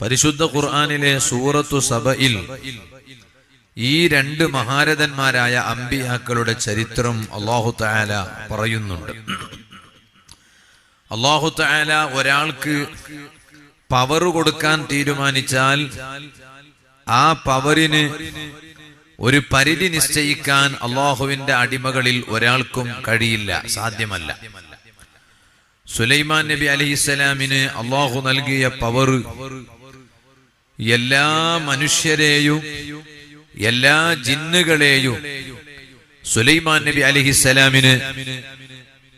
പരിശുദ്ധ ഖുർആനിലെ സൂറത്തു സബയിൽ ഈ രണ്ട് മഹാരഥന്മാരായ അമ്പിയാക്കളുടെ ചരിത്രം അല്ലാഹു തആല പറയുന്നുണ്ട്. അല്ലാഹു തആല ഒരാൾക്ക് പവർ കൊടുക്കാൻ തീരുമാനിച്ചാൽ ആ പവറിന് ഒരു പരിധി നിശ്ചയിക്കാൻ അല്ലാഹുവിന്റെ അടിമകളിൽ ഒരാൾക്കും കഴിയില്ല, സാധ്യമല്ല. സുലൈമാൻ നബി അലൈഹിസ്സലാമിന് അല്ലാഹു നൽകിയ പവർ എല്ലാ മനുഷ്യരെയും എല്ലാ ജിന്നുകളെയും സുലൈമാൻ നബി അലൈഹിസ്സലാമിന്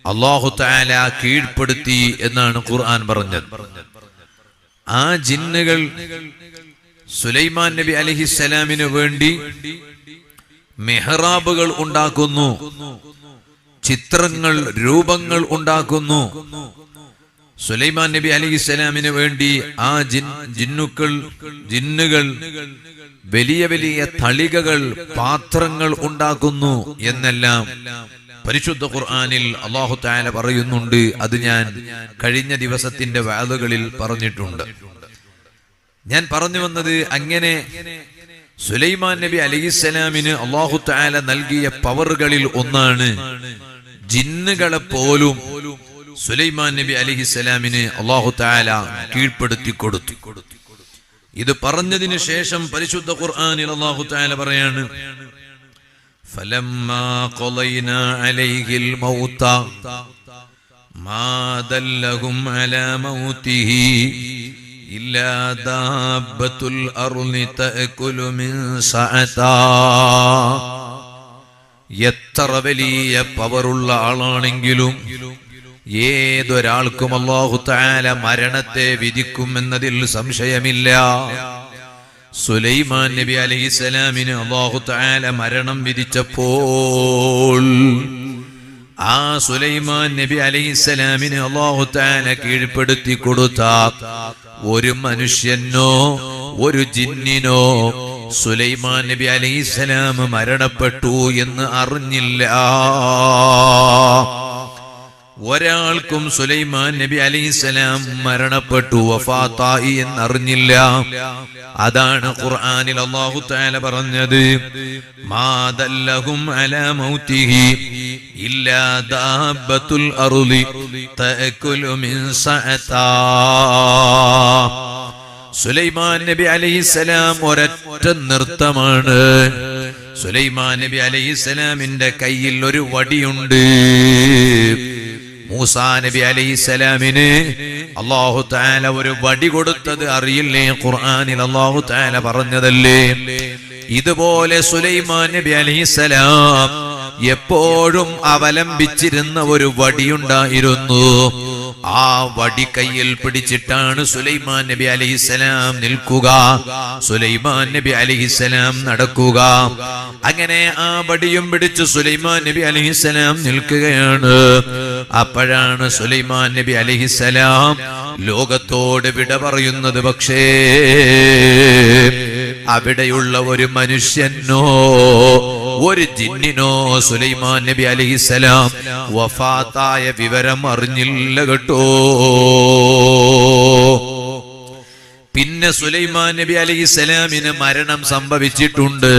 അല്ലാഹു തആല കീഴ്പ്പെടുത്തി എന്നാണ് ഖുർആൻ പറഞ്ഞത്. ആ ജിന്നുകൾ സുലൈമാൻ നബി അലൈഹിസ്സലാമിന് വേണ്ടി മെഹ്റാബുകൾ ഉണ്ടാക്കുന്നു, ചിത്രങ്ങൾ, രൂപങ്ങൾ ഉണ്ടാക്കുന്നു. സുലൈമാൻ നബി അലൈഹിസ്സലാമിന് വേണ്ടി ആ ജിന്നുകൾ വലിയ വലിയ തളികകൾ, പാത്രങ്ങൾ ഉണ്ടാക്കുന്നു എന്നെല്ലാം പരിശുദ്ധ ഖുർആനിൽ അല്ലാഹു തആല പറയുന്നുണ്ട്. അത് ഞാൻ കഴിഞ്ഞ ദിവസത്തിന്റെ വഅദുകളിൽ പറഞ്ഞിട്ടുണ്ട്. ഞാൻ പറഞ്ഞു വന്നത്, അങ്ങനെ സുലൈമാൻ നബി അലൈഹിസ്സലാമിന് അല്ലാഹു തആല നൽകിയ പവറുകളിൽ ഒന്നാണ് ജിന്നുകളെ പോലും സുലൈമാൻ നബി അലൈഹിസ്സലാമിന് അല്ലാഹു തആല കീഴ്പ്പെടുത്തി കൊടുത്തു. ഇത് പറഞ്ഞതിന് ശേഷം പരിശുദ്ധ ഖുർആനിൽ അല്ലാഹു തആല പറയാണ്, ഫലമ്മാ ഖളൈനാ അലൈഹിൽ മൗത മാ ദല്ലഹും അലാ മൗതിഹി ഇല്ലാ ദാബത്തുൽ അർളി തഅകുലു മിൻ സഅതാ. എത്ര വലിയ പവറുള്ള ആളാണെങ്കിലും ഏതൊരാൾക്കും അല്ലാഹു തആല മരണത്തെ വിധിക്കുമെന്നതിൽ സംശയമില്ല. സുലൈമാൻ നബി അലൈഹിസ്സലാമിന് അല്ലാഹു തആല മരണം വിധിച്ചപ്പോൾ ആ സുലൈമാൻ നബി അലൈഹിസ്സലാമിന് അല്ലാഹു തആല കീഴ്പ്പെടുത്തി കൊടുത്ത ഒരു മനുഷ്യനോ ഒരു ജിന്നിനോ സുലൈമാൻ നബി അലൈഹിസ്സലാം മരണപ്പെട്ടു എന്ന് അറിഞ്ഞില്ല. ഒരാൾക്കും സുലൈമാൻ നബി അലൈഹിസ്സലാം മരണപ്പെട്ടു, വഫാത്തായി എന്നറിഞ്ഞില്ല. അതാണ് ഖുർആനിൽ അല്ലാഹു തആല പറഞ്ഞത്, മാ ദല്ലഹും അലാ മൗതിഹി ഇല്ലാ ദാബത്തുൽ അർളി തഅകുലു മിൻ സഅതാ. സുലൈമാൻ നബി അലൈഹിസ്സലാം ഒരൊറ്റ നൃത്തമാണ്. സുലൈമാൻ നബി അലൈഹിസ്സലാമിന്റെ കയ്യിൽ ഒരു വടിയുണ്ട്. മൂസാ നബി അലൈഹിസ്സലാമിന് അല്ലാഹു തആല ഒരു വടി കൊടുത്തത് അറിയില്ലേ? ഖുർആനിൽ അല്ലാഹു തആല പറഞ്ഞതല്ലേ. ഇതുപോലെ സുലൈമാൻ നബി അലൈഹിസ്സലാം എപ്പോഴും അവലംബിച്ചിരുന്ന ഒരു വടിയുണ്ടായിരുന്നു. ആ വടി കയ്യിൽ പിടിച്ചിട്ടാണ് സുലൈമാൻ നബി അലൈഹിസ്സലാം നിൽക്കുക, സുലൈമാൻ നബി അലൈഹിസ്സലാം നടക്കുക. അങ്ങനെ ആ വടിയും പിടിച്ച് സുലൈമാൻ നബി അലൈഹിസ്സലാം നിൽക്കുകയാണ്. അപ്പോഴാണ് സുലൈമാൻ നബി അലൈഹിസ്സലാം ലോകത്തോട് വിട പറയുന്നത്. പക്ഷേ അവിടെയുള്ള ഒരു മനുഷ്യനോ ഒരു ജിന്നിനോ സുലൈമാൻ നബി അലൈഹിസ്സലാം വഫാത്തായ വിവരം അറിഞ്ഞില്ല കേട്ടോ. പിന്നെ സുലൈമാൻ നബി അലൈഹിസ്സലാമിന് മരണം സംഭവിച്ചിട്ടുണ്ട്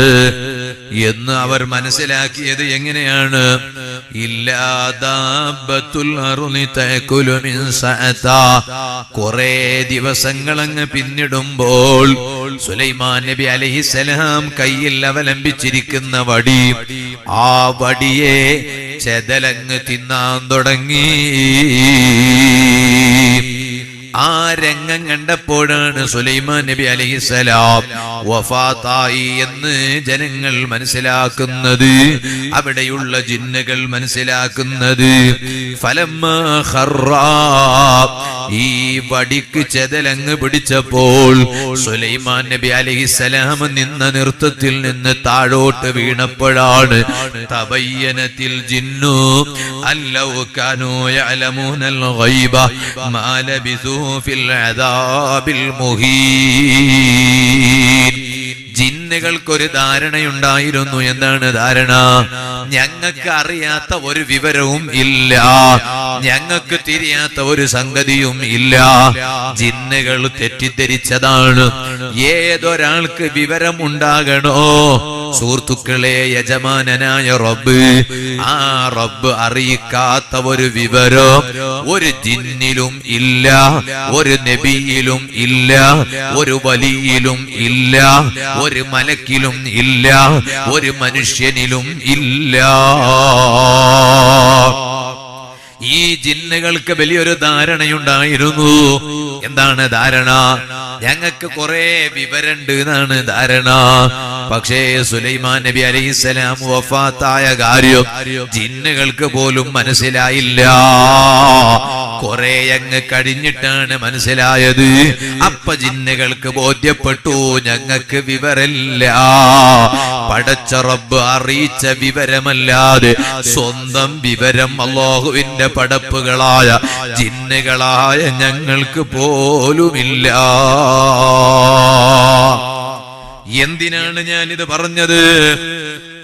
എന്ന് അവർ മനസ്സിലാക്കിയത് എങ്ങനെയാണ്? ഇല്ലാ ദാബത്തുൽ അർളി തഅകുലു മിൻ സഅതാ. കുറേ ദിവസങ്ങൾ അങ്ങ് പിന്നിടുമ്പോൾ സുലൈമാൻ നബി അലൈഹിസ്സലാം കയ്യിൽ അവലംബിച്ചിരിക്കുന്ന വടി, ആ വടിയെ ചെതലങ്ങ് തിന്നാൻ തുടങ്ങി. ആ രംഗം കണ്ടപ്പോഴാണ് സുലൈമാൻ നബി അലൈഹിസ്സലാം വഫാത്തായി എന്ന് ജനങ്ങൾ മനസ്സിലാക്കുന്നത്, അവിടെയുള്ള ജിന്നുകൾ മനസ്സിലാക്കുന്നത്. ഫലമ്മാ ഖർറാ, ഈ വടിക്ക് ചെതലങ്ങ് പിടിച്ചപ്പോൾ സുലൈമാൻ നബി അലൈഹിസ്സലാം നിന്ന നൃത്തത്തിൽ നിന്ന് താഴോട്ട് വീണപ്പോഴാണ് തബയ്യനത്തിൽ ജിന്നു അല്ലൗ കാനൂ യഅലമൂനൽ ഗൈബ മാ ലബിസൂ ഫിൽ അദാബിൽ മുഹീൻ. ജിന്നുകൾക്കൊരു ധാരണയുണ്ടായിരുന്നു. എന്താണ് ധാരണ? ഞങ്ങൾക്ക് അറിയാത്ത ഒരു വിവരവും ഇല്ല, ഞങ്ങൾക്ക് തിരിയാത്ത ഒരു സംഗതിയും ഇല്ല. ജിന്നുകൾ തെറ്റിദ്ധരിച്ചതാണ്. ഏതൊരാൾക്ക് വിവരം ഉണ്ടാകണോ സുഹൃത്തുക്കളെ, യജമാനനായ റബ്ബ്, ആ റബ്ബ് അറിയിക്കാത്ത ഒരു വിവരം ഒരു ജിന്നിലും ഇല്ല, ഒരു നബിയിലും ഇല്ല, ഒരു വലിയിലും ഇല്ല, ഒരു മലക്കിലും ഇല്ല, ഒരു മനുഷ്യനിലും ഇല്ല. ഈ ജിന്നുകൾക്ക് വലിയൊരു ധാരണയുണ്ടായിരുന്നു. എന്താണ് ധാരണ? ഞങ്ങൾക്ക് കുറെ വിവരമുണ്ട് എന്നാണ് ധാരണ. പക്ഷേ സുലൈമാൻ നബി അലൈഹിസ്സലാം വഫാത്തായ കാര്യം ജിന്നുകൾക്ക് പോലും മനസ്സിലായില്ല. കുറെ അങ്ങ് കഴിഞ്ഞിട്ടാണ് മനസ്സിലായത്. അപ്പ ജിന്നുകൾക്ക് ബോധ്യപ്പെട്ടു, ഞങ്ങൾക്ക് വിവരമില്ല. പടച്ച റബ്ബ് അറിയിച്ച വിവരമല്ലാതെ സ്വന്തം വിവരം അല്ലാഹുവിന്റെ പടപ്പുകളായ ജിന്നുകളായ ഞങ്ങൾക്ക് പോലുമില്ല. എന്തിനാണ് ഞാനിത് പറഞ്ഞത്?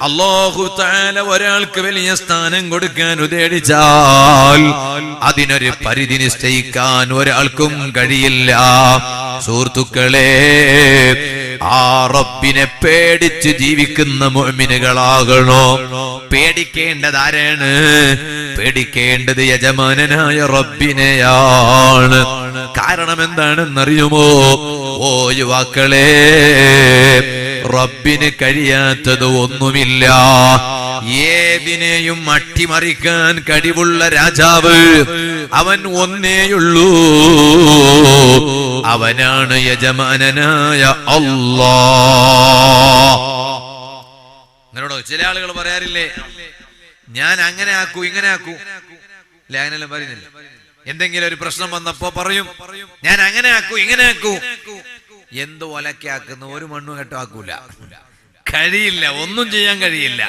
അല്ലാഹു തആല ഒരാൾക്ക് വലിയ സ്ഥാനം കൊടുക്കാൻ ഉദ്ദേശിച്ചാൽ അതിനൊരു പരിധി നിശ്ചയിക്കാൻ ഒരാൾക്കും കഴിയില്ല. സുഹൃത്തുക്കളെ, ആ റബ്ബിനെ പേടിച്ച് ജീവിക്കുന്ന മുഅ്മിനുകളാകണോ? പേടിക്കേണ്ടത് ആരാണ്? പേടിക്കേണ്ടത് യജമാനനായ റബ്ബിനെയാണ്. കാരണം എന്താണെന്നറിയുമോ? ഓ യുവാക്കളെ, റബ്ബിന് കഴിയാത്തത് ഒന്നുമില്ല. ഏതിനെയും അട്ടിമറിക്കാൻ കഴിവുള്ള രാജാവ് അവൻ ഒന്നേയുള്ളൂ, അവനാണ് യജമാനനായ അല്ലാഹ്. അങ്ങനെയോ ചില ആളുകൾ പറയാറില്ലേ, ഞാൻ അങ്ങനെ ആക്കൂ ഇങ്ങനെ ആക്കൂ അല്ലെ, അങ്ങനെല്ലാം പറയുന്നില്ല. എന്തെങ്കിലും ഒരു പ്രശ്നം വന്നപ്പോ പറയും, ഞാൻ അങ്ങനെ ആക്കൂ ഇങ്ങനെ ആക്കൂ. എന്ത് ഒലക്കാക്കുന്ന ഒരു മണ്ണും കേട്ടോ ആക്കൂല, കഴിയില്ല, ഒന്നും ചെയ്യാൻ കഴിയില്ല.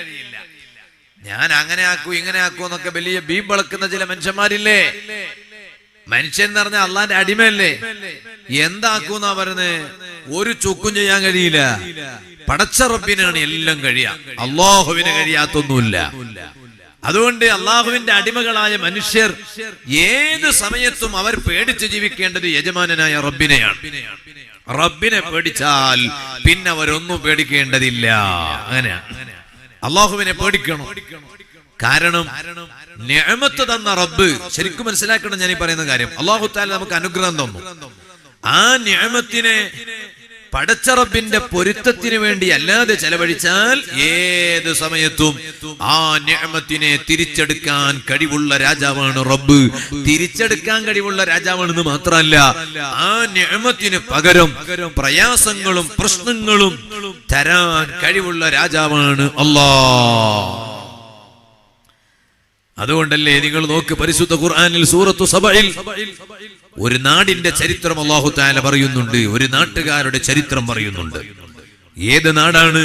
ഞാൻ അങ്ങനെ ആക്കൂ ഇങ്ങനെ ആക്കൂ എന്നൊക്കെ വലിയ ബീമ്പളക്കുന്ന ചില മനുഷ്യന്മാരില്ലേ. മനുഷ്യൻ എന്ന് പറഞ്ഞാൽ അള്ളാന്റെ അടിമയല്ലേ. എന്താക്കൂന്നാ പറയുന്നത്? ഒരു ചുക്കും ചെയ്യാൻ കഴിയില്ല. പടച്ച റബ്ബിനാണ് എല്ലാം കഴിയാം, അല്ലാഹുവിന് കഴിയാത്തൊന്നുമില്ല. അതുകൊണ്ട് അള്ളാഹുവിന്റെ അടിമകളായ മനുഷ്യർ ഏത് സമയത്തും അവർ പേടിച്ച് ജീവിക്കേണ്ടത് യജമാനനായ റബ്ബിനെയാണ്. റബ്ബിനെ പേടിച്ചാൽ പിന്നെ അവരൊന്നും പേടിക്കേണ്ടതില്ല. അങ്ങനെയാണ്, അള്ളാഹുവിനെ പേടിക്കണം. കാരണം നിഅമത്ത് തന്ന റബ്ബ് ശരിക്കും മനസ്സിലാക്കണം. ഞാൻ ഈ പറയുന്ന കാര്യം, അല്ലാഹു തആല നമുക്ക് അനുഗ്രഹം തന്നു. ആ നിഅമത്തിനെ പടച്ച റബ്ബിന്റെ പൊരുത്തത്തിന് വേണ്ടി അല്ലാതെ ചെലവഴിച്ചാൽ ഏത് സമയത്തും ആ നിഅമത്തിനെ തിരിച്ചെടുക്കാൻ കഴിവുള്ള രാജാവാണ് റബ്ബ്. തിരിച്ചെടുക്കാൻ കഴിവുള്ള രാജാവാണെന്ന് മാത്രമല്ല, ആ നിഅമത്തിന് പകരം പ്രയാസങ്ങളും പ്രശ്നങ്ങളും തരാൻ കഴിവുള്ള രാജാവാണ് അല്ലാഹ്. അതുകൊണ്ടല്ലേ നിങ്ങൾ നോക്ക്, പരിശുദ്ധ ഖുർആനിൽ സൂറത്തു സബഇൽ ഒരു നാടിന്റെ ചരിത്രം അല്ലാഹു തആല പറയുന്നുണ്ട്, ഒരു നാട്ടുകാരുടെ ചരിത്രം പറയുന്നുണ്ട്. ഏത് നാടാണ്?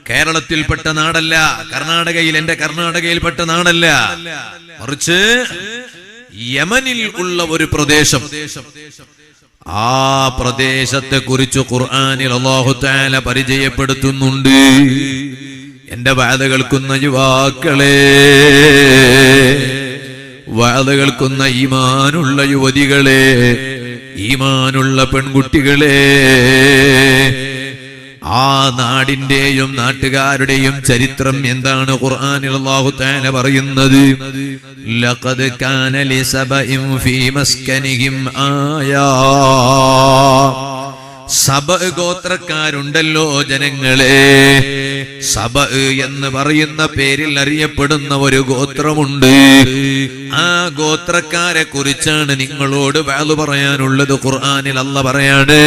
കേരളത്തിൽപ്പെട്ട നാടല്ല, എന്റെ കർണാടകയിൽപ്പെട്ട നാടല്ല, മറിച്ച് യമനിൽ ഉള്ള ഒരു പ്രദേശം. ആ പ്രദേശത്തെ കുറിച്ച് ഖുർആനിൽ അല്ലാഹു തആല പരിചയപ്പെടുത്തുന്നുണ്ട്. എന്റെ വഅദ കേൾക്കുന്ന യുവാക്കളെ, വഅദ കേൾക്കുന്ന ഈമാനുള്ള യുവതികളെ, ഈമാനുള്ള പെൺകുട്ടികളെ, ആ നാടിന്റെയും നാട്ടുകാരുടെയും ചരിത്രം എന്താണ് ഖുർആനിൽ അല്ലാഹു തആല പറയുന്നത്? ലഖദ് കാന ലിസബഇൻ ഫീ മസ്കനിഹിം ആയാ. സബ ഗോത്രക്കാരുണ്ടല്ലോ ജനങ്ങളെ, സബ എന്ന് പറയുന്ന പേരിൽ അറിയപ്പെടുന്ന ഒരു ഗോത്രമുണ്ട്. ആ ഗോത്രക്കാരെ കുറിച്ചാണ് നിങ്ങളോട് വഅദ് പറയാനുള്ളത്. ഖുർആനിൽ അല്ലാഹ് പറയാണ്,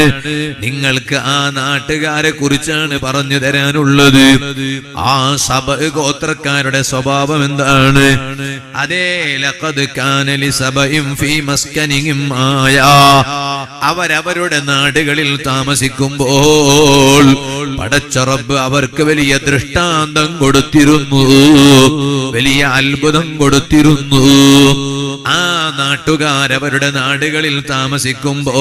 നിങ്ങൾക്ക് ആ നാട്ടുകാരെ കുറിച്ചാണ് പറഞ്ഞു തരാനുള്ളത്. ആ സബ ഗോത്രക്കാരുടെ സ്വഭാവം എന്താണ്? അതേ, ലഖദ് കാന ലിസബഇൻ ഫീ മസ്കനിഹിം ആയാ. അവരവരുടെ നാടുകളിൽ താമസിക്കുമ്പോൾ പടച്ച റബ്ബ് അവർക്ക് വലിയ ദൃഷ്ടാന്തം കൊടുത്തിരുന്നു, വലിയ അത്ഭുതം കൊടുത്തിരുന്നു. ആ നാട്ടുകാരവരുടെ നാടുകളിൽ താമസിക്കുമ്പോ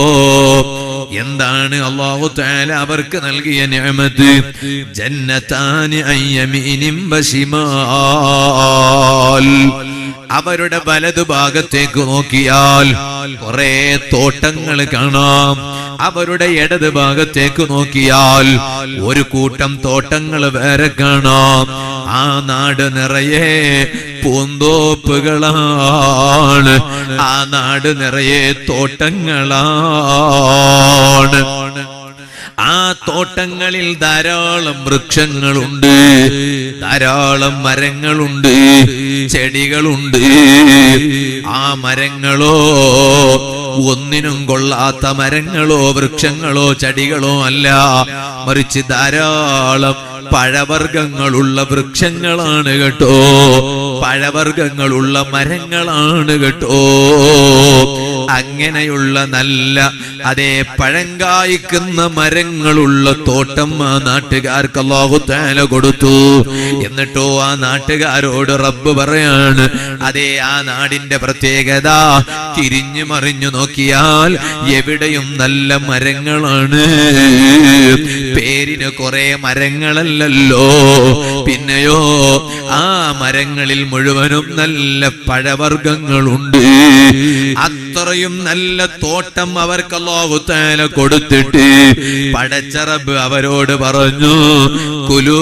എന്താണ് അല്ലാഹു തആല അവർക്ക് നൽകിയ നിഅമത്ത്? ജന്നതാനി അയ്യമീനിൻ ബശിമാൽ. അവരുടെ വലതുഭാഗത്തേക്ക് നോക്കിയാൽ കുറെ തോട്ടങ്ങൾ കാണാം. അവരുടെ ഇടത് ഭാഗത്തേക്ക് നോക്കിയാൽ ഒരു കൂട്ടം തോട്ടങ്ങൾ വേറെ കാണാം. ആ നാട് നിറയെ പൂന്തോപ്പുകളാണ്. ആ നാട് നിറയെ തോട്ടങ്ങളാണ്. ആ തോട്ടങ്ങളിൽ ധാരാളം വൃക്ഷങ്ങളുണ്ട്, ധാരാളം മരങ്ങളുണ്ട്, ചെടികളുണ്ട്. ആ മരങ്ങളോ ഒന്നിനും കൊള്ളാത്ത മരങ്ങളോ വൃക്ഷങ്ങളോ ചെടികളോ അല്ല, മറിച്ച് ധാരാളം പഴവർഗ്ഗങ്ങളുള്ള വൃക്ഷങ്ങളാണ് കേട്ടോ, പഴവർഗ്ഗങ്ങളുള്ള മരങ്ങളാണ് കേട്ടോ. അങ്ങനെയുള്ള നല്ല പഴം കായ്ക്കുന്ന മരങ്ങളുള്ള തോട്ടം ആ നാട്ടുകാർക്ക് അല്ലാഹു തആല കൊടുത്തു. എന്നിട്ടോ ആ നാട്ടുകാരോട് റബ്ബ് പറയാണ്, ആ നാടിന്റെ പ്രത്യേകത തിരിഞ്ഞു മറിഞ്ഞു നോക്കിയാൽ എവിടെയും നല്ല മരങ്ങളാണ്. പേരിന് കുറെ മരങ്ങളല്ലല്ലോ, പിന്നെയോ ആ മരങ്ങളിൽ മുഴുവനും നല്ല പഴവർഗ്ഗങ്ങളുണ്ട്. അത്രയും നല്ല തോട്ടം അവർക്ക് അല്ലാഹു തആല കൊടുത്തിട്ട് പടച്ച റബ്ബ് അവരോട് പറഞ്ഞു, കുലൂ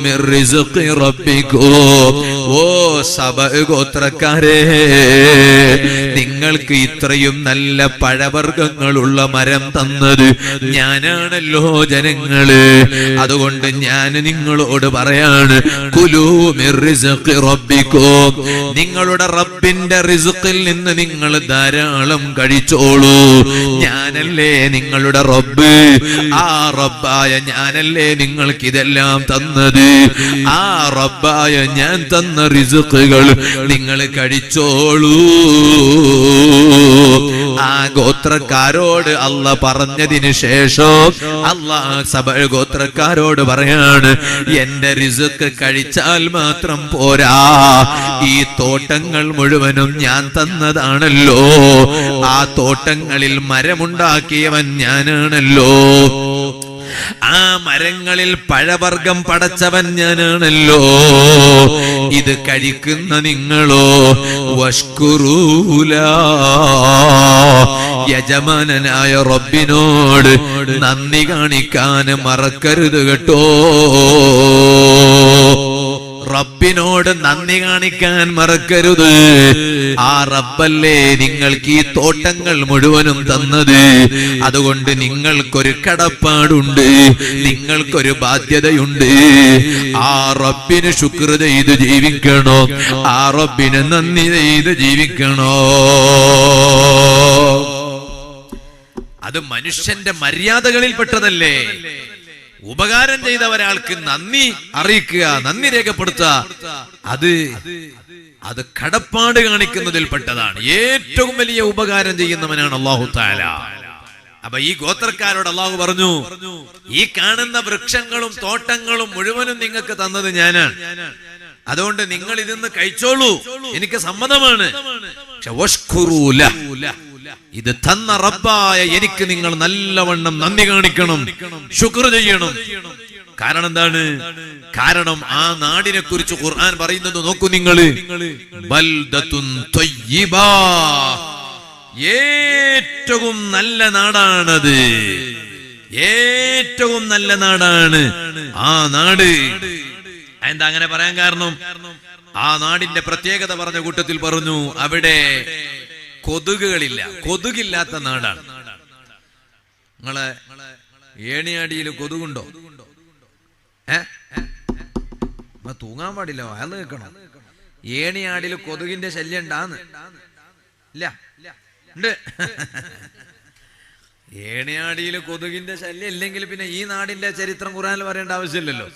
മിർ റിസ്ഖി റബ്ബിക്കും. ഓ സബഅ ഗോത്രക്കാരെ, നിങ്ങൾക്ക് ഇത്രയും നല്ല പഴവർഗ്ഗങ്ങളുള്ള മരം തന്നത് ഞാനാണല്ലോ ജനങ്ങള്. അതുകൊണ്ട് ഞാൻ നിങ്ങളോട് പറയാണ്, കുലൂ മിർ റിസ്ഖി റബ്ബിക്കും. നിങ്ങളുടെ റബ്ബിന്റെ റിസ്ഖിൽ നിന്ന് നിങ്ങൾ ധാരാളം കഴിച്ചോളൂ. ഞാനല്ലേ നിങ്ങളുടെ റബ്ബ്. ആ റബ്ബായ ഞാനല്ലേ നിങ്ങൾക്ക് ഇതെല്ലാം തന്നത്. ആ റബ്ബായ ഞാൻ തന്ന റിസ്ഖുകൾ നിങ്ങൾ കഴിച്ചോളൂ. ആ ഗോത്രക്കാരോട് അല്ലാഹ് പറഞ്ഞതിന് ശേഷം അല്ലാഹ് സബഅ ഗോത്രക്കാരോട് പറയാണ്, എന്റെ റിസ്ഖ് കഴിച്ചാൽ മാത്രം പോരാ, ഈ തോട്ടങ്ങൾ മുഴുവനും ഞാൻ തന്നതാണല്ലോ. ആ തോട്ടങ്ങളിൽ മരമുണ്ടാക്കിയവൻ ഞാനാണല്ലോ. ആ മരങ്ങളിൽ പഴവർഗ്ഗം പടച്ചവൻ ഞാനാണല്ലോ. ഇത് കഴിക്കുന്ന നിങ്ങളോ വഷ്കുറൂല, യജമാനനായ റബ്ബിനോട് നന്ദി കാണിക്കാൻ മറക്കരുത് കേട്ടോ. റബ്ബിനോട് നന്ദി കാണിക്കാൻ മറക്കരുത്. ആ റബ്ബല്ലേ നിങ്ങൾക്ക് ഈ തോട്ടങ്ങൾ മുഴുവനും തന്നത്. അതുകൊണ്ട് നിങ്ങൾക്കൊരു കടപ്പാടുണ്ട്, നിങ്ങൾക്കൊരു ബാധ്യതയുണ്ട്. ആ റബ്ബിന് ശുക്ർ ചെയ്ത് ജീവിക്കണോ, ആ റബ്ബിന് നന്ദി ചെയ്ത് ജീവിക്കണോ. അത് മനുഷ്യന്റെ മര്യാദകളിൽ പെട്ടതല്ലേ. ഉപകാരം ചെയ്ത ഒരാൾക്ക് നന്ദി അറിയിക്കുക, നന്ദി രേഖപ്പെടുത്തുക, അത് കടപ്പാട് കാണിക്കുന്നതിൽ പെട്ടതാണ്. ഏറ്റവും വലിയ ഉപകാരം ചെയ്യുന്നവനാണ് അല്ലാഹു തആല. അപ്പൊ ഈ ഗോത്രക്കാരോട് അല്ലാഹു പറഞ്ഞു, ഈ കാണുന്ന വൃക്ഷങ്ങളും തോട്ടങ്ങളും മുഴുവനും നിങ്ങൾക്ക് തന്നത് ഞാനാണ്. അതുകൊണ്ട് നിങ്ങൾ ഇതിന്ന് കഴിച്ചോളൂ, എനിക്ക് സമ്മതമാണ്. ഇത് തന്ന റബ്ബായ എനിക്ക് നിങ്ങൾ നല്ലവണ്ണം നന്ദി കാണിക്കണം, ശുക്ർ ചെയ്യണം. കാരണം എന്താണ്? കാരണം ആ നാടിനെ കുറിച്ച് ഖുർആൻ പറയുന്നത് നോക്കൂ നിങ്ങള്, ബൽദത്തുൻ ത്വയ്യിബാ, ഏറ്റവും നല്ല നാടാണത്, ഏറ്റവും നല്ല നാടാണ് ആ നാട്. എന്താ അങ്ങനെ പറയാൻ കാരണം? ആ നാടിന്റെ പ്രത്യേകത പറഞ്ഞ കൂട്ടത്തിൽ പറഞ്ഞു, അവിടെ കൊതുകുകളില്ല, കൊതുകില്ലാത്ത നാടാണ്. നിങ്ങളെ ഏണിയാടിയിൽ കൊതുകുണ്ടോ? തൂങ്ങാൻ പാടില്ല, അയാൾ കേൾക്കണം. ഏണിയാടിയിൽ കൊതുകിന്റെ ശല്യം ഉണ്ടാന്ന് ഇല്ല, ഉണ്ട്. ഏണിയാടിയിൽ കൊതുകിന്റെ ശല്യം ഇല്ലെങ്കിൽ പിന്നെ ഈ നാടിന്റെ ചരിത്രം ഖുർആനിൽ പറയേണ്ട ആവശ്യമില്ലല്ലോ.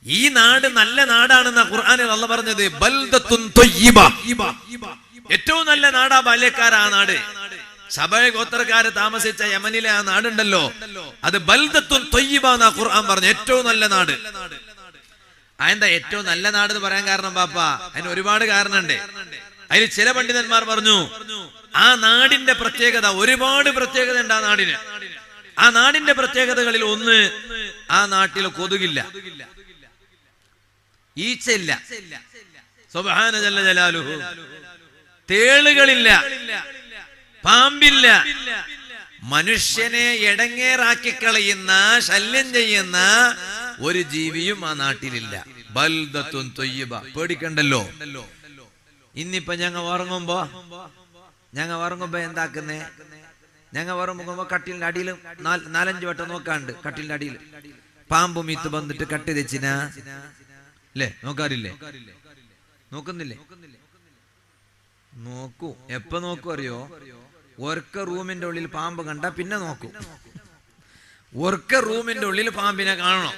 ഈ നാട് നല്ല നാടാണെന്ന ഖുർആനിൽ അല്ലാഹ് പറഞ്ഞത്. ബൽദത്തുൻ ത്വയ്യിബ, ഏറ്റവും നല്ല നാടാ ബാല്യക്കാർ. ആ നാട് സബഅ ഗോത്രക്കാര് താമസിച്ച യമനിലെ ആ നാടുണ്ടല്ലോ, അത് ബൽദത്തുൻ ത്വയ്യിബ എന്നാ ഖുർആൻ പറഞ്ഞു, ഏറ്റവും നല്ല നാട്. അതെന്താ ഏറ്റവും നല്ല നാട് എന്ന് പറയാൻ കാരണം? പാപ്പ, അതിന് ഒരുപാട് കാരണമുണ്ട്. അതിൽ ചില പണ്ഡിതന്മാർ പറഞ്ഞു ആ നാടിന്റെ പ്രത്യേകത, ഒരുപാട് പ്രത്യേകത ഉണ്ട് ആ നാടിന്. ആ നാടിന്റെ പ്രത്യേകതകളിൽ ഒന്ന്, ആ നാട്ടിൽ കൊതുകില്ല, ഈച്ചയില്ല, സുബ്ഹാന ജല്ല ജലാലുഹു, തേളുകളില്ല, പാമ്പില്ല. മനുഷ്യനെ എടങ്ങേറാക്കി കളയുന്ന, ശല്യം ചെയ്യുന്ന ഒരു ജീവിയും ആ നാട്ടിലില്ല. ബൽദത്തുൻ ത്വയ്യിബ, പേടിക്കണ്ടല്ലോ. ഇന്നിപ്പോ ഞങ്ങ ഉറങ്ങുമ്പോ എന്താക്കുന്നേ, ഞങ്ങ ഉറങ്ങുമ്പോ കട്ടിലിന്റെ അടിയിലും 4-5 വട്ടം നോക്കാണ്ട്, കട്ടിലിന്റെ അടിയിൽ പാമ്പും മീത്ത് വന്നിട്ട് കട്ടി തെച്ചിനാ അല്ലേ, നോക്കാറില്ലേ? നോക്കുന്നില്ലേ? നോക്കൂ. എപ്പോ നോക്കൂ അറിയോ? ഒർക്ക റൂമിന്റെ ഉള്ളിൽ പാമ്പ് കണ്ട പിന്നെ നോക്കൂ. ഒർക്ക റൂമിന്റെ ഉള്ളിൽ പാമ്പിനെ കാണണം.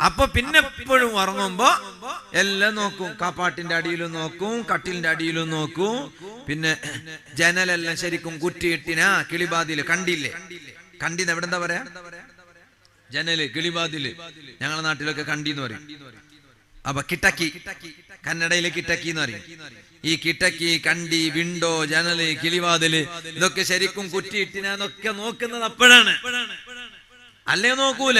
അപ്പൊ പിന്നെ എപ്പോഴും ഉറങ്ങുമ്പോ എല്ലാം നോക്കും. കാപ്പാട്ടിന്റെ അടിയിലും നോക്കും, കട്ടിലിന്റെ അടിയിലും നോക്കും. പിന്നെ ജനലെല്ലാം ശരിക്കും കുറ്റിയിട്ടിനാ, കിളിബാതില് കണ്ടില്ലേ? കണ്ടിന്ന് എവിടെ എന്താ പറയാ? ജനല്, കിളിബാതില്. ഞങ്ങളുടെ നാട്ടിലൊക്കെ കണ്ടിന്ന് പറയും. അപ്പൊ കിട്ടക്കി, കന്നഡയില് കിട്ടക്കി എന്ന് പറയും. ഈ കിട്ടക്കി, കണ്ടി, വിൻഡോ, ജനല്, കിളിവാതില് ഇതൊക്കെ ശരിക്കും കുറ്റിയിട്ടിനൊക്കെ നോക്കുന്നത് അപ്പോഴാണ്. അല്ലേ നോക്കൂല.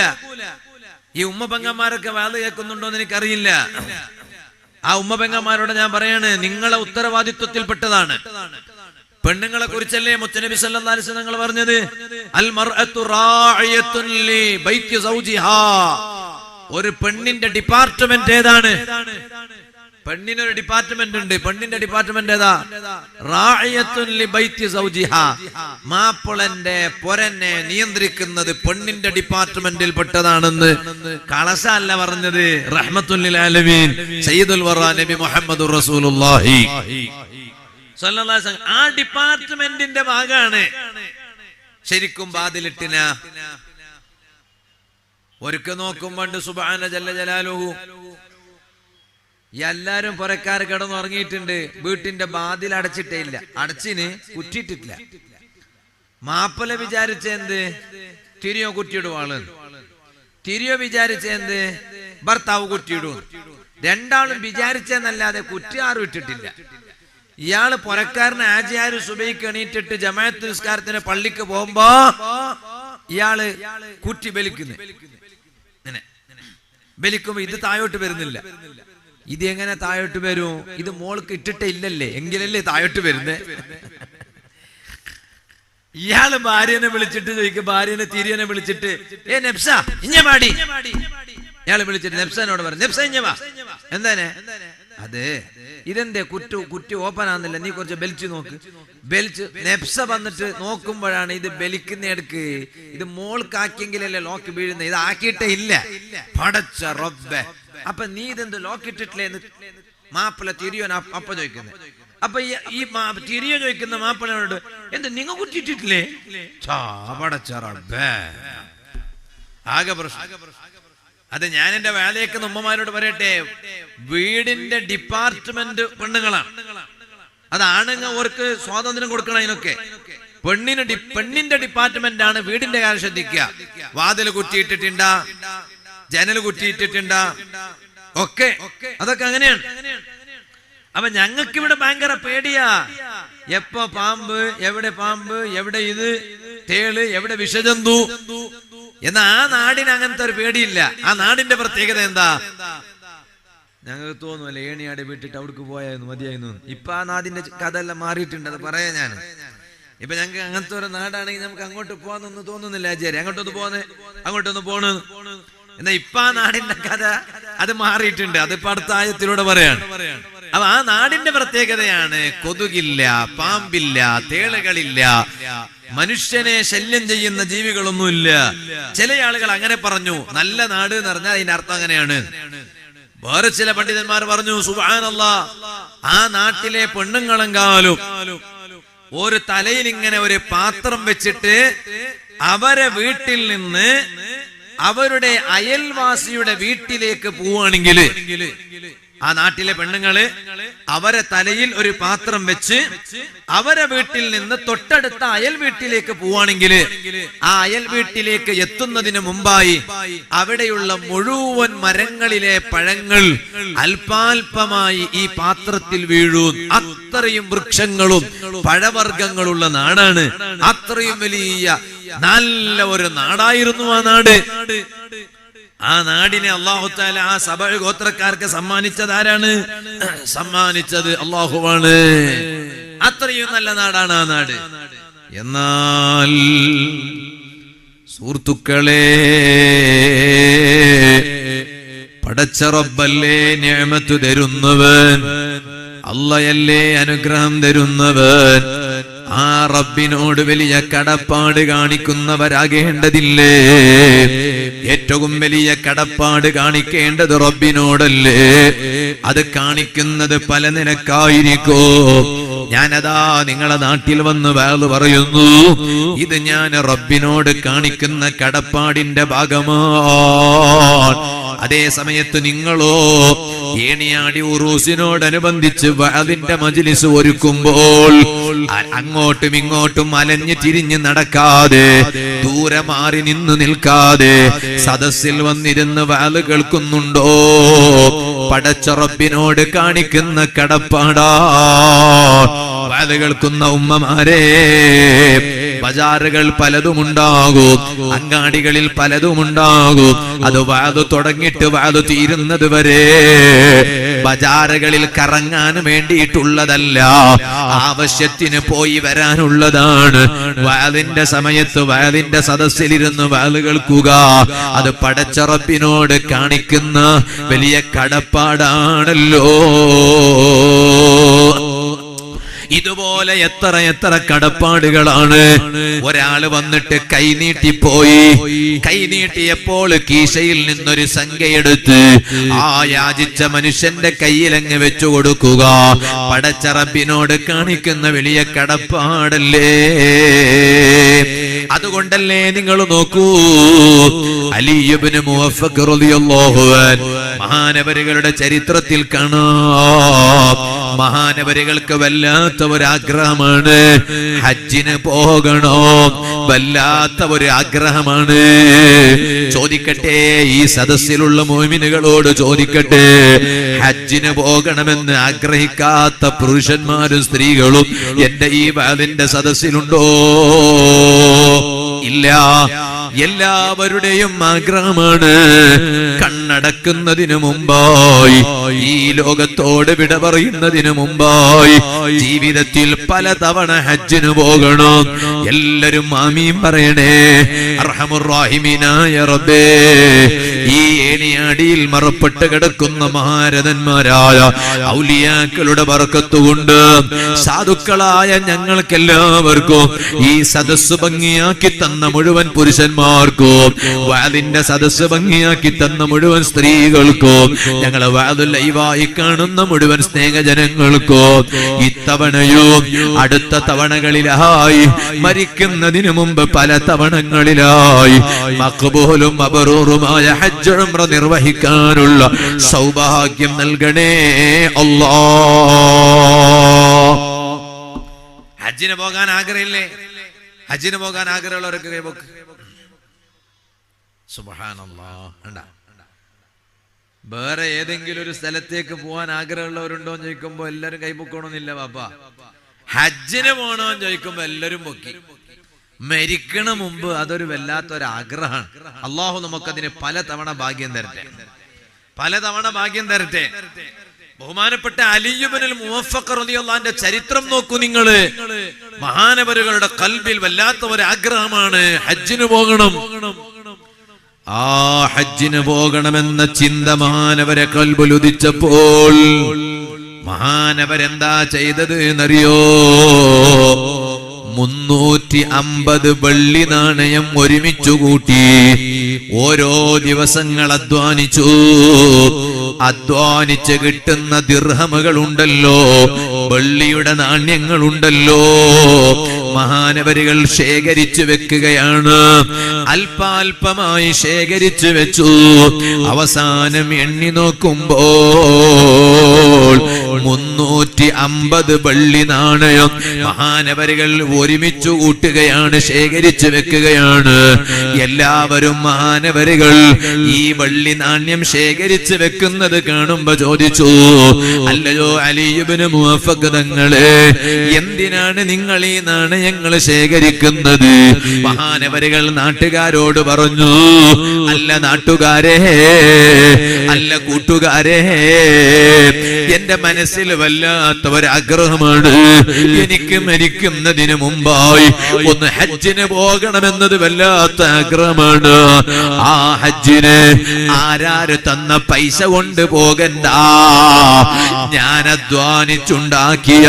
ഈ ഉമ്മ പെങ്ങന്മാരൊക്കെ വാത് കേൾക്കുന്നുണ്ടോന്ന് എനിക്കറിയില്ല. ആ ഉമ്മ പെങ്ങന്മാരോട് ഞാൻ പറയാണ്, നിങ്ങളെ ഉത്തരവാദിത്വത്തിൽപ്പെട്ടതാണ്. പെണ്ണുങ്ങളെ കുറിച്ചല്ലേ മുത്തനബി സല്ലല്ലാഹു അലൈഹി വസല്ലം തങ്ങൾ പറഞ്ഞത്, അൽ മർഅതു റാഇയത്തുൻ ലി ബൈതി സൗജിഹാ. ഒരു പെണ്ണിന്റെ ഡിപ്പാർട്ട്മെന്റ് ഏതാണ്? പെണ്ണിനൊരു ഡിപ്പാർട്ട്മെന്റ് ഉണ്ട്. പെണ്ണിന്റെ ഡിപ്പാർട്ട്മെന്റ് ഏതാ? റാഇയത്തുൻ ലി ബൈതി സൗജിഹാ. മാപ്പിളന്റെ പൊരനെ നിയന്ത്രിക്കുന്നത് പെണ്ണിന്റെ ഡിപ്പാർട്ട്മെന്റിൽ പെട്ടതാണെന്ന് കളസല്ല പറഞ്ഞത്, റഹ്മത്തുൽ ലിൽ ആലമീൻ സയ്യിദുൽ വറാ നബി മുഹമ്മദുർ റസൂലുള്ളാഹി സ്വല്ലല്ലാഹു അലൈഹി വസല്ലം. ആ ഡിപ്പാർട്ട്മെന്റിന്റെ ഭാഗമാണ് ശരിക്കും ബാദിലിട്ടിന. ഒരുക്ക നോക്കുമ്പോണ്ട് സുബ്ഹാന ജല്ല ജലാലുഹു, എല്ലാരും പുറക്കാർ കിടന്നുറങ്ങിയിട്ടുണ്ട്. വീട്ടിന്റെ ബാതിൽ അടച്ചിട്ടേ ഇല്ല, അടച്ചിന് കുറ്റിയിട്ടിട്ടില്ല. മാപ്പല വിചാരിച്ചെന്ത്? തിരിയോ കുറ്റിയിടും ആള്. തിരിയോ വിചാരിച്ചെന്ത്? ഭർത്താവ് കുറ്റിയിടും. രണ്ടാളും വിചാരിച്ചെന്നല്ലാതെ കുറ്റി ആരും ഇട്ടിട്ടില്ല. ഇയാള് പുറക്കാരന് ആജിയാര് സുബൈക്ക് എണീറ്റിട്ട് ജമാഅത്ത് നിസ്കാരത്തിന് പള്ളിക്ക് പോകുമ്പോ ഇയാള് കുറ്റി ബലിക്കുന്നു. ബലിക്കുമ്പോ ഇത് താഴോട്ട് വരുന്നില്ല. ഇത് എങ്ങനെ താഴോട്ട് വരും? ഇത് മോൾക്ക് ഇട്ടിട്ടേ ഇല്ലല്ലേ, എങ്കിലല്ലേ താഴോട്ട് വരുന്നേ. ഇയാള് ഭാര്യനെ വിളിച്ചിട്ട് ചോദിക്കും, ഭാര്യനെ തിരിയനെ വിളിച്ചിട്ട്, നെപ്സ ഇഞ്ഞ പാടി. ഇയാള് വിളിച്ചിട്ട് നെപ്സനോട് പറഞ്ഞു, നെപ്സ ഇഞ്ഞ വാ. എന്താനെ? അതെ, ഇതെന്തേ കുറ്റി ഓപ്പൺ ആകുന്നില്ല, നീ കുറച്ച് ബെൽച്ച് നോക്ക്. ബെൽച്ച് നെപ്സ വന്നിട്ട് നോക്കുമ്പോഴാണ് ഇത് ബെലിക്കുന്നെടുക്ക്. ഇത് മോൾക്കാക്കിയെങ്കിലല്ലേ ലോക്ക് വീഴുന്നത്, ഇത് ആക്കിയിട്ടേ ഇല്ല. പടച്ച റബ്ബേ, അപ്പൊ നീ ഇതെന്ത് ലോക്ക് ഇട്ടിട്ടില്ലേന്ന് മാപ്പിള തിരിയോൻ അപ്പ ചോദിക്കുന്നത്. അപ്പൊ ഈ തിരിയോ ചോദിക്കുന്ന മാപ്പിളനോട്, എന്ത് നിങ്ങൾ കുറ്റിയിട്ടിട്ടില്ലേ? പടച്ച റബ്ബേ, ആകെ പ്രശ്നം. അത് ഞാൻ എന്റെ വേലയേക്കുന്ന ഉമ്മമാരോട് പറയട്ടെ, വീടിന്റെ ഡിപ്പാർട്ട്മെന്റ് പെണ്ണുങ്ങളാണ്. അത് ആണുങ്ങ അവർക്ക് സ്വാതന്ത്ര്യം കൊടുക്കണം. അതിനൊക്കെ പെണ്ണിന്റെ ഡിപ്പാർട്ട്മെന്റ് ആണ് വീടിന്റെ കാര്യം ശ്രദ്ധിക്കുക. വാതിൽ കുറ്റിയിട്ടിട്ടുണ്ടാ, ജനൽ കുറ്റിയിട്ടിട്ടുണ്ടാ, ഒക്കെ അതൊക്കെ അങ്ങനെയാണ്. അപ്പൊ ഞങ്ങൾക്ക് ഇവിടെ ഭയങ്കര പേടിയാ. എപ്പോ പാമ്പ്, എവിടെ പാമ്പ്, എവിടെ ഇത് തേള്, എവിടെ വിഷജന്തു. എന്നാ ആ നാടിന് അങ്ങനത്തെ ഒരു പേടിയില്ല. ആ നാടിന്റെ പ്രത്യേകത എന്താ? ഞങ്ങൾക്ക് തോന്നുമല്ലേ ഏണിയാടെ വിട്ടിട്ട് അവിടേക്ക് പോയായിരുന്നു മതിയായിരുന്നു. ഇപ്പൊ ആ നാടിന്റെ കഥ എല്ലാം മാറിയിട്ടുണ്ട്. അത് പറയാ ഞാൻ. ഇപ്പൊ ഞങ്ങൾക്ക് അങ്ങനത്തെ ഒരു നാടാണെങ്കിൽ നമുക്ക് അങ്ങോട്ട് പോകാനൊന്നും തോന്നുന്നില്ല. ആചാര്യ അങ്ങോട്ടൊന്ന് പോണ്. എന്നാ ഇപ്പൊ ആ നാടിന്റെ കഥ അത് മാറിയിട്ടുണ്ട്. അതിപ്പോ അടുത്ത ആയത്തിലൂടെ പറയാണ്. അപ്പൊ ആ നാടിന്റെ പ്രത്യേകതയാണ് കൊതുകില്ല, പാമ്പില്ല, തേളുകളില്ല, മനുഷ്യനെ ശല്യം ചെയ്യുന്ന ജീവികളൊന്നുമില്ല. ചില ആളുകൾ അങ്ങനെ പറഞ്ഞു. നല്ല നാട് എന്ന് പറഞ്ഞാൽ അതിന്റെ അർത്ഥം അങ്ങനെയാണ്. വേറെ ചില പണ്ഡിതന്മാർ പറഞ്ഞു, സുബ്ഹാനല്ലാഹ്, ആ നാട്ടിലെ പെണ്ണുങ്ങളെങ്കാലും ഒരു തലയിൽ ഇങ്ങനെ ഒരു പാത്രം വെച്ചിട്ട് അവരെ വീട്ടിൽ നിന്ന് അവരുടെ അയൽവാസിയുടെ വീട്ടിലേക്ക് പോവുകയാണെങ്കിൽ ആ നാട്ടിലെ പെണ്ണുങ്ങള് അവരെ തലയിൽ ഒരു പാത്രം വെച്ച് അവരെ വീട്ടിൽ നിന്ന് തൊട്ടടുത്ത അയൽ വീട്ടിലേക്ക് പോവാണെങ്കിൽ ആ അയൽ വീട്ടിലേക്ക് എത്തുന്നതിന് മുമ്പായി അവിടെയുള്ള മുഴുവൻ മരങ്ങളിലെ പഴങ്ങൾ അല്പാൽപമായി ഈ പാത്രത്തിൽ വീഴും. അത്രയും വൃക്ഷങ്ങളും പഴവർഗ്ഗങ്ങളുള്ള നാടാണ്. അത്രയും വലിയ നല്ല ഒരു നാടായിരുന്നു ആ നാട്. ആ നാടിനെ അല്ലാഹു തആല ആ സബഅ ഗോത്രക്കാർക്ക് സമ്മാനിച്ചതാരാണ്? സമ്മാനിച്ചത് അല്ലാഹുവാണ്. അത്രയും നല്ല നാടാണ് ആ നാട്. എന്നാൽ സുഹൃത്തുക്കളെ, പടച്ച റബ്ബല്ലേ നിഅമത്ത് തരുന്നവൻ, അല്ലാഹയല്ലേ അനുഗ്രഹം തരുന്നവൻ. ആ റബ്ബിനോട് വലിയ കടപ്പാട് കാണിക്കുന്നവരാകേണ്ടതില്ലേ? ഏറ്റവും വലിയ കടപ്പാട് കാണിക്കേണ്ടത് റബ്ബിനോടല്ലേ? അത് കാണിക്കുന്നത് പല നിലക്കായിരിക്കോ. ഞാനതാ നിങ്ങളെ നാട്ടിൽ വന്ന് വഅദ് പറയുന്നു. ഇത് ഞാൻ റബ്ബിനോട് കാണിക്കുന്ന കടപ്പാടിന്റെ ഭാഗമാണ്. അതേ സമയത്ത് നിങ്ങളോ ഏണിയാടി ഉറൂസിനോടനുബന്ധിച്ച് വഅദിന്റെ മജ്ലിസ് ഒരുക്കുമ്പോൾ അങ്ങോട്ടും ഇങ്ങോട്ടും അലഞ്ഞു തിരിഞ്ഞ് നടക്കാതെ, ദൂരെ മാറി നിന്ന് നിൽക്കാതെ സദസ്സിൽ വന്നിരുന്ന് വഅദ് കേൾക്കുന്നുണ്ടോ? പടച്ച റബ്ബിനോട് കാണിക്കുന്ന കടപ്പാടാ. വഅദ് കേൾക്കുന്ന ഉമ്മമാരെ, ബജാറുകൾ പലതുമുണ്ടാകും, അങ്ങാടികളിൽ പലതുമുണ്ടാകും. അത് വഅദ് തുടങ്ങിയിട്ട് വഅദ് തീരുന്നത് വരെ ബജാറുകളിൽ കറങ്ങാൻ വേണ്ടിയിട്ടുള്ളതല്ല, ആവശ്യത്തിന് പോയി വരാനുള്ളതാണ്. വഅദിന്റെ സമയത്ത് വഅദിന്റെ സദസ്സിലിരുന്ന് വഅദ് കേൾക്കുക, അത് പടച്ച റബ്ബിനോട് കാണിക്കുന്ന വലിയ കടപ്പാടാണല്ലോ. ഇതുപോലെ എത്ര എത്ര കടപ്പാടുകളാണ്. ഒരാള് വന്നിട്ട് കൈനീട്ടിപ്പോയി. കൈനീട്ടിയപ്പോൾ കീശയിൽ നിന്നൊരു സംഖ്യയെടുത്ത് ആ യാചിച്ച മനുഷ്യന്റെ കയ്യിലങ്ങ് വെച്ചു കൊടുക്കുക. പടച്ച റബ്ബിനോട് കാണിക്കുന്ന വലിയ കടപ്പാടല്ലേ? അതുകൊണ്ടല്ലേ നിങ്ങൾ നോക്കൂ, അലി ഇബ്നു മുവഫഖ് റളിയല്ലാഹു അൻഹു മഹാനവരുകളുടെ ചരിത്രത്തിൽ കാണാം. മഹാനവരുകൾക്ക് വല്ലാത്ത ഒരാഗ്രഹമാണ് ഹജ്ജിന് പോകണോ, വല്ലാത്ത ഒരു ആഗ്രഹമാണ്. ചോദിക്കട്ടെ, ഈ സദസ്സിലുള്ള മുഅ്മിനുകളോട് ചോദിക്കട്ടെ, ഹജ്ജിന് പോകണമെന്ന് ആഗ്രഹിക്കാത്ത പുരുഷന്മാരും സ്ത്രീകളും എന്റെ ഈ വഅദിന്റെ സദസ്സിലുണ്ടോ? ഇല്ല. എല്ലാവരുടെയും ആഗ്രഹമാണ് കണ്ണടക്കുന്നതിന് മുമ്പായി, ഈ ലോകത്തോട് വിട പറയുന്നതിന് മുമ്പായി ജീവിതത്തിൽ പലതവണ ഹജ്ജിന് പോകണം. എല്ലാരും ആമീൻ പറയണേ. അർഹമുർ റഹീമീനായ റബ്ബേ, ഈ ഏണിയാടിയിൽ മറപ്പെട്ട് കിടക്കുന്ന മഹാരഥന്മാരായ ഔലിയാക്കളുടെ ബർക്കത്ത് കൊണ്ട് സാധുക്കളായ ഞങ്ങൾക്കെല്ലാവർക്കും ഈ സദസ്സ് ഭംഗിയാക്കി തന്ന മുഴുവൻ പുരുഷന്മാർക്കും, വഅദിന്റെ സദസ്സ് ഭംഗിയാക്കി തന്ന മുഴുവൻ സ്ത്രീകൾക്കും, ഞങ്ങളെ വഅദ് ലൈവായി കാണുന്ന മുഴുവൻ സ്നേഹജനങ്ങൾക്കും ഇത്തവണയും അടുത്ത തവണകളിലായി, മരിക്കുന്നതിന് മുമ്പ് പല തവണകളിലായി മഖ്ബൂലും മബ്റൂറുമായ ഹജ്ജ് ഉംറ നിർവഹിക്കാനുള്ള സൗഭാഗ്യം നൽകണേ അല്ലാഹ്. ഹജ്ജിന് പോകാൻ ആഗ്രഹമില്ലേ? ഹജ്ജിന് പോകാൻ ആഗ്രഹമുള്ളവരൊക്കെ കൈപൊക്ക്. സുബ്ഹാനല്ലാഹ്. വേറെ ഏതെങ്കിലും ഒരു സ്ഥലത്തേക്ക് പോകാൻ ആഗ്രഹമുള്ളവരുണ്ടോ എന്ന് ചോദിക്കുമ്പോ എല്ലാരും കൈപൊക്കണമെന്നില്ല പാപ്പ. ഹജ്ജിന് പോകണമെന്ന് ചോദിക്കുമ്പോ എല്ലാരും പൊക്കി. മരിക്കണ മുമ്പ് അതൊരു വല്ലാത്തൊരാഗ്രഹമാണ്. അള്ളാഹു നമുക്കതിന് പലതവണ ഭാഗ്യം തരട്ടെ, പലതവണ ഭാഗ്യം തരട്ടെ. ബഹുമാനപ്പെട്ട അലി ഇബ്നുൽ മുവഫഖ് റളിയല്ലാഹു അൻഹുവിന്റെ ചരിത്രം നോക്കൂ നിങ്ങള്. മഹാനവരുകളുടെ ഖൽബിൽ വല്ലാത്ത ഒരു ആഗ്രഹമാണ് ഹജ്ജിന് പോകണം. ആ ഹജ്ജിന് പോകണമെന്ന ചിന്ത മഹാനവരെ ഖൽബിൽ ഉദിച്ചപ്പോൾ മഹാനവരെന്താ ചെയ്തത് എന്നറിയോ? 350 വെള്ളി നാണയം ഒരുമിച്ചു കൂട്ടി. ഓരോ ദിവസങ്ങൾ അധ്വാനിച്ച് കിട്ടുന്ന ദിർഹമുകളുണ്ടല്ലോ, വെള്ളിയുടെ നാണ്യങ്ങളുണ്ടല്ലോ, മഹാനവരികൾ ശേഖരിച്ചു വെക്കുകയാണ്. അല്പാൽപമായി ശേഖരിച്ചു വെച്ചു. അവസാനം എണ്ണി നോക്കുമ്പോൾ 350 വെള്ളി നാണയം മഹാനവരികൾ ഒരുമിച്ചു കൂട്ടുകയാണ്, ശേഖരിച്ചു വെക്കുകയാണ്. എല്ലാവരും മഹാനവരികൾ ഈ വെള്ളി നാണ്യം ശേഖരിച്ചു വെക്കുന്നത് കാണുമ്പോ ചോദിച്ചു, അല്ലയോ അലി ഇബ്നു മുവഫഖ് തങ്ങളെ, എന്തിനാണ് നിങ്ങൾ ഈ നാണയങ്ങൾ ശേഖരിക്കുന്നത്? മഹാനവരികൾ നാട്ടുകാരോട് പറഞ്ഞു, അല്ല നാട്ടുകാരെ, അല്ല കൂട്ടുകാരെ, എന്റെ മനസ്സിൽ വല്ലാത്ത ഒരു ആഗ്രഹമാണ്. എനിക്ക് മരിക്കുന്നതിന് മുമ്പായി ഒന്ന് ഹജ്ജിന് പോകണമെന്നത് വല്ലാത്ത ആഗ്രഹമാണ്. ആ ഹജ്ജിന് ആരാര് തന്ന പൈസ കൊണ്ട് പോകണ്ട, ഞാൻ അധ്വാനിച്ചുണ്ടാക്കിയ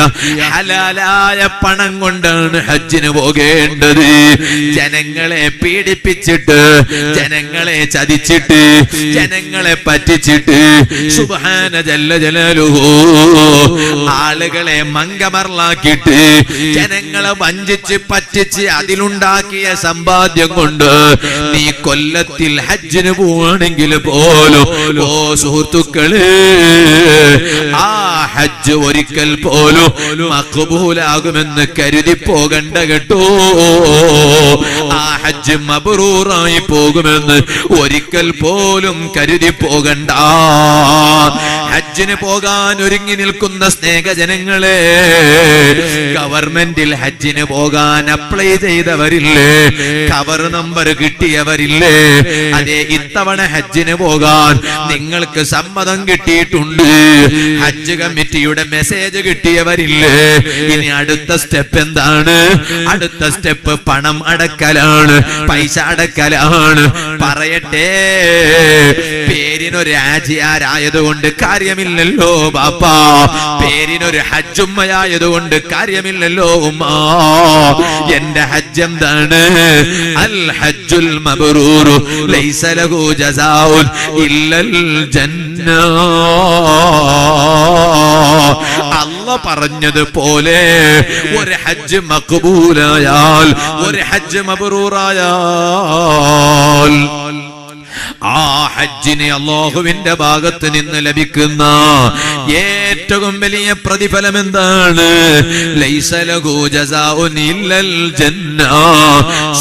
ഹലാലായ പണം കൊണ്ടാണ് ഹജ്ജിന് പോകേണ്ടത്. ജനങ്ങളെ പീഡിപ്പിച്ചിട്ട്, ജനങ്ങളെ ചതിച്ചിട്ട്, ജനങ്ങളെ പറ്റിച്ചിട്ട്, സുബ്ഹാന ജല്ല ജലാലുഹു, ആളുകളെ മങ്കമറലാക്കിയിട്ട്, ജനങ്ങളെ വഞ്ചിച്ച് പറ്റിച്ച് അതിലുണ്ടാക്കിയ സമ്പാദ്യം കൊണ്ട് നീ കൊല്ലത്തിൽ ഹജ്ജിന് പോവാണെങ്കിൽ പോലും, ഓ സുഹൃത്തുക്കളെ, ആ ഹജ്ജ് ഒരിക്കൽ പോലും മഖ്ബൂലാകുമെന്ന് കരുതി പോകണ്ട കേട്ടോ. ആ ഹജ്ജ് മബ്റൂറായി പോകുമെന്ന് ഒരിക്കൽ പോലും കരുതി പോകണ്ട. ഹജ്ജിന് പോകാൻ ഒരുങ്ങി നിൽക്കുന്ന സ്നേഹജനങ്ങളെ, ഗവൺമെന്റിൽ ഹജ്ജിന് പോകാൻ അപ്ലൈ ചെയ്തവരില്ലേ? കവർ നമ്പർ കിട്ടിയവരില്ലേ? അതെ, ഇത്തവണ ഹജ്ജിന് പോകാൻ നിങ്ങൾക്ക് സമ്മതം കിട്ടിയിട്ടുണ്ട്. ഹജ്ജ് കമ്മിറ്റിയുടെ മെസ്സേജ് കിട്ടിയവരില്ലേ? ഇനി അടുത്ത സ്റ്റെപ്പ് എന്താണ്? അടുത്ത സ്റ്റെപ്പ് പണം അടക്കലാണ്, പൈസ അടക്കലാണ്. പറയട്ടെ, പേരിനൊരു ആജിയാരായതുകൊണ്ട് കാര്യമില്ലല്ലോ ബാപ്പാ, പേരിനൊരു ഹജ്ജുമ്മയായതുകൊണ്ട് കാര്യമില്ലല്ലോ ഉമ്മ. എന്റെ ഹജ്ജ് എന്താണ്? അൽ ഹജ്ജുൽ മബ്റൂർ ലൈസ ലഹു ജസാഉൻ ഇല്ലൽ ജന്ന. അല്ലാഹ് പറഞ്ഞതുപോലെ ഒരു ഹജ്ജ് മഖ്ബൂലായാൽ, ഒരു ഹജ്ജ് മബ്റൂറായാൽ, ആ ഹജ്ജിന് അല്ലാഹുവിന്റെ ഭാഗത്ത് നിന്ന് ലഭിക്കുന്ന ഏറ്റവും വലിയ പ്രതിഫലം എന്താണ്? ലൈസ ലഹു ജസാഉൻ ഇല്ലൽ ജന്ന.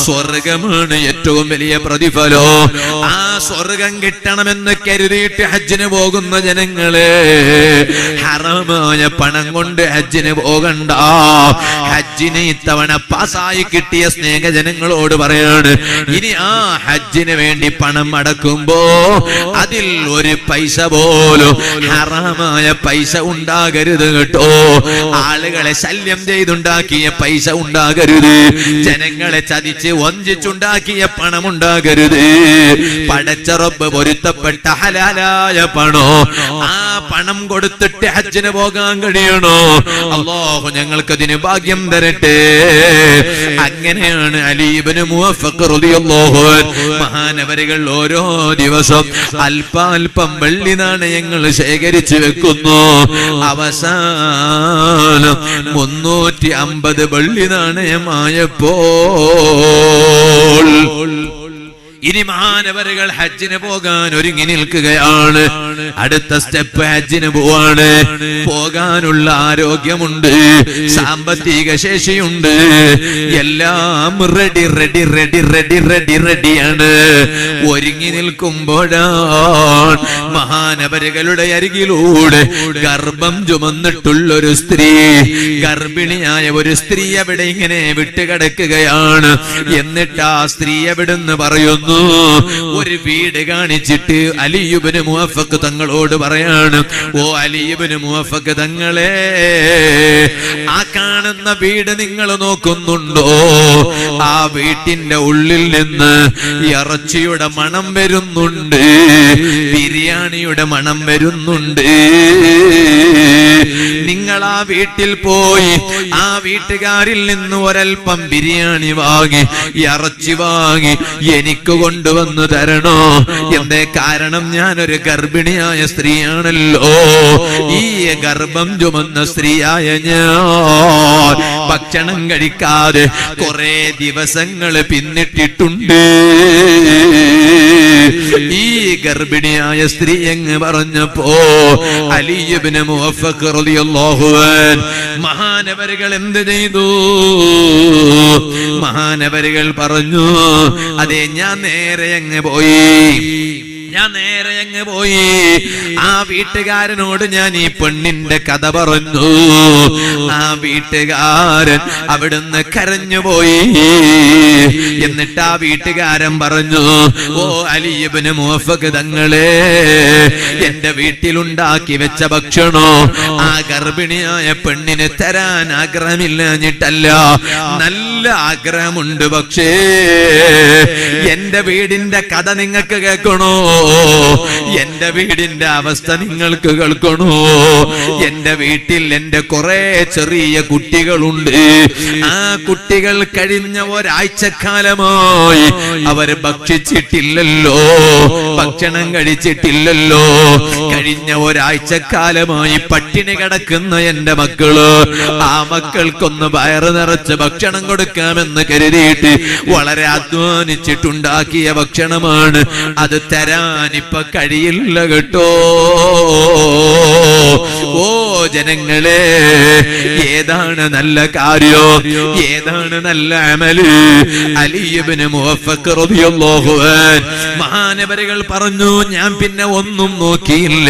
സ്വർഗ്ഗമാണ് ഏറ്റവും വലിയ പ്രതിഫലം. ആ സ്വർഗ്ഗം കിട്ടണമെന്ന് കരുതിയിട്ട് ഹജ്ജിന് പോകുന്ന ജനങ്ങളെ, ഹറാമായ പണം കൊണ്ട് ഹജ്ജിന് പോകണ്ട. ഹജ്ജിന് ഇത്തവണ പാസായി കിട്ടിയ സ്നേഹജനങ്ങളോട് പറയാണ്, ഇനി ആ ഹജ്ജിന് വേണ്ടി പണം അടക്കുമ്പോ അതിൽ ഒരു പൈസ പോലും ഹറാമായ പൈസ ഉണ്ടാകരുത് കേട്ടോ. ആളുകളെ ശല്യം ചെയ്തുണ്ടാക്കിയ പൈസ ഉണ്ടാകരുത്. ജനങ്ങളെ ചതിച്ച് വഞ്ചിച്ചുണ്ടാക്കിയ പണം ഉണ്ടാകരുത്. പടച്ച റബ്ബ് പൊരുത്തപ്പെട്ട ഹലാലായ പണോ, ആ പണം കൊടുത്തിട്ട് ഹജ്ജിന് പോകാൻ കഴിയണോ? അല്ലാഹു ഞങ്ങൾക്കതിന് ഭാഗ്യം തരട്ടെ. അങ്ങനെയാണ് അലി ഇബ്നു മുവഫഖ് റളിയല്ലാഹു അൻഹു മഹാനവരികൾ ഓരോ ദിവസം അല്പാൽപം വെള്ളി നാണയങ്ങൾ ശേഖരിച്ചു വെക്കുന്നു. അവസാനം 350 വെള്ളി നാണയമായപ്പോൾ ഇനി മഹാനവരുകൾ ഹജ്ജിന് പോകാൻ ഒരുങ്ങി നിൽക്കുകയാണ്. അടുത്ത സ്റ്റെപ്പ് ഹജ്ജിന് പോവാണ്. പോകാനുള്ള ആരോഗ്യമുണ്ട്, സാമ്പത്തിക ശേഷിയുണ്ട്, എല്ലാം റെഡിയാണ്. ഒരുങ്ങി നിൽക്കുമ്പോഴാണ് മഹാനവരുകളുടെ അരികിലൂടെ ഗർഭം ചുമന്നിട്ടുള്ളൊരു സ്ത്രീ, ഗർഭിണിയായ ഒരു സ്ത്രീ അവിടെ ഇങ്ങനെ വിട്ടുകിടക്കുകയാണ്. എന്നിട്ട് ആ സ്ത്രീ എവിടുന്ന് പറയുന്നു, ഒരു വീട് കാണിച്ചിട്ട് അലി ഇബ്നു മുവഫഖ് തങ്ങളോട് പറയാണ്, ഓ അലി ഇബ്നു മുവഫഖ് തങ്ങളെ, ആ കാണുന്ന വീട് നിങ്ങൾ നോക്കുന്നുണ്ടോ? ആ വീട്ടിന്റെ ഉള്ളിൽ നിന്ന് ഇറച്ചിയുടെ മണം വരുന്നുണ്ട്, ബിരിയാണിയുടെ മണം വരുന്നുണ്ട്. നിങ്ങൾ നിങ്ങൾ ആ വീട്ടിൽ പോയി ആ വീട്ടുകാരിൽ നിന്ന് ഒരൽപ്പം ബിരിയാണി വാങ്ങി ഇറച്ചി വാങ്ങി എനിക്ക് കൊണ്ടുവന്നു തരണോ? എന്തേ കാരണം ഞാനൊരു ഗർഭിണിയായ സ്ത്രീയാണല്ലോ. ഈ ഗർഭം ചുമന്ന സ്ത്രീയായ ഞാൻ ഭക്ഷണം കഴിക്കാതെ കുറെ ദിവസങ്ങൾ പിന്നിട്ടിട്ടുണ്ട്. ഈ ഗർഭിണിയായ സ്ത്രീ എന്ന് പറഞ്ഞപ്പോ അലി ഇബ്നു മുവഫഖ് റളിയല്ലാഹു അൻഹു മഹാനവരുകൾ എന്ത് ചെയ്തു? മഹാനവരുകൾ പറഞ്ഞു, അതെ ഞാൻ നേരെ അങ്ങ് പോയി. ആ വീട്ടുകാരനോട് ഞാൻ ഈ പെണ്ണിന്റെ കഥ പറഞ്ഞു. ആ വീട്ടുകാരൻ അവിടുന്ന് കരഞ്ഞുപോയി. എന്നിട്ട് ആ വീട്ടുകാരൻ പറഞ്ഞു, ഓ അലി ഇബ്നു മുവഫഖ് തങ്ങളെ, എന്റെ വീട്ടിലുണ്ടാക്കി വെച്ച ഭക്ഷണോ ആ ഗർഭിണിയായ പെണ്ണിന് തരാൻ ആഗ്രഹമില്ലാഞ്ഞിട്ടല്ല, നല്ല ആഗ്രഹമുണ്ട്. പക്ഷേ എന്റെ വീടിന്റെ കഥ നിങ്ങൾക്ക് കേൾക്കണോ? എന്റെ വീടിന്റെ അവസ്ഥ നിങ്ങൾക്ക് കേൾക്കണോ? എന്റെ വീട്ടിൽ എന്റെ കുറെ ചെറിയ കുട്ടികളുണ്ട്. ആ കുട്ടികൾ കഴിഞ്ഞ ഒരാഴ്ചക്കാലമായി അവർ ഭക്ഷിച്ചിട്ടില്ലല്ലോ, ഭക്ഷണം കഴിച്ചിട്ടില്ലല്ലോ. കഴിഞ്ഞ ഒരാഴ്ചക്കാലമായി പട്ടിണി കിടക്കുന്ന എന്റെ മക്കള്, ആ മക്കൾക്കൊന്ന് വയറ് നിറച്ച് ഭക്ഷണം കൊടുക്കാമെന്ന് കരുതിയിട്ട് വളരെ അധ്വാനിച്ചിട്ടുണ്ടാക്കിയ ഭക്ഷണമാണ്. അത് തരാനിപ്പോ കഴിയില്ല കേട്ടോ. ഓ ജനങ്ങളെ, ഏതാണ് നല്ല കാര്യം, ഏതാണ് നല്ല അമല്? അലി ഇബ്നു മുവഫഖ് റളിയല്ലാഹു അൻഹു മഹാനവരുകൾ പറഞ്ഞു, ഞാൻ പിന്നെ ഒന്നും നോക്കിയില്ല.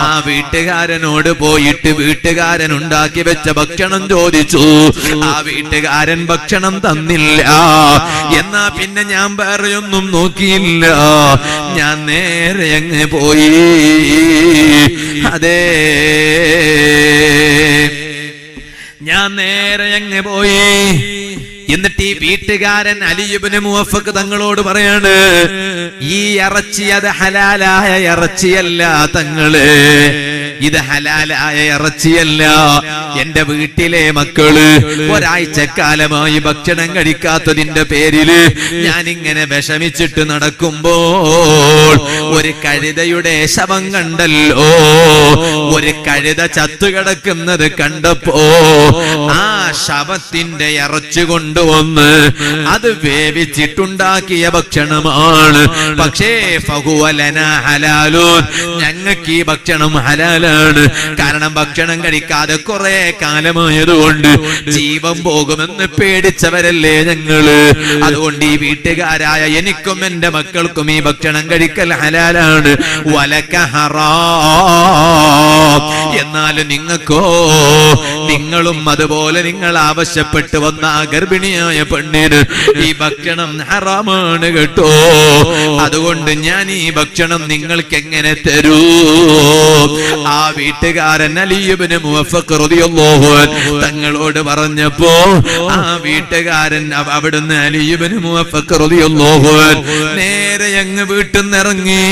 ആ വീട്ടുകാരനോട് പോയിട്ട് വീട്ടുകാരൻ ഉണ്ടാക്കി വെച്ച ഭക്ഷണം ചോദിച്ചു. ആ വീട്ടുകാരൻ ഭക്ഷണം തന്നില്ല. എന്നാ പിന്നെ ഞാൻ വേറെയൊന്നും നോക്കിയില്ല. ഞാൻ നേരെ അങ്ങ് പോയി. അതെ, ഞാൻ നേരെ അങ്ങ് പോയി. എന്നിട്ട് ഈ വീട്ടുകാരൻ അലി ഇബ്നു മുവഫഖ് തങ്ങളോട് പറയാണ്, ഈ ഇറച്ചി അത് ഹലാലായ ഇറച്ചിയല്ല തങ്ങളെ, ഇത് ഹലാലായ ഇറച്ചിയല്ല. എന്റെ വീട്ടിലെ മക്കള് ഒരാഴ്ചക്കാലമായി ഭക്ഷണം കഴിക്കാത്തതിന്റെ പേരില് ഞാനിങ്ങനെ വിഷമിച്ചിട്ട് നടക്കുമ്പോൾ ഒരു കഴുതയുടെ ശവം കണ്ടല്ലോ. ഒരു കഴുത ചത്തുകിടക്കുന്നത് കണ്ടപ്പോ ആ ശവത്തിന്റെ ഇറച്ചി കൊണ്ടുവന്ന് അത് വേവിച്ചിട്ടുണ്ടാക്കിയ ഭക്ഷണമാണ്. പക്ഷേ ഫഹുവ ലനാ ഹലാലുൻ, ഞങ്ങൾക്ക് ഈ ഭക്ഷണം ഹലാലാണ്. കാരണം ഭക്ഷണം കഴിക്കാതെ കുറെ കാലമായതുകൊണ്ട് ജീവൻ പോകുമെന്ന് പേടിച്ചവരല്ലേ ഞങ്ങള്. അതുകൊണ്ട് ഈ വീട്ടുകാരായ എനിക്കും എന്റെ മക്കൾക്കും ഈ ഭക്ഷണം കഴിക്കൽ ഹലാലാണ്. വലക ഹറാം, എന്നാലും നിങ്ങൾക്കോ, നിങ്ങളും അതുപോലെ നിങ്ങൾ ആവശ്യപ്പെട്ട് വന്ന ആ ഗർഭിണിയായ പെണ്ണിന് ഈ ഭക്ഷണം ഹറാമാണ് കേട്ടോ. അതുകൊണ്ട് ഞാൻ ഈ ഭക്ഷണം നിങ്ങൾക്ക് എങ്ങനെ തരൂ? ആ വീട്ടുകാരൻ അലി ഇബ്നു മുവഫഖ് റളിയല്ലാഹു അൻഹു തങ്ങളോട് പറഞ്ഞപ്പോ ആ വീട്ടുകാരൻ അവിടുന്ന് അലി ഇബ്നു മുവഫഖ് റളിയല്ലാഹു അൻഹു നേരെ അങ്ങ് വീട്ടിൽ നിന്നിറങ്ങി.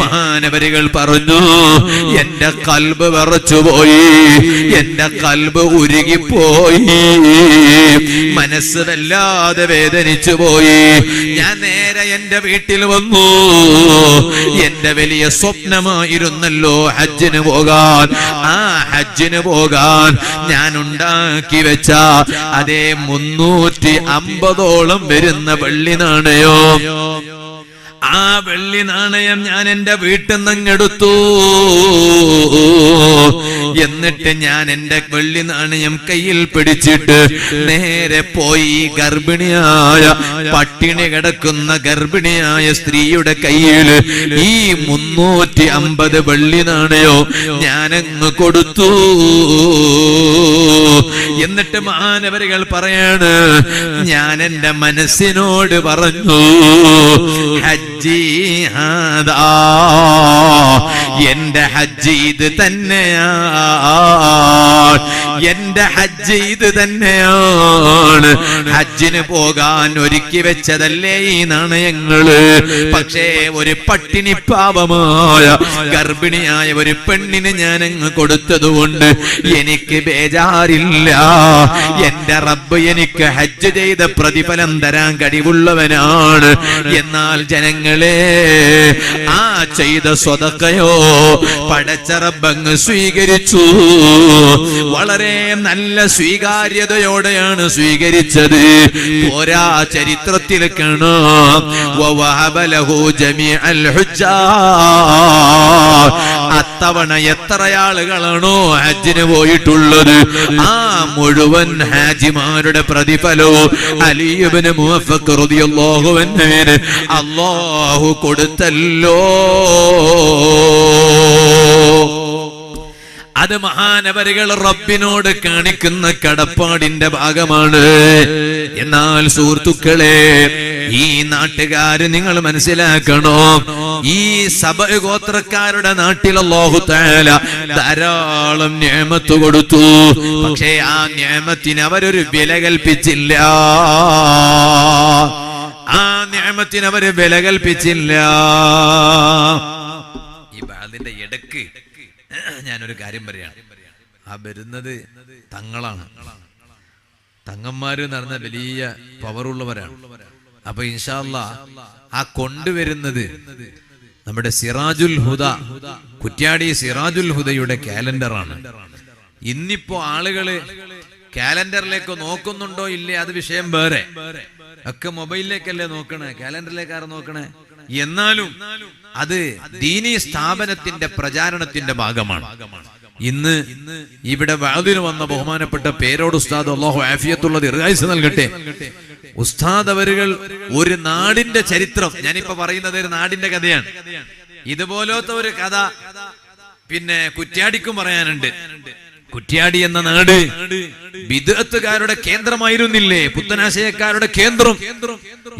മഹാനവരുകൾ പറഞ്ഞു, എന്റെ കൽബ് വിറച്ചുപോയി, എന്റെ കൽബ് ഉരുകിപ്പോയി, മനസ്സ് വല്ലാതെ വേദനിച്ചു പോയി. ഞാൻ നേരെ എന്റെ വീട്ടിൽ വന്നു. എന്റെ വലിയ സ്വപ്നമായിരുന്നല്ലോ ഹജ്ജിന് പോകാൻ. ആ ഹജ്ജിന് പോകാൻ ഞാൻ ഉണ്ടാക്കി വെച്ച അതേ 350ഓളം വരുന്ന വെള്ളി നാണയോ, ആ വെള്ളി നാണയം ഞാൻ എന്റെ വീട്ടിൽ നിന്നെടുത്തു. എന്നിട്ട് ഞാൻ എന്റെ വെള്ളി നാണയം കയ്യിൽ പിടിച്ചിട്ട് നേരെ പോയി ഗർഭിണിയായ, പട്ടിണി കിടക്കുന്ന ഗർഭിണിയായ സ്ത്രീയുടെ കയ്യിൽ ഈ 350 വെള്ളി നാണയോ ഞാനങ്ങ് കൊടുത്തു. എന്നിട്ട് മഹാനവരുകൾ പറയാണ്, ഞാൻ എന്റെ മനസ്സിനോട് പറഞ്ഞു, ഹജ്ജി ഹാദാ, എന്റെ ഹജ്ജ് ഇത് തന്നെയാണ്. എന്റെ ഹജ്ജ് ഇത് തന്നെയാണ്. ഹജ്ജിന് പോകാൻ ഒരുക്കി വെച്ചതല്ലേ ഈ നാണയങ്ങള്. പക്ഷേ ഒരു പട്ടിണി പാവമായ ഗർഭിണിയായ ഒരു പെണ്ണിന് ഞാനങ്ങ് കൊടുത്തതുകൊണ്ട് എനിക്ക് ബേജാറില്ല. എന്റെ റബ്ബ് എനിക്ക് ഹജ്ജ് ചെയ്ത പ്രതിഫലം തരാൻ കഴിവുള്ളവനാണ്. എന്നാൽ ജനങ്ങളെ, ആ ചെയ്ത സ്വതക്കയോ പടച്ച റബ്ബങ്ങ് സ്വീകരിച്ചു. വളരെ നല്ല സ്വീകാര്യതയോടെയാണ് സ്വീകരിച്ചത്. പോരാ, ചരിത്രത്തിൽ കാണാം വവഹബ ലഹു ജമീഅൽ ഹുജ്ജാജ്. അത്തവണ എത്ര ആളുകളാണോ ഹജ്ജിന് പോയിട്ടുള്ളത്, ആ മുഴുവൻ ഹാജിമാരുടെ പ്രതിഫലവും അലി ഇബ്നു മുവഫഖ് റളിയല്ലാഹു അൻഹുവിന് അല്ലാഹു കൊടുത്തല്ലോ. അത് മഹാനവരുകൾ റബ്ബിനോട് കാണിക്കുന്ന കടപ്പാടിന്റെ ഭാഗമാണ്. എന്നാൽ സുഹൃത്തുക്കളെ, ഈ നാട്ടുകാര് നിങ്ങൾ മനസ്സിലാക്കണോ, ഈ സബഅ ഗോത്രക്കാരുടെ നാട്ടിൽ അല്ലാഹു തആല ധാരാളം നിഅമത്ത് കൊടുത്തു. പക്ഷേ ആ നിഅമത്തിന് അവരൊരു വില കൽപ്പിച്ചില്ല. ആ നിഅമത്തിന് അവര് വില കൽപ്പിച്ചില്ല. ഈ ബാദിന്റെ ഇടക്ക് ഞാനൊരു കാര്യം പറയാണ്. ആ വരുന്നത് തങ്ങളാണ്. തങ്ങന്മാര് എന്ന് പറഞ്ഞ വലിയ പവറുള്ളവരാണ്. അപ്പൊ ഇൻഷാ അല്ലാഹ് ആ കൊണ്ടുവരുന്നത് നമ്മുടെ സിറാജുൽ ഹുദ, കുറ്റ്യാടി സിറാജുൽ ഹുദയുടെ കാലണ്ടറാണ്. ഇന്നിപ്പോ ആളുകള് കാലണ്ടറിലേക്ക് നോക്കുന്നുണ്ടോ ഇല്ലേ അത് വിഷയം വേറെ. ഒക്കെ മൊബൈലിലേക്കല്ലേ നോക്കണേ, കാലണ്ടറിലേക്ക് ആരും നോക്കണേ. എന്നാലും അത് ദീനീ സ്ഥാപനത്തിന്റെ പ്രചാരണത്തിന്റെ ഭാഗമാണ്. ഇന്ന് ഇവിടെ വഅദിന് വന്ന ബഹുമാനപ്പെട്ട പേരോട് ഉസ്താദ്, അല്ലാഹു ആഫിയത്തുള്ള ദീർഘായുസ്സ് നൽകട്ടെ, ഉസ്താദ് അവരുകൾ ഒരു നാടിന്റെ ചരിത്രം, ഞാനിപ്പോ പറയുന്നത് ഒരു നാടിന്റെ കഥയാണ്. ഇതുപോലത്തെ ഒരു കഥ പിന്നെ കുറ്റ്യാടിക്കും പറയാനുണ്ട്. കുറ്റ്യാടി എന്ന നാട് ബിദ്അത്തുകാരുടെ കേന്ദ്രമായിരുന്നില്ലേ, പുത്തനാശയക്കാരുടെ കേന്ദ്രം.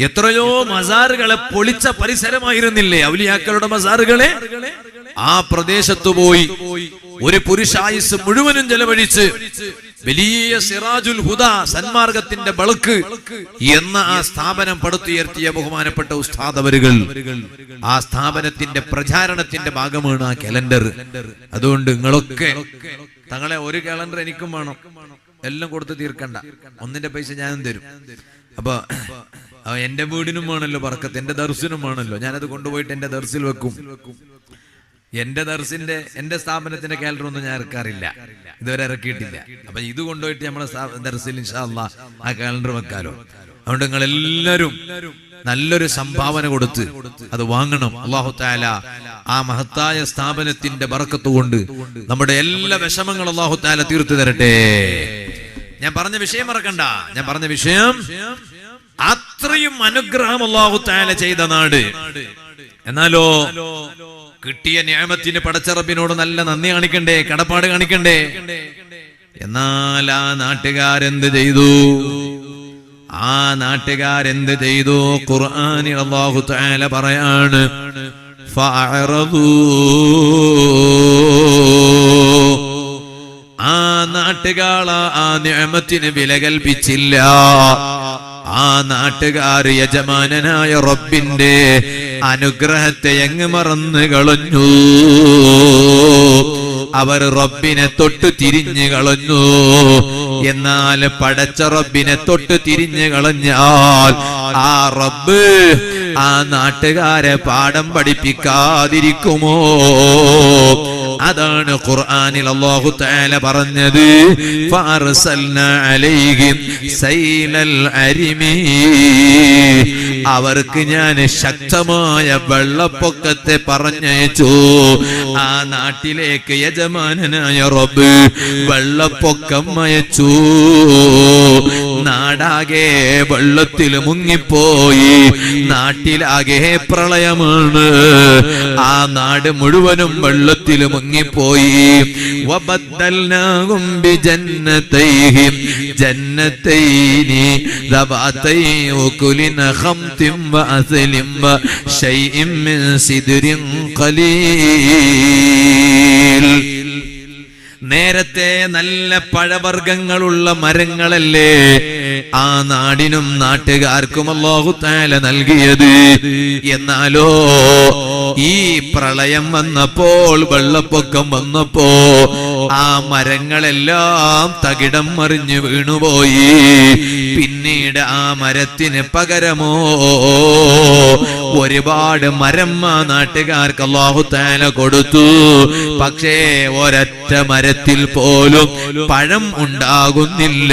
എത്രയോ മസാറുകളെ പൊളിച്ച പരിസരമായിരുന്നില്ലേ, ഔലിയാക്കളുടെ മസാറുകളെ. ആ പ്രദേശത്ത് പോയി ഒരു പുരുഷായുസ് മുഴുവനും ചെലവഴിച്ച് വലിയ സിറാജുൽ ഹുദ, സന്മാർഗത്തിന്റെ ബൾക്ക് എന്ന ആ സ്ഥാപനം പടുത്തുയർത്തിയ ബഹുമാനപ്പെട്ട ഉസ്താദ് അവരുകൾ. ആ സ്ഥാപനത്തിന്റെ പ്രചാരണത്തിന്റെ ഭാഗമാണ് ആ കലണ്ടർ. അതുകൊണ്ട് നിങ്ങളൊക്കെ തങ്ങളെ ഒരു കലണ്ടർ എനിക്കും വേണം, എല്ലാം കൊടുത്ത് തീർക്കണ്ട, ഒന്നിന്റെ പൈസ ഞാനും തരും. അപ്പൊ എന്റെ വീടിനും വേണല്ലോ ബർക്കത്ത്, എന്റെ ദർസിനും വേണല്ലോ. ഞാനത് കൊണ്ടുപോയിട്ട് എന്റെ ദർസിൽ വെക്കും. എന്റെ സ്ഥാപനത്തിന്റെ കാലണ്ടർ ഒന്നും ഞാൻ ഇറക്കാറില്ല, ഇതുവരെ ഇറക്കിയിട്ടില്ല. അപ്പൊ ഇത് കൊണ്ടുപോയിട്ട് നമ്മളെ ദർസിൽ ഇൻഷാ അല്ലാഹ് ആ കാലണ്ടർ വെക്കാലോ. അതുകൊണ്ട് നിങ്ങൾ എല്ലാവരും നല്ലൊരു സംഭാവന കൊടുത്ത് അത് വാങ്ങണം. അല്ലാഹു തആല ആ മഹത്തായ സ്ഥാപനത്തിന്റെ ബർക്കത്ത് കൊണ്ട് നമ്മുടെ എല്ലാ വിഷമങ്ങളും അല്ലാഹു തആല തീർത്തു തരട്ടെ. ഞാൻ പറഞ്ഞ വിഷയം മറക്കണ്ട. ഞാൻ പറഞ്ഞ വിഷയം അത്രയും അനുഗ്രഹം അല്ലാഹു തആല ചെയ്ത നാട്. എന്നാലോ കിട്ടിയ നിഅമത്തിന് പടച്ച റബ്ബിനോട് നല്ല നന്ദി കാണിക്കണ്ടേ, കടപ്പാട് കാണിക്കണ്ടേ. എന്നാൽ ആ നാട്ടുകാരെന്ത് ചെയ്തു? ആ നാട്ടുകാരെന്ത് ചെയ്തു? ഖുർആനിൽ അല്ലാഹു തആല പറയാണ്, ഫഅറദൂ. ആ നാട്ടുകാർ ആ നിഅമത്തിന് വില കൽപ്പിച്ചില്ല. ആ നാട്ടുകാർ യജമാനനായ റബ്ബിന്റെ അനുഗ്രഹത്തെ എങ്ങ് മറന്നു കളഞ്ഞു. അവർ റബ്ബിനെ തൊട്ട് തിരിഞ്ഞു കളഞ്ഞു. എന്നാൽ പടച്ച റബ്ബിനെ തൊട്ട് തിരിഞ്ഞു കളഞ്ഞാൽ ആ റബ്ബ് ആ നാട്ടുകാരെ പാഠം പഠിപ്പിക്കാതിരിക്കുമോ? അതാണ് ഖുർആനിൽ അല്ലാഹു തആല പറഞ്ഞത്, ഫഅർസൽനാ അലൈഹിം സൈലൽ അരിമി. അവർക്ക് ഞാൻ ശക്തമായ വെള്ളപ്പൊക്കത്തെ പറഞ്ഞയച്ചു. ആ നാട്ടിലേക്ക് യജമാനനായ റബ്ബ് വെള്ളപ്പൊക്കം അയച്ചു. നാടാകെ വെള്ളത്തിൽ മുങ്ങിപ്പോയി. നാട്ടിലാകെ പ്രളയമാണ്. ആ നാട് മുഴുവനും വെള്ളത്തിൽ മുങ്ങിപ്പോയി. വബദ്ദൽനാഹും ബിജന്നതൈഹിം ജന്നതൈനി ദബഅതൈ ഉകുലിൻ ഖംതിൻ വഅസ്ലിൻ വശൈഇൻ മിൻ സിദ്രിൻ ഖലീൽ. നേരത്തെ നല്ല പഴവർഗ്ഗങ്ങളുള്ള മരങ്ങളല്ലേ ആ നാടിനും നാട്ടുകാർക്കും അല്ലാഹു തആല നൽകിയത്. എന്നാലോ ഈ പ്രളയം വന്നപ്പോൾ, വെള്ളപ്പൊക്കം വന്നപ്പോ ആ മരങ്ങളെല്ലാം തകിടം മറിഞ്ഞു വീണുപോയി. പിന്നീട് ആ മരത്തിന് പകരമോ ഒരുപാട് മരം ആ നാട്ടുകാർക്ക് അല്ലാഹു തആല കൊടുത്തു. പക്ഷേ ഒരൊറ്റ മരത്തിൽ പോലും പഴം ഉണ്ടാകുന്നില്ല,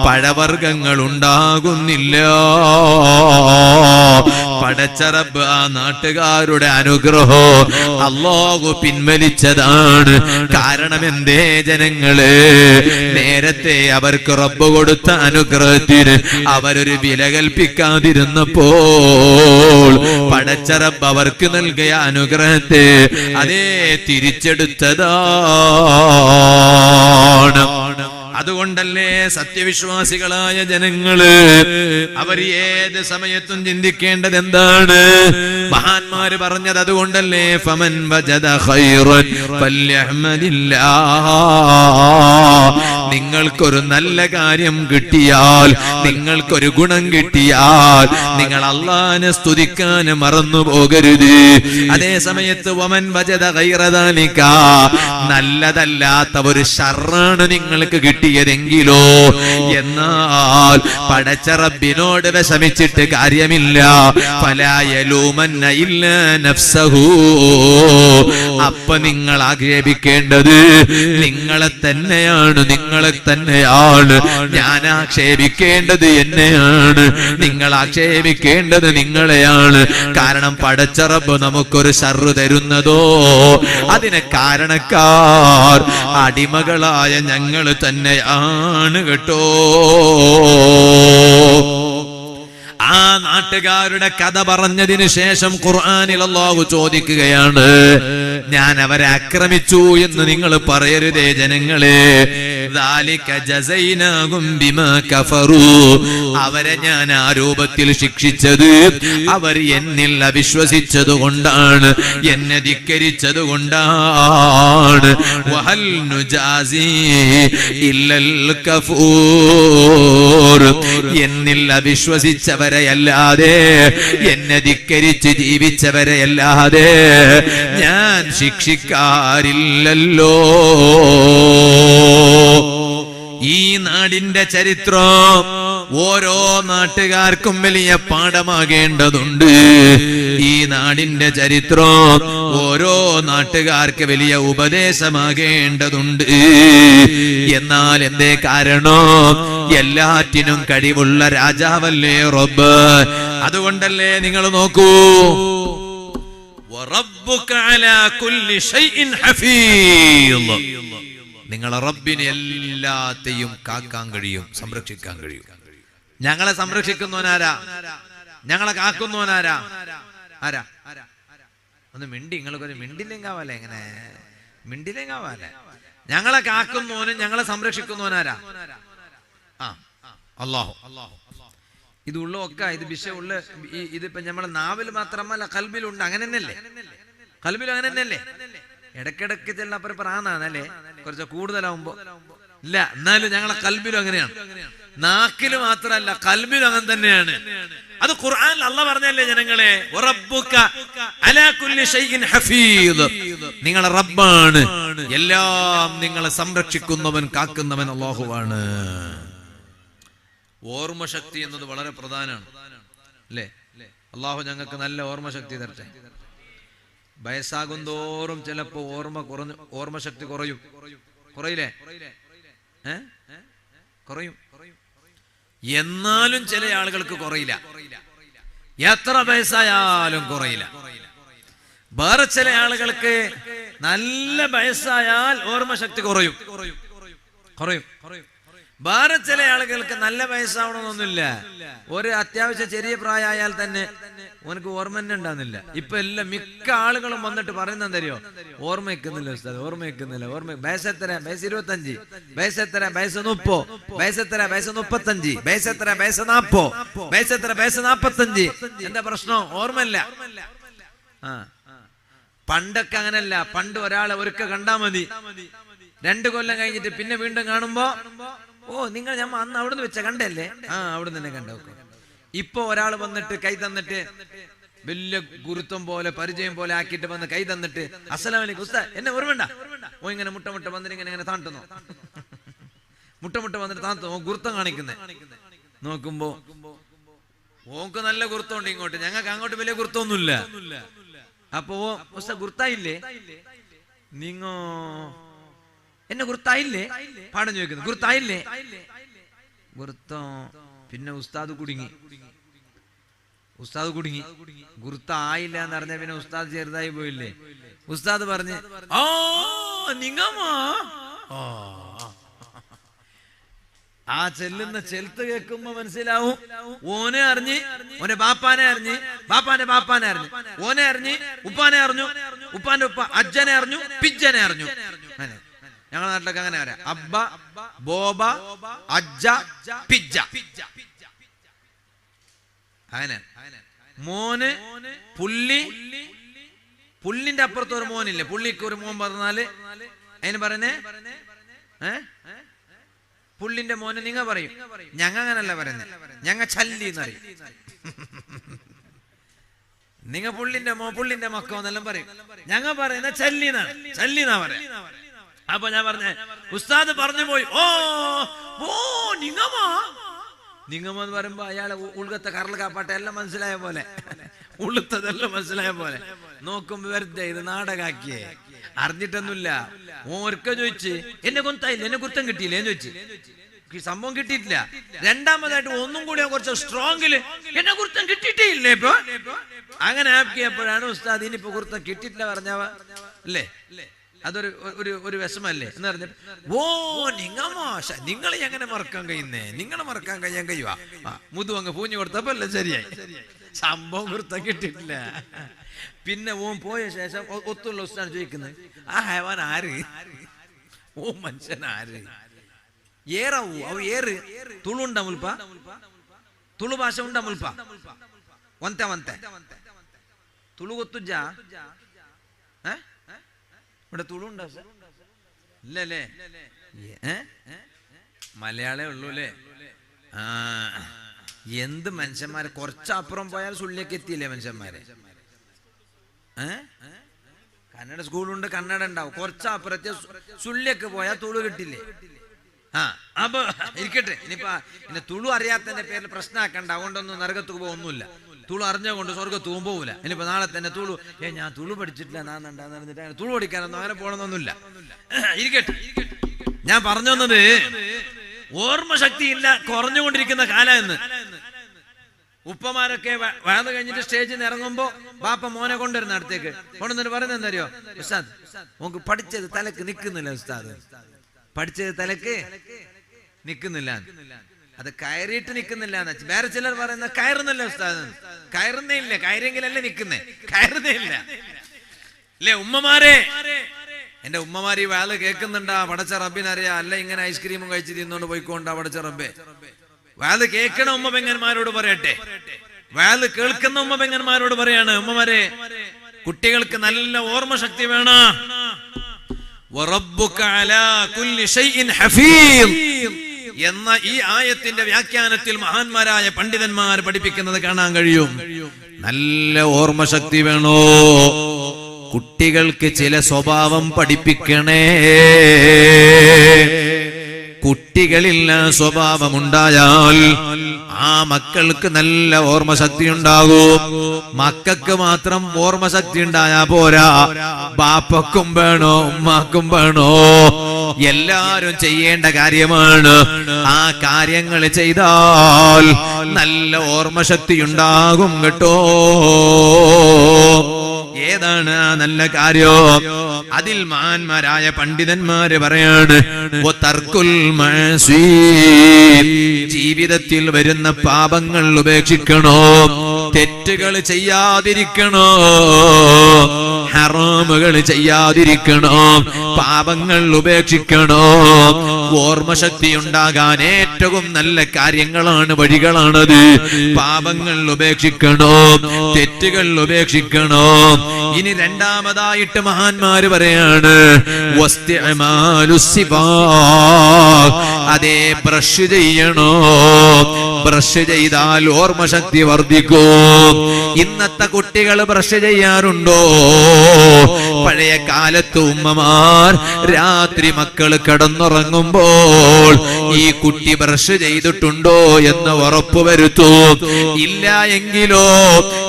പഴവർഗ്ഗങ്ങൾ ഉണ്ടാകുന്നില്ല. പടച്ച റബ്ബ് ആ നാട്ടുകാരുടെ അനുഗ്രഹം അല്ലാഹു പിൻവലിച്ചതാണ്. കാരണം എന്തേ ജനങ്ങളെ, നേരത്തെ അവർക്ക് റബ്ബ് കൊടുത്ത അനുഗ്രഹത്തിന് അവരൊരു വില കൽപ്പിക്കാതിരുന്നപ്പോൾ പടച്ച റബ്ബ് അവർക്ക് നൽകിയ അനുഗ്രഹത്തെ അതേ തിരിച്ചെടുത്തതാണ്. അതുകൊണ്ടല്ലേ സത്യവിശ്വാസികളായ ജനങ്ങള് അവർ ഏത് സമയത്തും ചിന്തിക്കേണ്ടത് എന്താണ്? മഹാന്മാര് പറഞ്ഞത് അതുകൊണ്ടല്ലേ, ഫമൻ വജദ ഖൈറൻ ഫല്യഹ്മദില്ലാഹ്. നിങ്ങൾക്കൊരു നല്ല കാര്യം കിട്ടിയാൽ, നിങ്ങൾക്കൊരു ഗുണം കിട്ടിയാൽ നിങ്ങൾ അല്ലാഹുവിനെ സ്തുതിക്കാൻ മറന്നു പോകരുത്. അതേ സമയത്ത് വമൻ വജദ ഗൈറ ദാലിക, നല്ലതല്ലാത്ത ഒരു ശർറാണ് നിങ്ങൾക്ക് കിട്ടിയതെങ്കിലോ, എന്നാൽ പടച്ച റബ്ബിനോട് വിഷമിച്ചിട്ട് കാര്യമില്ല. ഫലാ യലൂമന്ന ഇല്ലാ നഫ്സഹു. അപ്പൊ നിങ്ങൾ ആക്ഷേപിക്കേണ്ടത് നിങ്ങളെ തന്നെയാണ്, നിങ്ങളെ തന്നെയാണ്. ഞാൻ ആക്ഷേപിക്കേണ്ടത് എന്നെയാണ്, നിങ്ങൾ ആക്ഷേപിക്കേണ്ടത് നിങ്ങളെയാണ്. കാരണം പടച്ച റബ്ബ് നമുക്കൊരു ശർറ് തരുന്നതോ അതിന് കാരണക്കാർ അടിമകളായ ഞങ്ങൾ തന്നെയാണ് കേട്ടോ. ആ നാട്ടുകാരുടെ കഥ പറഞ്ഞതിന് ശേഷം ഖുർആനിൽ അല്ലാഹു ചോദിക്കുകയാണ്, ഞാൻ അവരെ ആക്രമിച്ചു എന്ന് നിങ്ങൾ പറയരുതേ ജനങ്ങളെ. ദാലിക ജസൈനാഹും ബിമാ കഫറു. അവരെ ഞാൻ ആ രൂപത്തിൽ ശിക്ഷിച്ചത് അവർ എന്നിൽ അവിശ്വസിച്ചത് കൊണ്ടാണ്, എന്നെ ധിക്കരിച്ചത് കൊണ്ടാണ്. വഹൽ നുജാസി ഇല്ലൽ കഫൂർ. എന്നിൽ അവിശ്വസിച്ചവരെയല്ലാതെ, എന്നെ ധിക്കരിച്ച് ജീവിച്ചവരെയല്ലാതെ ഞാൻ ശിക്ഷിക്കാറില്ലല്ലോ. ഈ നാടിന്റെ ചരിത്രം ഓരോ നാട്ടുകാർക്കും വലിയ പാഠമാകേണ്ടതുണ്ട്. ഈ നാടിന്റെ ചരിത്രം ഓരോ നാട്ടുകാർക്ക് വലിയ ഉപദേശമാകേണ്ടതുണ്ട്. എന്നാൽ എന്തേ കാരണം? എല്ലാറ്റിനും കഴിവുള്ള രാജാവല്ലേ റബ്ബ്. അതുകൊണ്ടല്ലേ നിങ്ങൾ നോക്കൂ, വറബ്ബുക അലാ കുല്ലി ഷൈഇൻ ഹഫീദ്. നിങ്ങളെ റബ്ബിന് എല്ലാത്തെയും കാക്കാൻ കഴിയും, സംരക്ഷിക്കാൻ കഴിയും. ഞങ്ങളെ സംരക്ഷിക്കുന്നവനാരാ? ഞങ്ങളെ കാക്കുന്നവനാരാ? ആരാ? ഒന്ന് മിണ്ടി, നിങ്ങൾക്കൊരു മിണ്ടില്ലെങ്കാവല്ലേ? എങ്ങനെ മിണ്ടില്ലെങ്കാവല്ലേ? ഞങ്ങളെ കാക്കുന്നവനും ഞങ്ങളെ സംരക്ഷിക്കുന്നവനാരാ? ആ, അല്ലാഹു. ഇത് ഉള്ളൊക്കെ ഇത് വിഷയമുള്ള ഇതിപ്പോ നമ്മളെ നാവിൽ മാത്രമല്ല കൽബിലുണ്ട്. അങ്ങനെ തന്നെയല്ലേ? കൽബിലും അങ്ങനെ തന്നെയല്ലേ? ഇടക്കിടക്ക് ചെല്ലപ്പുറം പ്രാന്നാണല്ലേ, കുറച്ച് കൂടുതലാവുമ്പോ ഇല്ല. എന്നാലും ഞങ്ങളെ കൽബിലും അങ്ങനെയാണ്. നാക്കില് മാത്രല്ല, കൽബിലും അങ്ങനെ തന്നെയാണ്. അത് ഖുർആനിൽ അല്ലാഹ് പറഞ്ഞല്ലേ ജനങ്ങളെ, വറബ്ബുക അലാ കുല്ലി ഷൈഇൻ ഹഫീദ്. നിങ്ങളെ റബ്ബാണ്, എല്ലാം നിങ്ങളെ സംരക്ഷിക്കുന്നവൻ, കാക്കുന്നവൻ അല്ലാഹുവാണ്. ഓർമ്മശക്തി എന്നത് വളരെ പ്രധാനമാണ് അല്ലേ? അല്ലാഹു ഞങ്ങൾക്ക് നല്ല ഓർമ്മശക്തി തരട്ടെ. വയസ്സാകും തോറും ചിലപ്പോ ഓർമ്മശക്തി കുറയില്ലേ? കുറയും. എന്നാലും ചില ആളുകൾക്ക് കുറയില്ല, എത്ര വയസ്സായാലും കുറയില്ല. വേറെ ചില ആളുകൾക്ക് നല്ല വയസ്സായാൽ ഓർമ്മശക്തി കുറയും. വേറെ ചില ആളുകൾക്ക് നല്ല വയസ്സാവണമെന്നൊന്നുമില്ല, ഒരു അത്യാവശ്യം ചെറിയ പ്രായമായാൽ തന്നെ ഓനക്ക് ഓർമ്മ തന്നെ ഉണ്ടാകുന്നില്ല. ഇപ്പൊ എല്ലാം മിക്ക ആളുകളും വന്നിട്ട് പറയുന്നത് എന്തറിയോ? ഓർമ്മ വെക്കുന്നില്ല ഉസ്താദ്, ഓർമ്മ വെക്കുന്നില്ല. വയസ്സെത്ര? വയസ്സ് 25. വയസ്സെത്ര? വയസ്സ് 30. വയസ്സെത്ര? വയസ്സ് 35. വയസ്സെത്ര? വയസ്സ് 40. വയസ്സെത്ര? വയസ്സ് 45. എന്താ പ്രശ്നം? ഓർമ്മയില്ല. പണ്ടൊക്കെ അങ്ങനല്ല. പണ്ട് ഒരാളെ ഒരിക്ക കണ്ടാ മതി, 2 കൊല്ലം കഴിഞ്ഞിട്ട് പിന്നെ വീണ്ടും കാണുമ്പോ ഓ നിങ്ങൾ ഞാൻ അന്ന് അവിടുന്ന് വെച്ച കണ്ടല്ലേ, അവിടുന്ന് തന്നെ കണ്ടോ. ഇപ്പൊ ഒരാൾ വന്നിട്ട് കൈ തന്നിട്ട് വലിയ ഗുരുത്വം പോലെ പരിചയം പോലെ ആക്കിയിട്ട് വന്ന് കൈ തന്നിട്ട് അസ്സലാമു അലൈക്കും ഉസ്താദ് എന്നെ ഓർമ്മണ്ട, ഓ ഇങ്ങനെ മുട്ട വന്നിട്ട് ഇങ്ങനെ താണ്ടുന്നു, മുട്ട വന്നിട്ട് താത്തു ഗുരുത്വം കാണിക്കുന്നേ. നോക്കുമ്പോ ഓക്ക് നല്ല ഗുരുത്വമുണ്ട് ഇങ്ങോട്ട്, ഞങ്ങൾക്ക് അങ്ങോട്ട് വലിയ ഗുരുത്വമൊന്നുമില്ല. അപ്പോ ഉസ്താദ് ഗുർത്തായില്ലേ, നിങ്ങ എന്നെ ഗുർത്തായില്ലേ പാടം ചോദിക്കുന്നു, ഗുർത്തായില്ലേ ഗുരുത്തം. പിന്നെ ഉസ്താദ് കുടുങ്ങി ഗുരുത്ത ആയില്ല എന്ന് പറഞ്ഞ പിന്നെ ഉസ്താദ് ചെറുതായി പോയില്ലേ. ഉസ്താദ് പറഞ്ഞ് ആ നിങ്ങമാ ആ ചെല്ലുന്ന ചെലുത്ത് കേൾക്കുമ്പോ മനസ്സിലാവും ഓനെ അറിഞ്ഞ്, ഓനെ ബാപ്പാനെ അറിഞ്ഞ്, ബാപ്പാന്റെ അറിഞ്ഞ്, ഓനെ അറിഞ്ഞ്, ഉപ്പാനെ അറിഞ്ഞു, ഉപ്പാന്റെ ഉപ്പ അജ്ജനെ അറിഞ്ഞു, പിജ്ജനെ അറിഞ്ഞു. ഞങ്ങളുടെ നാട്ടിലൊക്കെ അങ്ങനെ പറയാം, അബ്ബ ബോബ അജ്ജ പിജ്ജ. അങ്ങനെ മോന് പുല്ലിന്റെ അപ്പുറത്ത് ഒരു മോനില്ലേ, പുള്ളിക്ക് ഒരു മോൻ പറഞ്ഞാല് അതിന് പറയുന്നേ പുള്ളിന്റെ മോന് നിങ്ങ പറയും. ഞങ്ങ അങ്ങനല്ല പറയുന്നത്, ഞങ്ങ ചല്ലി എന്നറിയും. നിങ്ങ പുള്ളിന്റെ മക്കോ എന്നെല്ലാം പറയും, ഞങ്ങ പറയുന്ന ചല്ലിന്നാ പറയാം. അപ്പൊ ഞാൻ പറഞ്ഞ ഉസ്താദ് പറഞ്ഞു പോയി, ഓ നിങ്ങമ്മ എന്ന് പറയുമ്പോ അയാളെ ഉൾഗത്തെ കറൽ കാപ്പാട്ട എല്ലാം മനസ്സിലായ പോലെ, ഉളുത്തതെല്ലാം മനസ്സിലായ പോലെ നോക്കുമ്പോ വെറുതെ ഇത് നാടകാക്കിയേ, അറിഞ്ഞിട്ടൊന്നുമില്ല. ഓർക്ക ചോദിച്ച് എന്നെ കൊന്തായില്ല, എന്നെ കുറ്റം കിട്ടിയില്ലേ എന്ന് ചോദിച്ചു. സംഭവം കിട്ടിയിട്ടില്ല. രണ്ടാമതായിട്ട് ഒന്നും കൂടി കുറച്ച് സ്ട്രോങ്ങില് എന്നെ കുറ്റം കിട്ടിയിട്ടേ ഇല്ലേ ഇപ്പൊ. അങ്ങനെ ആക്കിയപ്പോഴാണ് ഉസ്താദ് ഇനിയിപ്പോ കുറ്റം കിട്ടിയിട്ടില്ല പറഞ്ഞവ അല്ലേ, അതൊരു ഒരു വിഷമല്ലേ എന്ന് പറഞ്ഞിട്ട് ഓ നിങ്ങൾ എങ്ങനെ മറക്കാൻ കഴിയുന്നേ, നിങ്ങളെ മറക്കാൻ കഴിയുക മുതു അങ്ങ് പൂഞ്ഞു കൊടുത്തപ്പോ അല്ലേ ശരിയായി. സംഭവം കുർത്തം കിട്ടിയിട്ടില്ല. പിന്നെ ഓൻ പോയ ശേഷം ഒത്തുള്ള ഉസ്താദ് ചോദിക്കുന്നത് ആ ഹൈവാൻ ആര്, ഓ മനുഷ്യൻ ആര്, ഏറാവൂ അവ ഏറ് തുളു ഉണ്ടാ മുൽപ്പ, തുളു ഭാഷ ഉണ്ടാ മുൽപ്പ, വന്തെ തുളു കൊത്തുജ ഇവിടെ തുളു ഉണ്ടാ ഇല്ലല്ലേ, മലയാളേ ഉള്ളൂ അല്ലേ. എന്ത് മനുഷ്യന്മാരെ, കുറച്ചപ്പുറം പോയാൽ സുള്ളിലേക്ക് എത്തിയില്ലേ മനുഷ്യന്മാരെ. കന്നഡ സ്കൂളുണ്ട്, കന്നഡ ഉണ്ടാവും, കുറച്ചപ്പുറത്തെ സുള്ളിയൊക്കെ പോയാൽ തുളു കിട്ടില്ലേ. അപ്പൊ ഇരിക്കട്ടെ, ഇനിയിപ്പോ പിന്നെ തുളു അറിയാത്തതിന്റെ പേരിൽ പ്രശ്നമാക്കണ്ട, അതുകൊണ്ടൊന്നും നരകത്ത് പോകുന്നില്ല. തുളു അറിഞ്ഞുകൊണ്ട് സ്വർഗത്ത് പോകൂല. ഇനിയിപ്പോ നാളെ തന്നെ തുളു ഞാൻ തുളു പഠിച്ചിട്ടില്ല നാന്നുണ്ടാന്ന് പറഞ്ഞിട്ട് അങ്ങനെ തുളു പഠിക്കാനൊന്നും അങ്ങനെ പോകണമെന്നൊന്നുമില്ല. ഇരിക്കട്ടെ, ഞാൻ പറഞ്ഞു വന്നത് ഓർമ്മശക്തി ഇല്ല, കുറഞ്ഞുകൊണ്ടിരിക്കുന്ന കാലം എന്ന്. ഉപ്പമാരൊക്കെ വഴന്ന് കഴിഞ്ഞിട്ട് സ്റ്റേജിൽ നിന്ന് ഇറങ്ങുമ്പോ ബാപ്പ മോനെ കൊണ്ടുവരുന്ന അടുത്തേക്ക് കൊണ്ടുവന്നിട്ട് പറയുന്നത് എന്തറിയോ, ഉസ്താദ് നമുക്ക് പഠിച്ചത് തലക്ക് നിൽക്കുന്നില്ല, ഉസ്താദ് പഠിച്ചത് തലക്ക് നിൽക്കുന്നില്ല, അത് കയറിയിട്ട് നിൽക്കുന്നില്ല. വേറെ ചിലർ പറയുന്ന കയറുന്നില്ല ഉസ്താദ്, കയറുന്നേ ഇല്ല, കയറിയെങ്കിലല്ലേ നിൽക്കുന്നേ, കയറുന്നേ ഇല്ല അല്ലേ. ഉമ്മമാരെ, എന്റെ ഉമ്മമാര് ഈ വാല് കേൾക്കുന്നുണ്ടാ, പടച്ച റബ്ബിനറിയാ, അല്ല ഇങ്ങനെ ഐസ്ക്രീമും കഴിച്ച് തിന്നോണ്ട് പോയിക്കോണ്ടാ പടച്ച റബ്ബേ. വാല് കേൾക്കണ ഉമ്മ പെങ്ങന്മാരോട് പറയട്ടെ, വാല് കേൾക്കുന്ന ഉമ്മ പെങ്ങന്മാരോട് പറയാണ്, ഉമ്മമാരെ കുട്ടികൾക്ക് നല്ല ഓർമ്മശക്തി വേണം. എന്ന ഈ ആയത്തിന്റെ വ്യാഖ്യാനത്തിൽ മഹാന്മാരായ പണ്ഡിതന്മാർ പഠിപ്പിക്കുന്നത് കാണാൻ കഴിയും. നല്ല ഓർമ്മശക്തി വേണോ, കുട്ടികൾക്ക് ചില സ്വഭാവം പഠിപ്പിക്കണേ. കുട്ടികളിൽ സ്വഭാവമുണ്ടായാൽ ആ മക്കൾക്ക് നല്ല ഓർമ്മശക്തി ഉണ്ടാകും. മക്കൾക്ക് മാത്രം ഓർമ്മശക്തി ഉണ്ടായാ പോരാ, ബാപ്പക്കും വേണോ ഉമ്മാക്കും വേണോ. എല്ലാരും ചെയ്യേണ്ട കാര്യമാണ്. ആ കാര്യങ്ങൾ ചെയ്താൽ നല്ല ഓർമ്മശക്തി ഉണ്ടാകും കേട്ടോ. ഏതാണ് ആ നല്ല കാര്യം? അതിൽ മഹാന്മാരായ പണ്ഡിതന്മാര് പറയാണ്, ജീവിതത്തിൽ വരുന്ന പാപങ്ങൾ ഉപേക്ഷിക്കണോ, തെറ്റുകൾ ചെയ്യാതിരിക്കണോ, ഹറാമുകൾ ചെയ്യാതിരിക്കണോ, പാപങ്ങൾ ഉപേക്ഷിക്കണോ. ഓർമ്മശക്തി ഉണ്ടാകാൻ ഏറ്റവും നല്ല കാര്യങ്ങളാണ്, വഴികളാണത്. പാപങ്ങൾ ഉപേക്ഷിക്കണോ, തെറ്റുകൾ ഉപേക്ഷിക്കണോ. ഇനി രണ്ടാമതായിട്ട് മഹാന്മാര് പറയാണ് അതേ ബ്രഷ് ചെയ്യണോ. ബ്രഷ് ചെയ്താൽ ഓർമ്മശക്തി വർദ്ധിക്കും. ഇന്നത്തെ കുട്ടികൾ ബ്രഷ് ചെയ്യാറുണ്ടോ? പഴയ കാലത്ത് ഉമ്മമാർ രാത്രി മക്കൾ കിടന്നുറങ്ങുമ്പോൾ ഈ കുട്ടി ബ്രഷ് ചെയ്തിട്ടുണ്ടോ എന്ന് ഉറപ്പുവരുത്തും. ഇല്ല എങ്കിലോ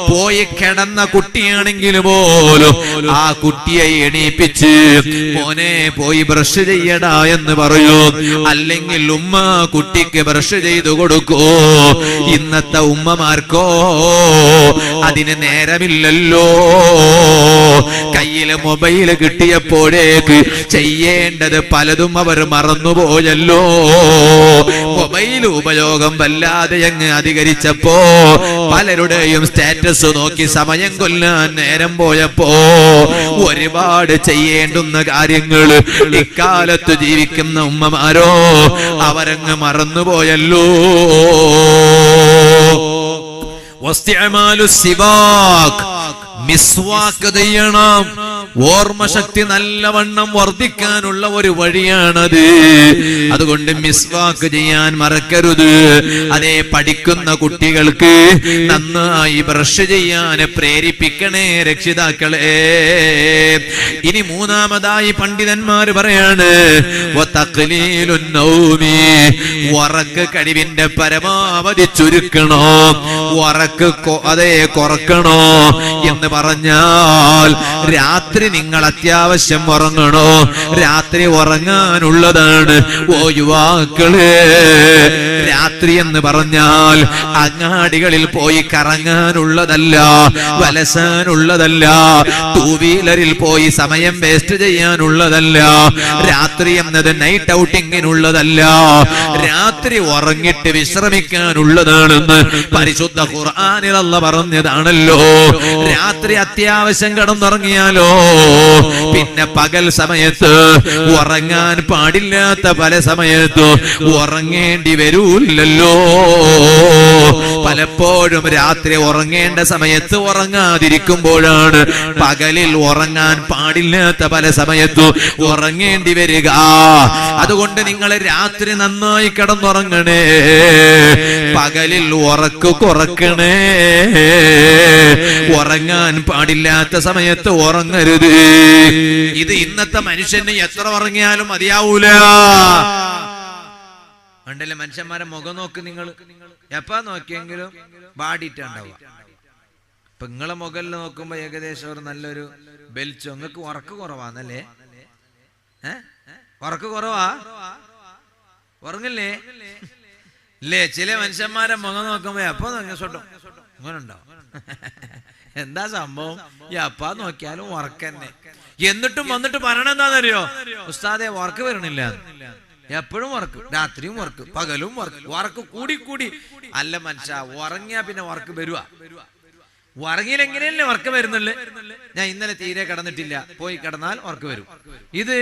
പോയി കിടന്ന കുട്ടിയാണെങ്കിൽ പോലും ആ കുട്ടിയെ എണീപ്പിച്ച് മോനെ പോയി ബ്രഷ് ചെയ്യടാ എന്ന് പറയൂ. അല്ലെങ്കിൽ ഉമ്മ കുട്ടിക്ക് ബ്രഷ് ചെയ്തു കൊടുക്കൂ. ഇന്നത്തെ ഉമ്മമാർക്കോ അതിന് നേരമില്ലല്ലോ. കയ്യില് മൊബൈൽ കിട്ടിയപ്പോഴേക്ക് ചെയ്യേണ്ടത് പലതും അവർ മറന്നുപോയല്ലോ. മൊബൈൽ ഉപയോഗം വല്ലാതെ അങ്ങ് അധികരിച്ചപ്പോ പലരുടെയും സ്റ്റാറ്റസ് നോക്കി സമയം കൊല്ലാൻ നേരം പോയപ്പോ ഒരുപാട് ചെയ്യേണ്ടുന്ന കാര്യങ്ങൾ ഇക്കാലത്ത് ജീവിക്കുന്ന ഉമ്മമാരോ അവരങ്ങ് മറന്നുപോയല്ലോ. മിസ്വാക്ക് ചെയ്യണം. ഓർമ്മശക്തി നല്ലവണ്ണം വർദ്ധിക്കാനുള്ള ഒരു വഴിയാണത്. അതുകൊണ്ട് മിസ്വാക്ക് ചെയ്യാൻ മറക്കരുത്. അതേ പഠിക്കുന്ന കുട്ടികൾക്ക് നന്നായി ബ്രഷ് ചെയ്യാൻ പ്രേരിപ്പിക്കണേ രക്ഷിതാക്കളെ. ഇനി മൂന്നാമതായി പണ്ഡിതന്മാർ പറയാണ് ഉറക്ക് കഴിവിന്റെ പരമാവധി ചുരുക്കണോ, ഉറക്ക് അതേ കുറക്കണോ എന്ന് പറഞ്ഞാൽ രാത്രി നിങ്ങൾ അത്യാവശ്യം ഉറങ്ങണോ. രാത്രി ഉറങ്ങാനുള്ളതാണ്. ഓ യുവാക്കളെ, രാത്രി എന്ന് പറഞ്ഞാൽ അങ്ങാടികളിൽ പോയി കറങ്ങാനുള്ളതല്ല, വലസാനുള്ളതല്ല, ടൂ വീലറിൽ പോയി സമയം വേസ്റ്റ് ചെയ്യാനുള്ളതല്ല. രാത്രി എന്നത് നൈറ്റ് ഔട്ടിങ്ങിനുള്ളതല്ല. രാത്രി ഉറങ്ങിട്ട് വിശ്രമിക്കാനുള്ളതാണെന്ന് പരിശുദ്ധ ഖുർആനിൽ അല്ലാഹു പറഞ്ഞതാണല്ലോ. രാത്രി അത്യാവശ്യം കിടന്നുറങ്ങിയാലോ പിന്നെ പകൽ സമയത്ത് ഉറങ്ങാൻ പാടില്ലാത്ത പല സമയത്ത് ഉറങ്ങേണ്ടി വരൂല്ലല്ലോ. പലപ്പോഴും രാത്രി ഉറങ്ങേണ്ട സമയത്ത് ഉറങ്ങാതിരിക്കുമ്പോഴാണ് പകലിൽ ഉറങ്ങാൻ പാടില്ലാത്ത പല സമയത്തും ഉറങ്ങേണ്ടി വരിക. അതുകൊണ്ട് നിങ്ങൾ രാത്രി നന്നായി കിടന്നുറങ്ങണേ, പകലിൽ ഉറക്ക് കുറക്കണേ. ഉറങ്ങാൻ പാടില്ലാത്ത സമയത്ത് ഉറങ്ങരുത്. ഇത് ഇന്നത്തെ മനുഷ്യന് എത്ര ഉറങ്ങിയാലും മതിയാവൂല. ഉണ്ടല്ലേ മനുഷ്യന്മാരെ മുഖം നോക്ക് നിങ്ങൾ. എപ്പാ നോക്കിയെങ്കിലും ബാഡിട്ടുണ്ടാവുക. ഇപ്പൊ നിങ്ങളെ മുകളിൽ നോക്കുമ്പോ ഏകദേശം ഒരു നല്ലൊരു ബെൽച്ചോ. നിങ്ങൾക്ക് ഉറക്ക് കുറവാന്നല്ലേ? ഉറക്ക് കുറവാ? ഉറങ്ങില്ലേ ഇല്ലേ? ചില മനുഷ്യന്മാരെ മുഖം നോക്കുമ്പോ എപ്പോ നോക്കിയോട്ടോ അങ്ങനെ ഉണ്ടാവും. എന്താ സംഭവം? ഈ അപ്പാ നോക്കിയാലും ഉറക്കന്നെ. എന്നിട്ടും വന്നിട്ട് പറയണ എന്താണെന്നറിയോ? ഉസ്താദെ ഉറക്ക് വരണില്ല. എപ്പോഴും ഉറക്ക്, രാത്രിയും ഉറക്ക്, പകലും ഉറക്ക്. ഉറക്ക് കൂടി കൂടി അല്ല മനുഷ്യ. ഉറങ്ങിയാ പിന്നെ ഉറക്ക് വരുവാ. ഉറങ്ങിയിൽ എങ്ങനെയല്ലേ ഉറക്കം വരുന്നുള്ളു? ഞാൻ ഇന്നലെ തീരെ കിടന്നിട്ടില്ല, പോയി കിടന്നാൽ ഉറക്ക് വരും. ഇത്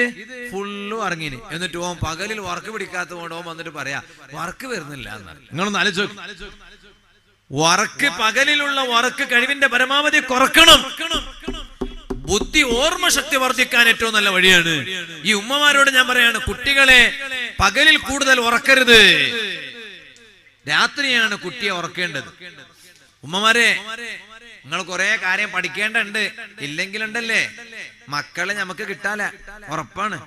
ഫുള്ള് ഉറങ്ങിന്. എന്നിട്ട് ഓൻ പകലിൽ ഉറക്ക് പിടിക്കാത്ത കൊണ്ട് ഓൻ വന്നിട്ട് പറയാ ഉറക്ക് വരുന്നില്ല എന്നാണ്. നിങ്ങളൊന്ന് ആലോചിച്ചു. ഉറക്ക്, പകലിലുള്ള ഉറക്ക് കഴിവിന്റെ പരമാവധി കുറക്കണം. ബുദ്ധി ഓർമ്മശക്തി വർദ്ധിക്കാൻ ഏറ്റവും നല്ല വഴിയാണ്. ഈ ഉമ്മമാരോട് ഞാൻ പറയാണ്, കുട്ടികളെ പകലിൽ കൂടുതൽ ഉറക്കരുത്. രാത്രിയാണ് കുട്ടിയെ ഉറക്കേണ്ടത്. ഉമ്മമാരെ, നിങ്ങൾ കുറെ കാര്യം പഠിക്കേണ്ടുണ്ട്. ഇല്ലെങ്കിലുണ്ടല്ലേ മക്കളെ നമുക്ക് കിട്ടാല, ഉറപ്പാണ്.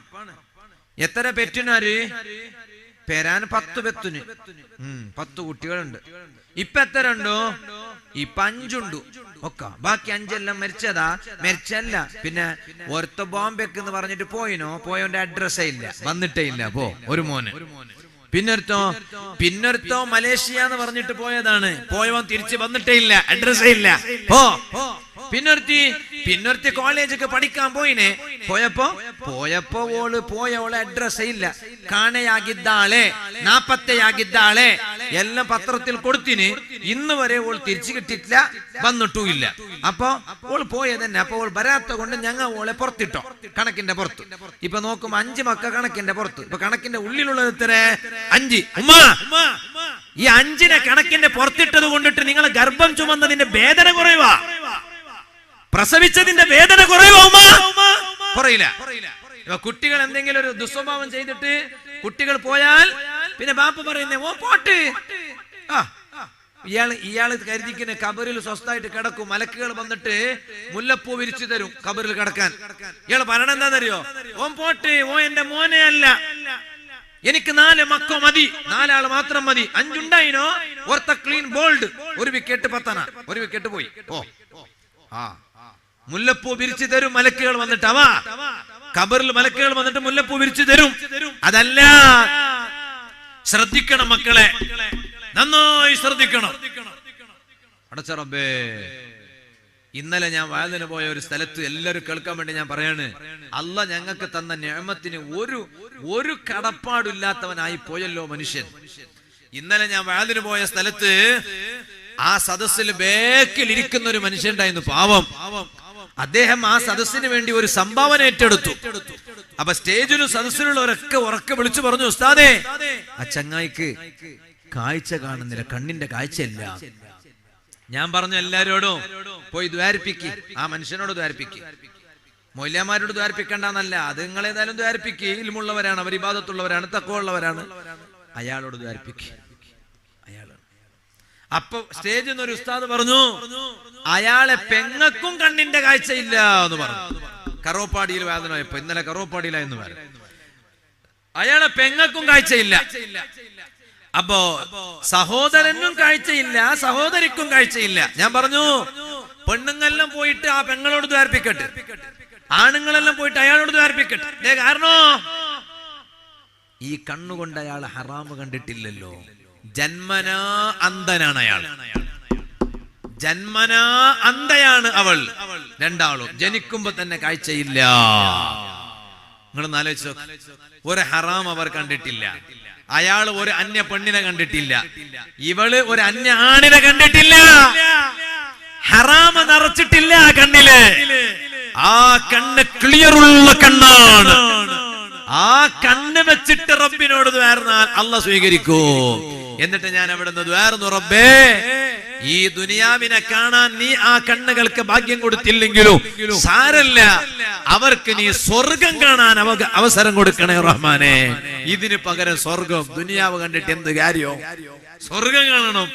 എത്ര പെറ്റിനാര് പെരാൻ 10 പെത്തിന് 10 കുട്ടികളുണ്ട്. ഇപ്പൊ എത്ര ഉണ്ടോ? ഇപ്പൊ 5 ഉണ്ട് ഒക്കെ. ബാക്കി 5 എല്ലാം മരിച്ചല്ല. പിന്നെ ഒരുത്ത ബോംബെക്ക് എന്ന് പറഞ്ഞിട്ട് പോയോന്റെ അഡ്രസ്സേ ഇല്ല, വന്നിട്ടേ ഇല്ല. പോ ഒരു മോന്. പിന്നൊരുത്തോ മലേഷ്യ എന്ന് പറഞ്ഞിട്ട് പോയതാണ്. പോയവൻ തിരിച്ച് വന്നിട്ടേ ഇല്ല, അഡ്രസ്സേ ഇല്ല. പിന്നൊരുത്തി കോളേജൊക്കെ പഠിക്കാൻ പോയപ്പോ ഓള് അഡ്രസ്സേ ഇല്ല. കാണയാകിದ್ದಾಳೆ, 40 ಆಗಿದ್ದಾಳೆ എല്ലാം പത്രത്തിൽ കൊടുത്തിന്. ഇന്ന് വരെ ഓൾ തിരിച്ചു കിട്ടിയിട്ടില്ല, വന്നിട്ടുമില്ല. അപ്പൊ ഓൾ പോയത് തന്നെ. അപ്പൊ ഓൾ വരാത്ത കൊണ്ട് ഞങ്ങൾ ഓളെ പുറത്തിട്ടോ, കണക്കിന്റെ പുറത്ത്. ഇപ്പൊ നോക്കുമ്പോ 5 മക്കൾ കണക്കിന്റെ പുറത്ത്. ഇപ്പൊ കണക്കിന്റെ ഉള്ളിലുള്ളത് എത്ര? 5. ഉമ്മ, ഈ 5നെ കണക്കിന്റെ പുറത്തിട്ടത് കൊണ്ടിട്ട് നിങ്ങൾ ഗർഭം ചുമന്നതിന്റെ വേദന കുറയുവാ, പ്രസവിച്ചതിന്റെ വേദന കുറയുവാ? ഉമ്മ കുറയില്ല. കുട്ടികൾ എന്തെങ്കിലും ഒരു ദുസ്വഭാവം ചെയ്തിട്ട് കുട്ടികൾ പോയാൽ പിന്നെ ബാപ്പ പറയുന്നേ, ഓ പോട്ട്, ഇയാള് കരുതിക്കുന്ന കബറിൽ സ്വസ്ഥായിട്ട് കിടക്കും. മലക്കുകൾ വന്നിട്ട് മുല്ലപ്പൂ വിരിച്ചു തരും കബറിൽ കിടക്കാൻ. ഇയാള് പറയണ എന്താണെന്നറിയോ? ഓൻ പോട്ട്, ഓ എന്റെ മോനെ അല്ല, എനിക്ക് 4 മക്ക മതി, 4 ആള് മാത്രം മതി. 5 ഉണ്ടായിനോ, ഓർത്ത ക്ലീൻ ബോൾഡ്, 1 വിക്കറ്റ് 10 1 വിക്കറ്റ് പോയി. മുല്ലപ്പൂ വിരിച്ചു തരും മലക്കുകൾ വന്നിട്ട്. കബറിൽ മലക്കുകൾ വന്നിട്ട് മുല്ലപ്പൂ വിരിച്ചു തരും. അതല്ല, ശ്രദ്ധിക്കണം മക്കളെ, നന്നായി ശ്രദ്ധിക്കണം. അടച്ച റബ്ബേ, ഇന്നലെ ഞാൻ വയലിന് പോയ ഒരു സ്ഥലത്ത് എല്ലാവരും കേൾക്കാൻ വേണ്ടി ഞാൻ പറയാണ്, അള്ളാ ഞങ്ങൾക്ക് തന്ന നിഅമത്തിന് ഒരു കടപ്പാടില്ലാത്തവനായി പോയല്ലോ മനുഷ്യൻ. ഇന്നലെ ഞാൻ വയലിന് പോയ സ്ഥലത്ത് ആ സദസ്സിൽ ബേക്കിൽ ഇരിക്കുന്ന ഒരു മനുഷ്യൻ ഉണ്ടായിരുന്നു, പാവം. അദ്ദേഹം ആ സദസ്സിന് വേണ്ടി ഒരു സംഭാവന ഏറ്റെടുത്തു. അപ്പൊ സ്റ്റേജിലും സദസ്സിലുള്ളവരൊക്കെ ഉറക്കെ വിളിച്ചു പറഞ്ഞു, ഉസ്താദേ, ആ ചങ്ങായിക്ക് കാഴ്ച കാണുന്നില്ല, കണ്ണിന്റെ കാഴ്ചയില്ല. ഞാൻ പറഞ്ഞു എല്ലാരോടും പോയി ദ്വാരിപ്പിക്ക്, ആ മനുഷ്യനോട് ദ്വാരിപ്പിക്ക്. മൗലവിമാരോട് ദ്വാരിപ്പിക്കണ്ടെന്നല്ല, അത് നിങ്ങളേതായാലും ദ്വാരിപ്പിക്ക്. ഇൽമുള്ളവരാണ്, അവർ ഇബാദത്തുള്ളവരാണ്, തഖ്വ ഉള്ളവരാണ്. അയാളോട് ദ്വാരിപ്പിക്ക്. അപ്പൊ സ്റ്റേജിൽ നിന്ന് ഒരു ഉസ്താദ് പറഞ്ഞു, അയാളെ പെങ്ങക്കും കണ്ണിന്റെ കാഴ്ചയില്ല എന്ന് പറഞ്ഞു. കറോപ്പാടിയിൽ വേദന പോയപ്പോ, ഇന്നലെ കറോപ്പാടിയിലായിരുന്നു വേദന. അയാളെ പെങ്ങക്കും കാഴ്ചയില്ല. അപ്പോ സഹോദരനും കാഴ്ചയില്ല, സഹോദരിക്കും കാഴ്ചയില്ല. ഞാൻ പറഞ്ഞു, പെണ്ണുങ്ങളെല്ലാം പോയിട്ട് ആ പെങ്ങളോട് ദ്വാരിപ്പിക്കട്ടെ, ആണുങ്ങളെല്ലാം പോയിട്ട് അയാളോട് ദ്വാരിപ്പിക്കട്ടെ. കാരണോ ഈ കണ്ണുകൊണ്ട് അയാൾ ഹറാമ് കണ്ടിട്ടില്ലല്ലോ. ജന്മനാ അന്ധനാണ് അയാൾ, ജന്മനാ അന്ധയാണ് അവൾ. രണ്ടാളും ജനിക്കുമ്പോ തന്നെ കാഴ്ചയില്ല. നിങ്ങളൊന്ന് ആലോചിച്ചോ, ഒരു ഹറാം അവർ കണ്ടിട്ടില്ല. അയാൾ ഒരു അന്യ പെണ്ണിനെ കണ്ടിട്ടില്ല, ഇവള് ഒരു അന്യ ആണിനെ കണ്ടിട്ടില്ല. ഹറാമ നിറച്ചിട്ടില്ല കണ്ണില്. ആ കണ്ണ് ക്ലിയറുള്ള കണ്ണാണ്. ആ കണ്ണ് വെച്ചിട്ട് റബ്ബിനോട് ദ്വാർന്നാൽ അള്ളാഹ് സ്വീകരിക്കൂ. എന്നിട്ട് ഞാൻ അവിടെ നിന്ന് ദ്വാർന്നു, റബ്ബേ, ഈ ദുനിയാവിനെ കാണാൻ നീ ആ കണ്ണുകൾക്ക് ഭാഗ്യം കൊടുത്തില്ലെങ്കിലും സാരല്ല, അവർക്ക് നീ സ്വർഗം കാണാൻ അവസരം കൊടുക്കണേ റഹ്മാനെ. ഇതിന് പകരം സ്വർഗം, ദുനിയാവ് കണ്ടിട്ട് എന്ത് കാര്യോ? സ്വർഗം കാണണം.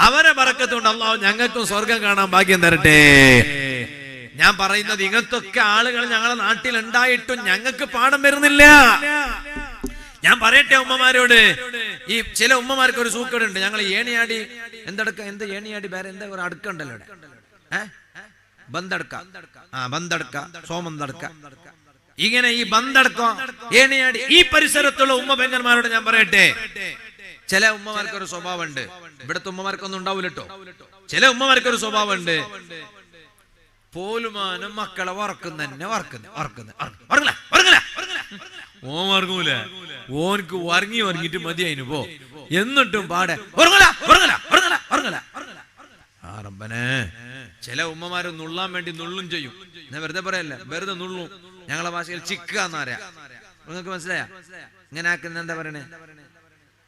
അവരെ ബറക്കത്തുകൊണ്ട് അല്ലാഹു ഞങ്ങൾക്കും സ്വർഗം കാണാൻ ഭാഗ്യം തരട്ടെ. ഞാൻ പറയുന്നത്, ഇങ്ങനത്തൊക്കെ ആളുകൾ ഞങ്ങളെ നാട്ടിൽ ഉണ്ടായിട്ടും ഞങ്ങൾക്ക് പാഠം വരുന്നില്ല. ഞാൻ പറയട്ടെ ഉമ്മമാരോട്, ഈ ചില ഉമ്മമാർക്ക് ഒരു സൂക്കേടുണ്ട്. ഞങ്ങൾ ഏണിയാടി എന്ത് ഏണിയാടി വേറെ എന്താ ഒരു അടുക്കുണ്ടല്ലോ, ബന്തടക്ക, ബന്തടക്ക, സോമന്തടക്ക, ഇങ്ങനെ ഈ ബന്തടക്ക, ഏണിയാടി, ഈ പരിസരത്തുള്ള ഉമ്മ പെങ്ങന്മാരോട് ഞാൻ പറയട്ടെ, ചില ഉമ്മമാർക്കൊരു സ്വഭാവം ഉണ്ട്. ഇവിടുത്തെ ഉമ്മമാർക്കൊന്നും ഉണ്ടാവില്ല കേട്ടോ. ചില ഉമ്മമാർക്കൊരു സ്വഭാവം ഉണ്ട്, പോലുമാനും മക്കളെ വറക്കുന്ന ഓൻ വർങ്ങൂല, ഓനക്ക് വർങ്ങിട്ട് മതിയായിന് പോ. എന്നിട്ടും പാടെ റബ്ബനെ. ചില ഉമ്മമാര് നുള്ളാൻ വേണ്ടി നുള്ളും ചെയ്യും. ഞാൻ വെറുതെ പറയല്ല, വെറുതെ നുള്ളും. ഞങ്ങളെ ഭാഷയിൽ ചിക്ക എന്ന് പറയാ. നിങ്ങൾക്ക് മനസ്സിലായ? ഇങ്ങനെ ആക്കുന്ന എന്താ പറയണേ?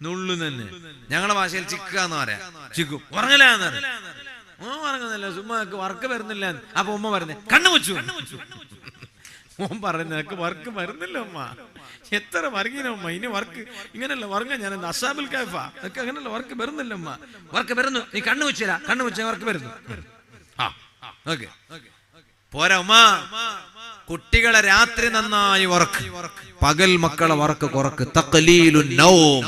നുള്ളു തന്നെ. ഞങ്ങളെ ഭാഷയിൽ ചിക്ക എന്ന് പറയാ. ചിക്കും ഉറങ്ങലാന്ന് പറയാം. ഓൻ ഉറങ്ങുന്നില്ല, ചുമ്മാ വർക്ക് വരുന്നില്ല. അപ്പൊ ഉമ്മ പറഞ്ഞേ, കണ്ണു മുച്ചു. ഓൻ പറയുന്ന വർക്ക് വരുന്നില്ല ഉമ്മ, എത്ര വർഗീന ഉമ്മ, ഇനി വർക്ക് ഇങ്ങനെയല്ല വർഗ. ഞാൻ അസാബുൽ കൈഫ ഒക്കെ അങ്ങനെയല്ല, വർക്ക് വരുന്നില്ല ഉമ്മ. വർക്ക് വരുന്നു, നീ കണ്ണു മുച്ചില്ല, കണ്ണു മുച്ച വർക്ക് വരുന്നു. പോരാ ഉമ്മ, കുട്ടികളെ രാത്രി നന്നായി വർക്ക്, പകൽ മക്കളെ വർക്ക് കുറക്ക്. തഖ്ലീലുൻ നൗം,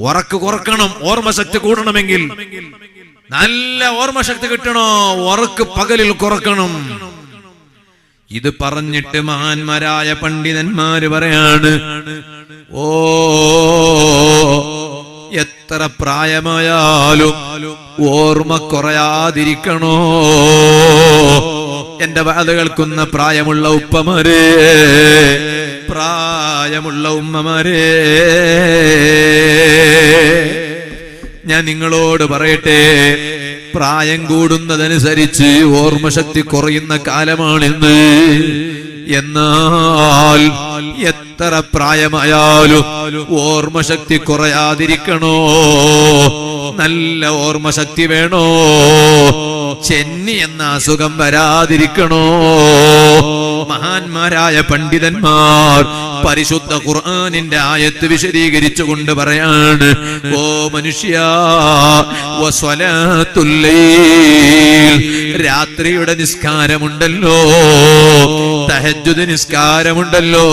വർക്ക് കുറക്കണം. ഓർമ്മശക്തി കൂടണമെങ്കിൽ, നല്ല ഓർമ്മശക്തി കിട്ടണോ, വർക്ക് പകലിൽ കുറക്കണം. ഇത് പറഞ്ഞിട്ട് മഹാന്മാരായ പണ്ഡിതന്മാര് പറയാണ്, ഓ എത്ര പ്രായമായാലും ഓർമ്മ കുറയാതിരിക്കണോ? എന്റെ വാത് കേൾക്കുന്ന പ്രായമുള്ള ഉപ്പമാരെ, പ്രായമുള്ള ഉമ്മമാരെ, ഞാൻ നിങ്ങളോട് പറയട്ടെ, പ്രായം കൂടുന്നതനുസരിച്ച് ഓർമ്മശക്തി കുറയുന്ന കാലമാണിന്ന്. എന്നാൽ എത്ര പ്രായമായാലും ഓർമ്മശക്തി കുറയാതിരിക്കണോ? നല്ല ഓർമ്മശക്തി വേണോ? ചെന്നി എന്ന അസുഖം വരാതിരിക്കണോ? മഹാന്മാരായ പണ്ഡിതന്മാർ പരിശുദ്ധ ഖുർആനിന്റെ ആയത്ത് വിശദീകരിച്ചുകൊണ്ട് പറയാണ്, ഓ മനുഷ്യ, വസ്വലാത്തുൽ ലൈൽ, രാത്രിയുടെ നിസ്കാരമുണ്ടല്ലോ, തഹജ്ജുദ് നിസ്കാരമുണ്ടല്ലോ,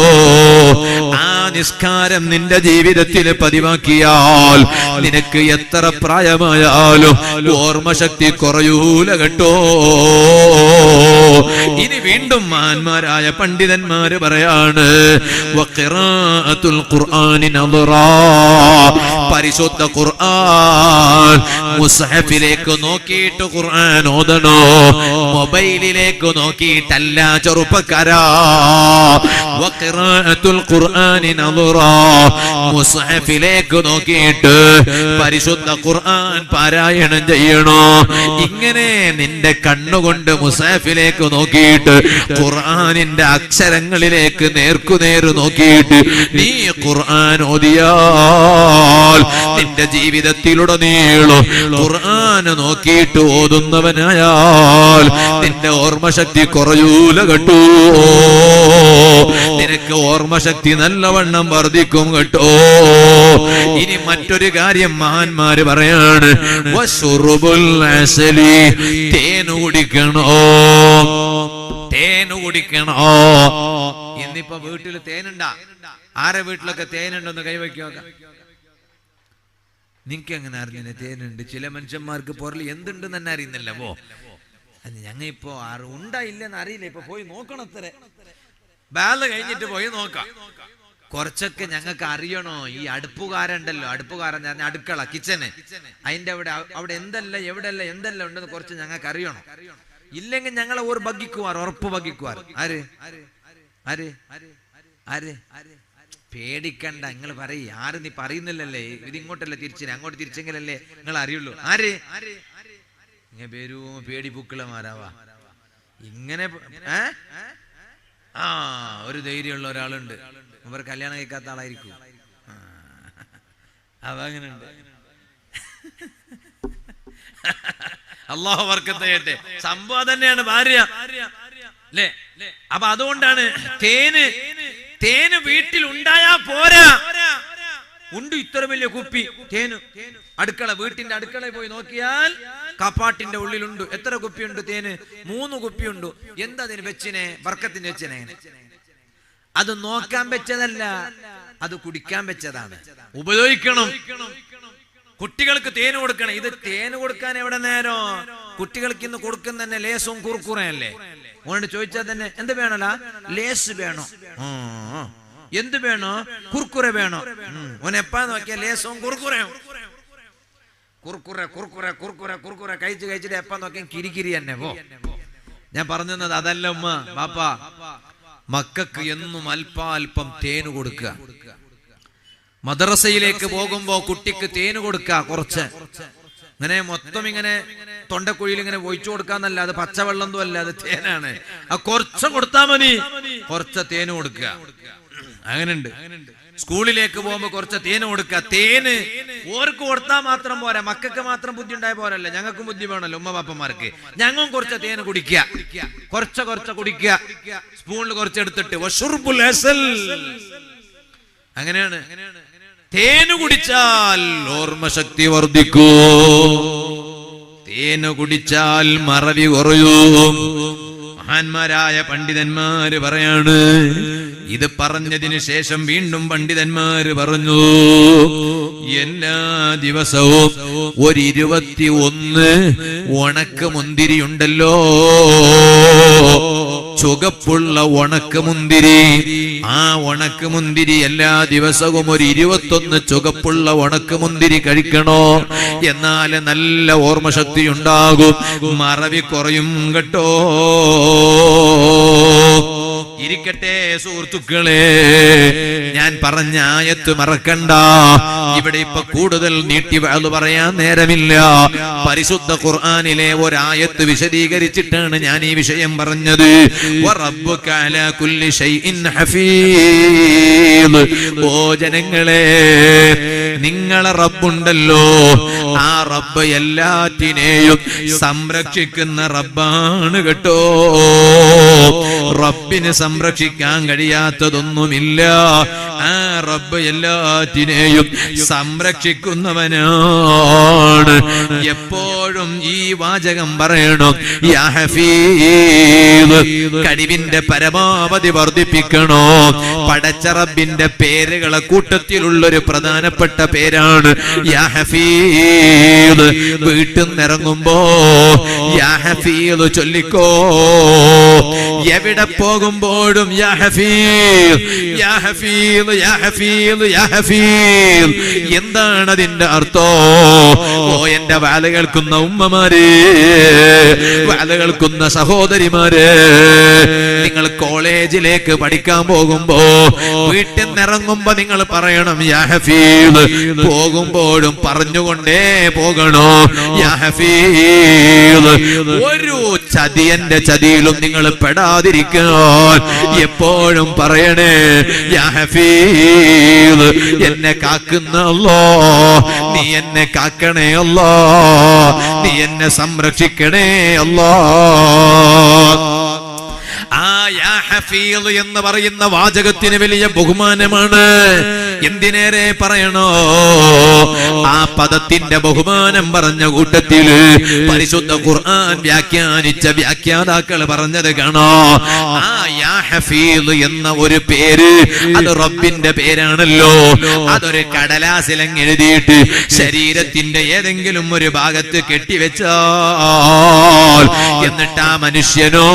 ആ നിസ്കാരം നിന്റെ ജീവിതത്തിൽ പതിവാക്കിയാൽ നിനക്ക് എത്ര പ്രായമായാലും ഓർമ്മശക്തി കുറയൂല കേട്ടോ. ഇനി വീണ്ടും മഹാന്മാരായ പണ്ഡിതന്മാര് പറയാണ്, വഖിറാഅത്തുൽ ഖുർആനി നദറാ, പരിശുദ്ധ ഖുർആൻ മുസ്ഹഫിലേക്ക് നോക്കിയിട്ട് ഖുർആൻ ഓതണോ, മൊബൈലിലേക്ക് നോക്കിയിട്ടല്ല ചെറുപ്പക്കാരാ. വഖിറാഅത്തുൽ ഖുർആനി നദറാ, മുസ്ഹഫിലേക്ക് നോക്കിയിട്ട് പരിശുദ്ധ ഖുർആൻ പാരായണം ചെയ്യണോ. ഇങ്ങനെ നിന്റെ കണ്ണുകൊണ്ട് മുസ്ഹഫിലേക്ക് നോക്കിയിട്ട് ഖുർആനിന്റെ അക്ഷരങ്ങളിലേക്ക് നേർക്കുനേർ നോക്കിയിട്ട് നീ ഖുർആൻ ഓതിയാൽ നിന്റെ ജീവിതത്തിലുടനീളം ഖുർആൻ നോക്കിയിട്ട് ഓതുന്നവനായാൽ നിന്റെ ഓർമ്മശക്തി കുറയൂല കേട്ടോ. നിനക്ക് ഓർമ്മശക്തി നല്ലവണ്ണം വർദ്ധിക്കും കേട്ടോ. ഇനി മറ്റൊരു കാര്യം മഹാന്മാര് പറയാണ്, വശുറുബുൽ അസലി, തേൻ കുടിക്കണോ, തേൻ കുടിക്കണോ. ഇന്നിപ്പോ വീട്ടിൽ തേനുണ്ടാ? ആരെ വീട്ടിലൊക്കെ തേനുണ്ടെന്ന് കൈവയ്ക്കുക. നിനക്ക് എങ്ങനെ അറിഞ്ഞ തേനുണ്ട്? ചില മനുഷ്യന്മാർക്ക് പുറകിൽ എന്തുണ്ടെന്ന് തന്നെ അറിയുന്നില്ല. പോ, ഞങ്ങ ഇപ്പോ ഉണ്ടായില്ലെന്ന് അറിയില്ല, ഇപ്പൊ പോയി നോക്കണം. അത്ര ബാല കഴിഞ്ഞിട്ട് പോയി നോക്കാം. കുറച്ചൊക്കെ ഞങ്ങൾക്ക് അറിയണോ. ഈ അടുപ്പുകാരുണ്ടല്ലോ, അടുപ്പുകാരൻ പറഞ്ഞ അടുക്കള, കിച്ചന്, അതിന്റെ അവിടെ എന്തല്ല എവിടെയല്ല എന്തെല്ലാം ഉണ്ടെന്ന് കുറച്ച് ഞങ്ങൾക്ക് അറിയണം. ഇല്ലെങ്കിൽ ഞങ്ങളെ ഒരു ബഗ്ഗിക്കുവാർ, ഉറപ്പ് ബഗ്ഗിക്കുവാർ. ആര് ആര് ആര് പേടിക്കണ്ട, നിങ്ങൾ പറയ്. ആര് നീ പറയുന്നില്ലല്ലേ, ഇത് ഇങ്ങോട്ടല്ലേ തിരിച്ചിന്, അങ്ങോട്ട് തിരിച്ചെങ്കിലല്ലേ നിങ്ങൾ അറിയുള്ളൂ. ആര് പേരും പേടി പൂക്കളമാരാവാ ഇങ്ങനെ. ഒരു ധൈര്യമുള്ള ഒരാളുണ്ട്, ഇവർ കല്യാണം കഴിക്കാത്ത ആളായിരിക്കും. അതങ്ങനെയുണ്ട്. അല്ലാഹു ബർക്കത്ത് ചെയ്യട്ടെ. സംഭവം തന്നെയാണ് ഭാര്യ അല്ലേ. അപ്പൊ അതുകൊണ്ടാണ് തേന് വീട്ടിൽ ഉണ്ടായാ പോരാ. ഉണ്ട് ഇത്ര വലിയ കുപ്പി തേന്, അടുക്കള, വീട്ടിന്റെ അടുക്കളയിൽ പോയി നോക്കിയാൽ കപ്പാട്ടിന്റെ ഉള്ളിലുണ്ട്. എത്ര കുപ്പിയുണ്ട് തേന്? 3 കുപ്പിയുണ്ട്. എന്താ അതിന് വെച്ചിനെ? ബർക്കത്തിന് വെച്ചിനെ. അത് നോക്കാൻ വെച്ചതല്ല, അത് കുടിക്കാൻ വെച്ചതാണ്. ഉപയോഗിക്കണം. കുട്ടികൾക്ക് തേന് കൊടുക്കണം. ഇത് തേന് കൊടുക്കാൻ എവിടെ നേരം? കുട്ടികൾക്ക് ഇന്ന് കൊടുക്കുന്ന തന്നെ ലേസും കുർക്കുറയല്ലേ. ഓനോട് ചോദിച്ചാൽ തന്നെ എന്ത് വേണല്ല? ലേസ് വേണോ? എന്ത് വേണോ? കുർക്കുറ വേണോ? ഓനെപ്പാ നോക്കിയാ ലേസും കുർക്കുറയും. കുർക്കുറ കുർക്കുറ കുർക്കുറ കുർക്കുറ കഴിച്ചിട്ട് എപ്പാ നോക്കിയാൽ കിരിക്കിരി തന്നെ. പോ, ഞാൻ പറഞ്ഞത് അതല്ല ഉമ്മ ബാപ്പ. മക്കൾക്ക് എന്നും അല്പാൽപ്പം തേന് കൊടുക്കുക. മദ്രസയിലേക്ക് പോകുമ്പോ കുട്ടിക്ക് തേന് കൊടുക്കുക. കുറച്ച് ഇങ്ങനെ മൊത്തം ഇങ്ങനെ തൊണ്ടക്കുഴിയിൽ ഇങ്ങനെ ഒഴിച്ചു കൊടുക്കാന്നല്ല, അത് പച്ചവെള്ളം അല്ല, അത് തേനാണ്. ആ കുറച്ച് കൊടുത്താൽ മതി. കുറച്ച് തേന് കൊടുക്കുക. അങ്ങനെയുണ്ട്. സ്കൂളിലേക്ക് പോകുമ്പോ കുറച്ച് തേന് കൊടുക്കുക. തേന് ഓർക്ക് കൊടുത്താൽ മാത്രം പോരാ, മക്കൾക്ക് മാത്രം ബുദ്ധി ഉണ്ടായ പോരല്ലോ, ഞങ്ങൾക്കും ബുദ്ധി വേണമല്ലോ ഉമ്മ പാപ്പന്മാർക്ക്. ഞങ്ങളും കുറച്ച് തേന് കുടിക്കുക. കുറച്ച് കുടിക്കുക. സ്പൂണിൽ കുറച്ചെടുത്തിട്ട് വശുർബുൽ അസൽ. അങ്ങനെയാണ്. തേന് കുടിച്ചാൽ ഓർമ്മശക്തി വർദ്ധിക്കൂ. തേന് കുടിച്ചാൽ മറവി കുറയും. മഹാന്മാരായ പണ്ഡിതന്മാര് പറയാണ്. ഇത് പറഞ്ഞതിന് ശേഷം വീണ്ടും പണ്ഡിതന്മാര് പറഞ്ഞു, എല്ലാ ദിവസവും 21 ഉണക്ക മുന്തിരിയുണ്ടല്ലോ, ചുവപ്പുള്ള ഉണക്ക മുന്തിരി. ആ ഉണക്ക മുന്തിരി എല്ലാ ദിവസവും 21 ചുവപ്പുള്ള ഉണക്ക മുന്തിരി കഴിക്കണോ. എന്നാൽ നല്ല ഓർമ്മശക്തി ഉണ്ടാകും, മറവി കുറയും കേട്ടോ. ഇരിക്കട്ടെ സുഹൃത്തുക്കളെ, ഞാൻ പറഞ്ഞ ആയത്ത് മറക്കണ്ട. ഇവിടെ ഇപ്പൊ കൂടുതൽ നീട്ടി അത് പറയാൻ നേരമില്ല. പരിശുദ്ധ ഖുർആനിലെ ഒരായത്ത് വിശദീകരിച്ചിട്ടാണ് ഞാൻ ഈ വിഷയം പറഞ്ഞത്. വറബ്ബുക അലാ കുല്ലി ഷൈഇൻ ഹഫീദ്. ഓ ജനങ്ങളെ, നിങ്ങളെ റബ്ബുണ്ടല്ലോ, ആ റബ്ബ് എല്ലാറ്റിനെയും സംരക്ഷിക്കുന്ന റബ്ബാണ് കേട്ടോ. റബ്ബിന് സംരക്ഷിക്കാൻ കഴിയാത്തതൊന്നുമില്ല. ആ റബ്ബ് എല്ലാറ്റിനെയും സംരക്ഷിക്കുന്നവനാണ്. എപ്പോഴും ഈ വാചകം പറയണം, യാ ഹഫീദ്. കഴിവിന്റെ പരമാവധി വർദ്ധിപ്പിക്കണോ. പടച്ച റബ്ബിന്റെ പേരുകളെ കൂട്ടത്തിലുള്ളൊരു പ്രധാനപ്പെട്ട പേരാണ് യാ ഹഫീദ്. വീട്ടിൽ നിന്നിറങ്ങുമ്പോ യാ ഹഫീദ് ചൊല്ലിക്കോ. എവിടെ പോകുമ്പോഴും യാ ഹഫീദ്, യാ ഹഫീദ്, യാ ഹഫീദ്, യാ ഹഫീദ്. എന്താണ് അതിന്റെ അർത്ഥം? ഓ എന്റെ വാല കേൾക്കുന്ന ഉമ്മമാരെ, വാല കേൾക്കുന്ന സഹോദരിമാരെ, നിങ്ങൾ കോളേജിലേക്ക് പഠിക്കാൻ പോകുമ്പോ വീട്ടിൽ നിന്നിറങ്ങുമ്പോ നിങ്ങൾ പറയണം യാ ഹഫീദ്. പോകുമ്പോഴും പറഞ്ഞുകൊണ്ടേ പോകണോ യാ ഹഫീദ്. ഒരു ചതിയന്റെ ചതിയിലും നിങ്ങൾ പെടാതിരിക്കാൻ എപ്പോഴും പറയണേ യാ ഹഫീദ്. എന്നെ കാക്കുന്ന അല്ലാഹ്, നീ എന്നെ കാക്കണേ അല്ലാഹ്, നീ എന്നെ സംരക്ഷിക്കണേ അല്ലാഹ്. ആ യാ ഹഫീദ് എന്ന് പറയുന്ന വാചകത്തിന് വലിയ ബഹുമാനമാണ്. എന്തിനേറെ പറയണോ? ആ പദത്തിന്റെ ബഹുമാനം പറഞ്ഞ കൂട്ടത്തില് പരിശുദ്ധ ഖുർആൻ വ്യാഖ്യാനിച്ച വ്യാഖ്യാതാക്കൾ പറഞ്ഞത് കാണോ. ആ യാ ഹഫീദ് എന്ന ഒരു പേര് അത് റബ്ബിന്റെ പേരാണല്ലോ. അതൊരു കടലാസിലങ്ങ് എഴുതിയിട്ട് ശരീരത്തിന്റെ ഏതെങ്കിലും ഒരു ഭാഗത്ത് കെട്ടിവെച്ചാൽ എന്നിട്ട് ആ മനുഷ്യനോ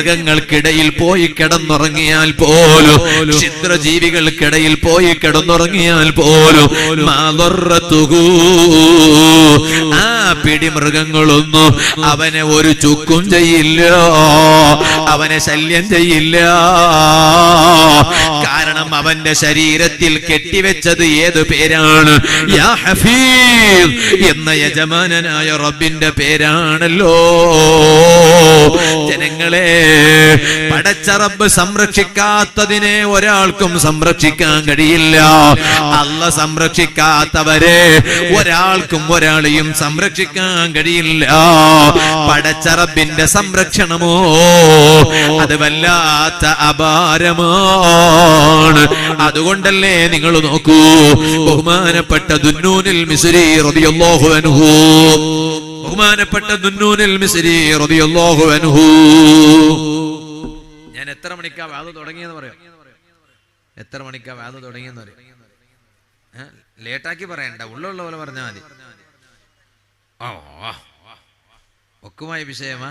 മൃഗങ്ങൾക്കിടയിൽ പോയി കിടന്നുറങ്ങിയാൽ പോലും, ക്ഷുദ്രജീവികൾക്കിടയിൽ പോയി കിടന്നുറങ്ങിയാൽ പോലും ആ പിടിമൃഗങ്ങളൊന്നും അവനെ ഒരു ചുക്കും ചെയ്യില്ല, അവനെ ശല്യം ചെയ്യില്ല. കാരണം അവന്റെ ശരീരത്തിൽ കെട്ടിവെച്ചത് ഏത് പേരാണ്? യാ ഹഫീദ് എന്ന യജമാനനായ റബ്ബിന്റെ പേരാണല്ലോ. ജനങ്ങളെ, പടച്ച റബ്ബ് സംരക്ഷിക്കാത്തതിനെ ഒരാൾക്കും സംരക്ഷിക്കാൻ കഴിയില്ല. അല്ലാഹ് സംരക്ഷിക്കാത്തവരെ ഒരാൾക്കും ഒരാളെയും സംരക്ഷിക്കാൻ കഴിയില്ല. പടച്ച റബ്ബിന്റെ സംരക്ഷണമോ അത് വല്ലാത്ത അപാരമാണ്. അതുകൊണ്ടല്ലേ നിങ്ങൾ നോക്കൂ, ബഹുമാനപ്പെട്ട ദുന്നൂനിൽ മിസ്രി റളിയല്ലാഹു അൻഹു, ബഹുമാനപ്പെട്ട ദുന്നൂനിൽ മിസ്രി റളിയല്ലാഹു അൻഹു, ഞാൻ എത്ര മണിക്കാ വാദം തുടങ്ങിയെന്ന് പറയാം? എത്ര മണിക്കാ വാദം തുടങ്ങിയെന്ന് പറയാം? ലേറ്റാക്കി പറയണ്ട, ഉള്ള പോലെ പറഞ്ഞാൽ മതി. ഒക്കുമായ വിഷയമാ.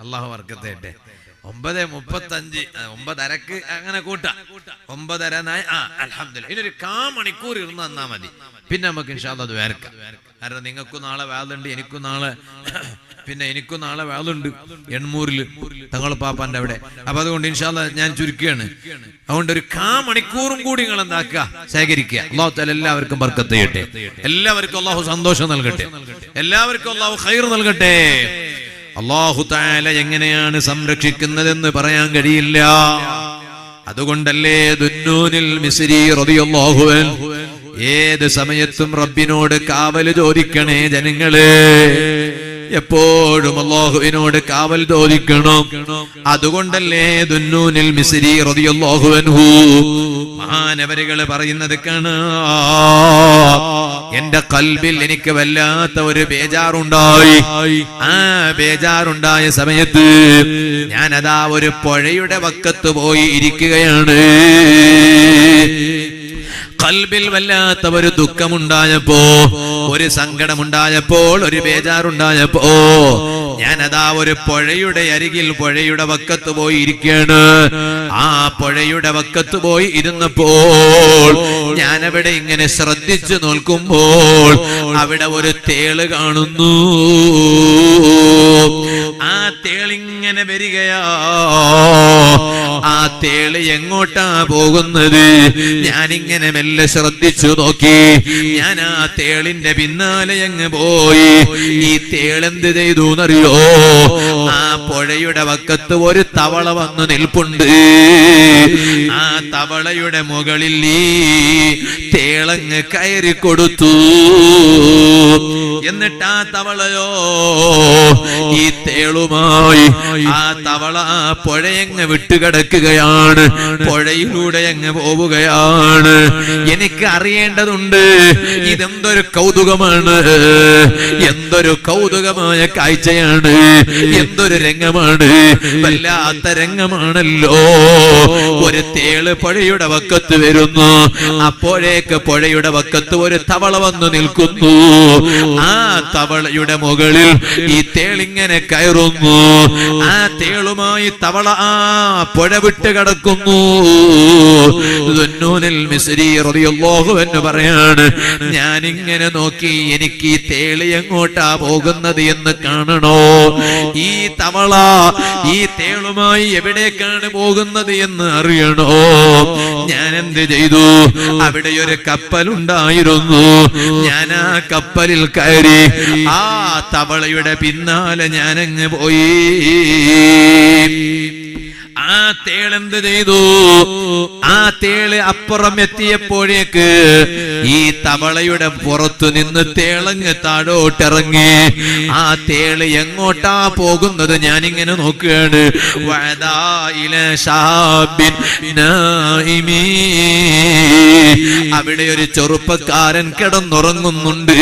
അല്ലാഹു ബർക്കത്ത്. 9:35 9:30 അങ്ങനെ കൂട്ടാം. 9:30 അൽഹംദുലില്ലാഹ്. ഇനി ഒരു 1/4 മണിക്കൂർ ഇരുന്ന് തന്നാ മതി. പിന്നെ നമുക്ക് ഇൻഷാ അല്ലാഹ് അത് വേർക്കാം. കാരണം നിങ്ങൾക്കും നാളെ വാദുണ്ട്, എനിക്കും നാളെ വാദുണ്ട് എണ്ണൂരിൽ തങ്ങളുപ്പാപ്പാന്റെ അവിടെ. അപ്പൊ അതുകൊണ്ട് ഇൻഷാ അല്ലാഹ് ഞാൻ ചുരുക്കുകയാണ്. അതുകൊണ്ട് ഒരു 1/4 മണിക്കൂറും കൂടി നിങ്ങൾ എന്താക്കുക, ശേഖരിക്കുക. അല്ലാഹു തആല എല്ലാവർക്കും ബർക്കത്ത് ചെയ്യട്ടെ, എല്ലാവർക്കും അല്ലാഹു സന്തോഷം നൽകട്ടെ, എല്ലാവർക്കും അല്ലാഹു ഖൈർ നൽകട്ടെ. അല്ലാഹു തആല എങ്ങനെയാണ് സംരക്ഷിക്കുന്നതെന്ന് പറയാൻ കഴിയില്ല. അതുകൊണ്ടല്ലേ ദുന്നൂനിൽ മിസ്രി റളിയല്ലാഹു അൻഹു ഏത് സമയത്തും റബ്ബിനോട് കാവൽ ചോദിക്കണേ ജനങ്ങളെ. എപ്പോഴും അല്ലാഹുവിനോട് കാവൽ ചോദിക്കണം. അതുകൊണ്ടല്ലേ ദുന്നൂനിൽ മിസ്രി റളിയല്ലാഹു അൻഹു മഹാനവരുകൾ പറയുന്നത് കാണാം, എന്റെ ഖൽബിൽ എനിക്ക് വല്ലാത്ത ഒരു ബേജാറുണ്ടായി. ആ ബേജാറുണ്ടായ സമയത്ത് ഞാനതാ ഒരു പുഴയുടെ വക്കത്ത് പോയി ഇരിക്കുകയാണ്. ഖൽബിൽ വല്ലാത്ത ഒരു ദുഃഖമുണ്ടായപ്പോ, ഒരു സങ്കടമുണ്ടായപ്പോൾ, ഒരു ബേജാറുണ്ടായപ്പോ ഞാനതാ ഒരു പുഴയുടെ അരികിൽ, പുഴയുടെ വക്കത്ത് പോയി ഇരിക്കുകയാണ്. ആ പുഴയുടെ വക്കത്ത് പോയി ഇരുന്നപ്പോൾ ഞാനവിടെ ഇങ്ങനെ ശ്രദ്ധിച്ചു നോക്കുമ്പോൾ അവിടെ ഒരു തേള് കാണുന്നു. ആ തേളിങ്ങനെ ഇങ്ങനെ വരികയാ. ആ തേള് എങ്ങോട്ടാ പോകുന്നത്? ഞാനിങ്ങനെ മെല്ലെ ശ്രദ്ധിച്ചു നോക്കി. ഞാൻ ആ തേളിന്റെ പിന്നാലെ അങ്ങ് പോയി. ഈ തേളെന്ത് ചെയ്തു എന്നറിയോ? ആ പുഴയുടെ വക്കത്ത് ഒരു തവള വന്ന് നിൽപ്പുണ്ട്. ആ തവളയുടെ മുകളിൽ ഈ തേളങ്ങ് കയറി കൊടുത്തു. എന്നിട്ട് ആ തവളയോ ഈ തേളുമായി ആ തവള ആ പുഴയങ്ങ് വിട്ടുകിടക്കുകയാണ്. പുഴയിലൂടെ അങ്ങ് പോവുകയാണ്. എനിക്ക് അറിയേണ്ടതുണ്ട് ഇതെന്തൊരു കൗതുകമാണ്, എന്തൊരു കൗതുകമായ കാഴ്ചയാണ്, എന്തൊരു രംഗമാണ്, വല്ലാത്ത രംഗമാണല്ലോ. ഒരു തേള് പുഴയുടെ വക്കത്ത് വരുന്നു. അപ്പോഴേക്ക് പുഴയുടെ വക്കത്ത് ഒരു തവള വന്നു നിൽക്കുന്നു. ആ തവളയുടെ മുകളിൽ ഈ തേളിങ്ങനെ കയറുന്നു. ആ തേളുമായി തവള ആ പുഴ വിട്ട് കിടക്കുന്നു. ദുന്നൂനുൽ മിസ്രി റളിയല്ലാഹു അൻഹു പറയാണ്, ഞാനിങ്ങനെ നോക്കി, എനിക്ക് ഈ തേളി എങ്ങോട്ടാ പോകുന്നത് എന്ന് കാണണോ? ഈ തവള ഈ തേളുമായി എവിടേക്കാണ് പോകുന്നത് എന്ന് അറിയണോ? ഞാൻ എന്ത് ചെയ്തു? അവിടെ ഒരു കപ്പലുണ്ടായിരുന്നു. ഞാൻ ആ കപ്പലിൽ കയറി ആ തവളയുടെ പിന്നാലെ ഞാനങ്ങ് പോയി. ആ തേളെന്ത് ചെയ്തു? ആ തേള് അപ്പുറം എത്തിയപ്പോഴേക്ക് ഈ തവളയുടെ പുറത്തു നിന്ന് തേളങ്ങ് താഴോട്ടിറങ്ങി. ആ തേള് എങ്ങോട്ടാ പോകുന്നത് ഞാനിങ്ങനെ നോക്കുകയാണ്. അവിടെ ഒരു ചെറുപ്പക്കാരൻ കിടന്നുറങ്ങുന്നുണ്ട്.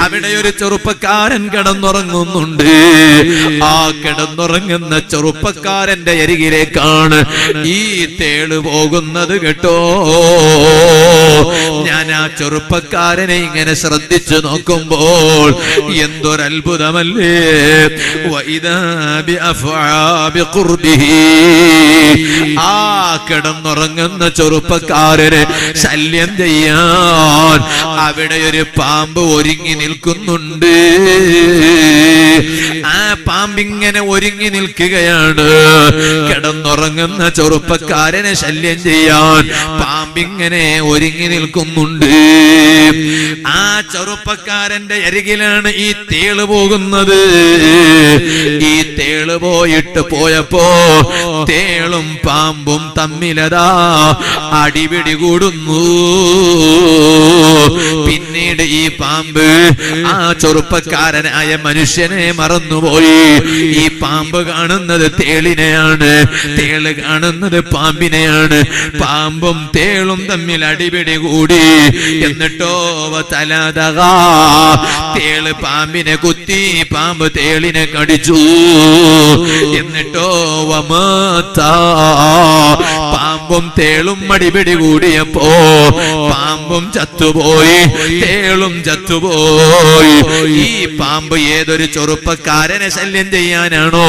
അവിടെ ഒരു ചെറുപ്പക്കാരൻ കിടന്നുറങ്ങുന്നുണ്ട്. ആ കിടന്നുറങ്ങുന്ന ചെറുപ്പക്കാരൻ അരികിലേക്കാണ് ഈ തേള് പോകുന്നത് കേട്ടോ. ഞാൻ ആ ചെറുപ്പക്കാരനെ ഇങ്ങനെ ശ്രദ്ധിച്ചു നോക്കുമ്പോൾ എന്തൊരത്ഭുതമല്ലേ. ആ കിടന്നുറങ്ങുന്ന ചെറുപ്പക്കാരനെ ശല്യം ചെയ്യാൻ അവിടെ ഒരു പാമ്പ് ഒരുങ്ങി നിൽക്കുന്നുണ്ട്. ആ പാമ്പിങ്ങനെ ഒരുങ്ങി നിൽക്കുകയാണ്. കിടന്നുറങ്ങുന്ന ചെറുപ്പക്കാരനെ ശല്യം ചെയ്യാൻ പാമ്പിങ്ങനെ ഒരുങ്ങി നിൽക്കുന്നുണ്ട്. ആ ചെറുപ്പക്കാരന്റെ അരികിലാണ് ഈ തേള് പോകുന്നത്. ഈ തേള് പോയപ്പോ തേളും പാമ്പും തമ്മിലതാ അടിപിടി കൂടുന്നു. പിന്നീട് ഈ പാമ്പ് ആ ചെറുപ്പക്കാരനായ മനുഷ്യനെ മറന്നുപോയി. ഈ പാമ്പ് കാണുന്നത് തേളിനെയാണ്, തേള് കാണുന്നത് പാമ്പിനെയാണ്. പാമ്പും തേളും തമ്മിൽ അടിപിടി കൂടി. എന്നിട്ടോ തലതകാ, തേള് പാമ്പിനെ കുത്തി, പാമ്പ് തേളിനെ കടിച്ചു. എന്നിട്ടോ വമാതാ, പാമ്പും തേളും അടിപിടി കൂടിയപ്പോ പാമ്പും ചത്തുപോയി, തേളും ചത്തുപോയി. ഈ പാമ്പ് ഏതൊരു ചെറുപ്പക്കാരനെ ശല്യം ചെയ്യാനാണോ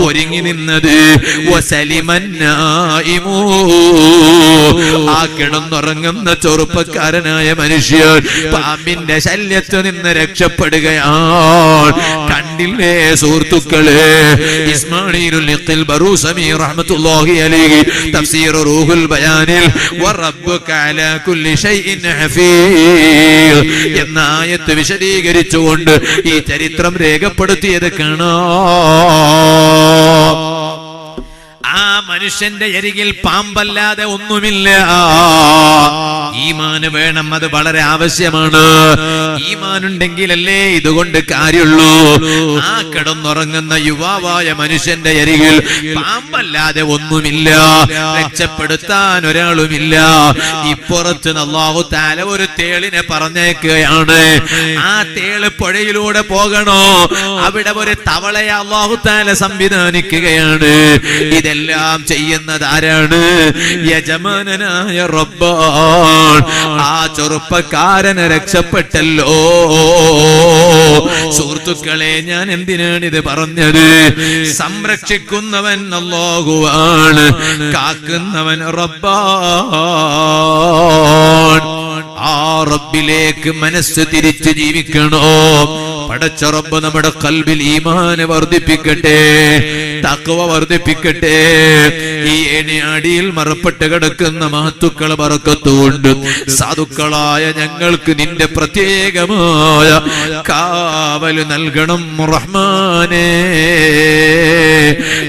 ഒരുങ്ങി നിന്നത്? ആ കിടന്നുറങ്ങുന്ന ചെറുപ്പക്കാരനായ മനുഷ്യൻ പാമ്പിന്റെ ശല്യത്തിൽ നിന്ന് രക്ഷപ്പെടുകയാണ്. കണ്ടില്ലേ സുഹൃത്തുക്കളെ? ഇസ്മാഈലുൽ ഇഖ്തിൽ ബറൂസമി റഹ്മത്തുള്ളാഹി അലൈഹി തഫ്സീർ റൂഹുൽ ബയാനിൽ വറബ്ബുക അലാ കുല്ലി ഷൈഇൻ ഹഫീസ് എന്ന ആയത്ത് വിശദീകരിച്ചുകൊണ്ട് ഈ ചരിത്രം രേഖപ്പെടുത്തിയത് കാണാം. ആ മനുഷ്യന്റെ അരികിൽ പാമ്പല്ലാതെ ഒന്നുമില്ല. ഈമാന് വേണം, അത് വളരെ ആവശ്യമാണ്. ഈമാനുണ്ടെങ്കിലല്ലേ ഇതുകൊണ്ട് കാര്യമുള്ളൂ. ആ കിടന്നുറങ്ങുന്ന യുവാവായ മനുഷ്യന്റെ അരികിൽ പാമ്പല്ലാതെ ഒന്നുമില്ല, രക്ഷപ്പെടുത്താൻ ഒരാളുമില്ല. ഇപ്പുറത്ത് അല്ലാഹു തആല ഒരു തേളിനെ പറഞ്ഞേക്കുകയാണ്. ആ തേള് പുഴയിലൂടെ പോകണോ? അവിടെ ഒരു തവളയെ അല്ലാഹു തആല സംവിധാനിക്കുകയാണ്. ഇതെല്ലാം ചെയ്യുന്നത് ആരാണ്? യജമാനനായ റബ്ബാൻ. ആ ചെറുപ്പക്കാരനെ രക്ഷപ്പെട്ടല്ലോ. സുഹൃത്തുക്കളെ, ഞാൻ എന്തിനാണ് ഇത് പറഞ്ഞത്? സംരക്ഷിക്കുന്നവൻ അല്ലാഹുവാണ്, കാക്കുന്നവൻ റബ്ബാൻ. ആ റബ്ബിലേക്ക് മനസ്സ് തിരിച്ച് ജീവിക്കണോ? പടച്ച റബ്ബ് നമ്മുടെ ഖൽബിൽ ഈമാൻ വർദ്ധിപ്പിക്കട്ടെ, തഖ്വ വർദ്ധിപ്പിക്കട്ടെ. ഈ ഏണിയാടിയിൽ മറപ്പെട്ട് കിടക്കുന്ന മഹത്തുക്കളെ ബറക്കത്തുകൊണ്ട് സാധുക്കളായ ഞങ്ങൾക്ക് നിന്റെ പ്രത്യേകമായ കാവൽ നൽകണം റഹ്മാനേ.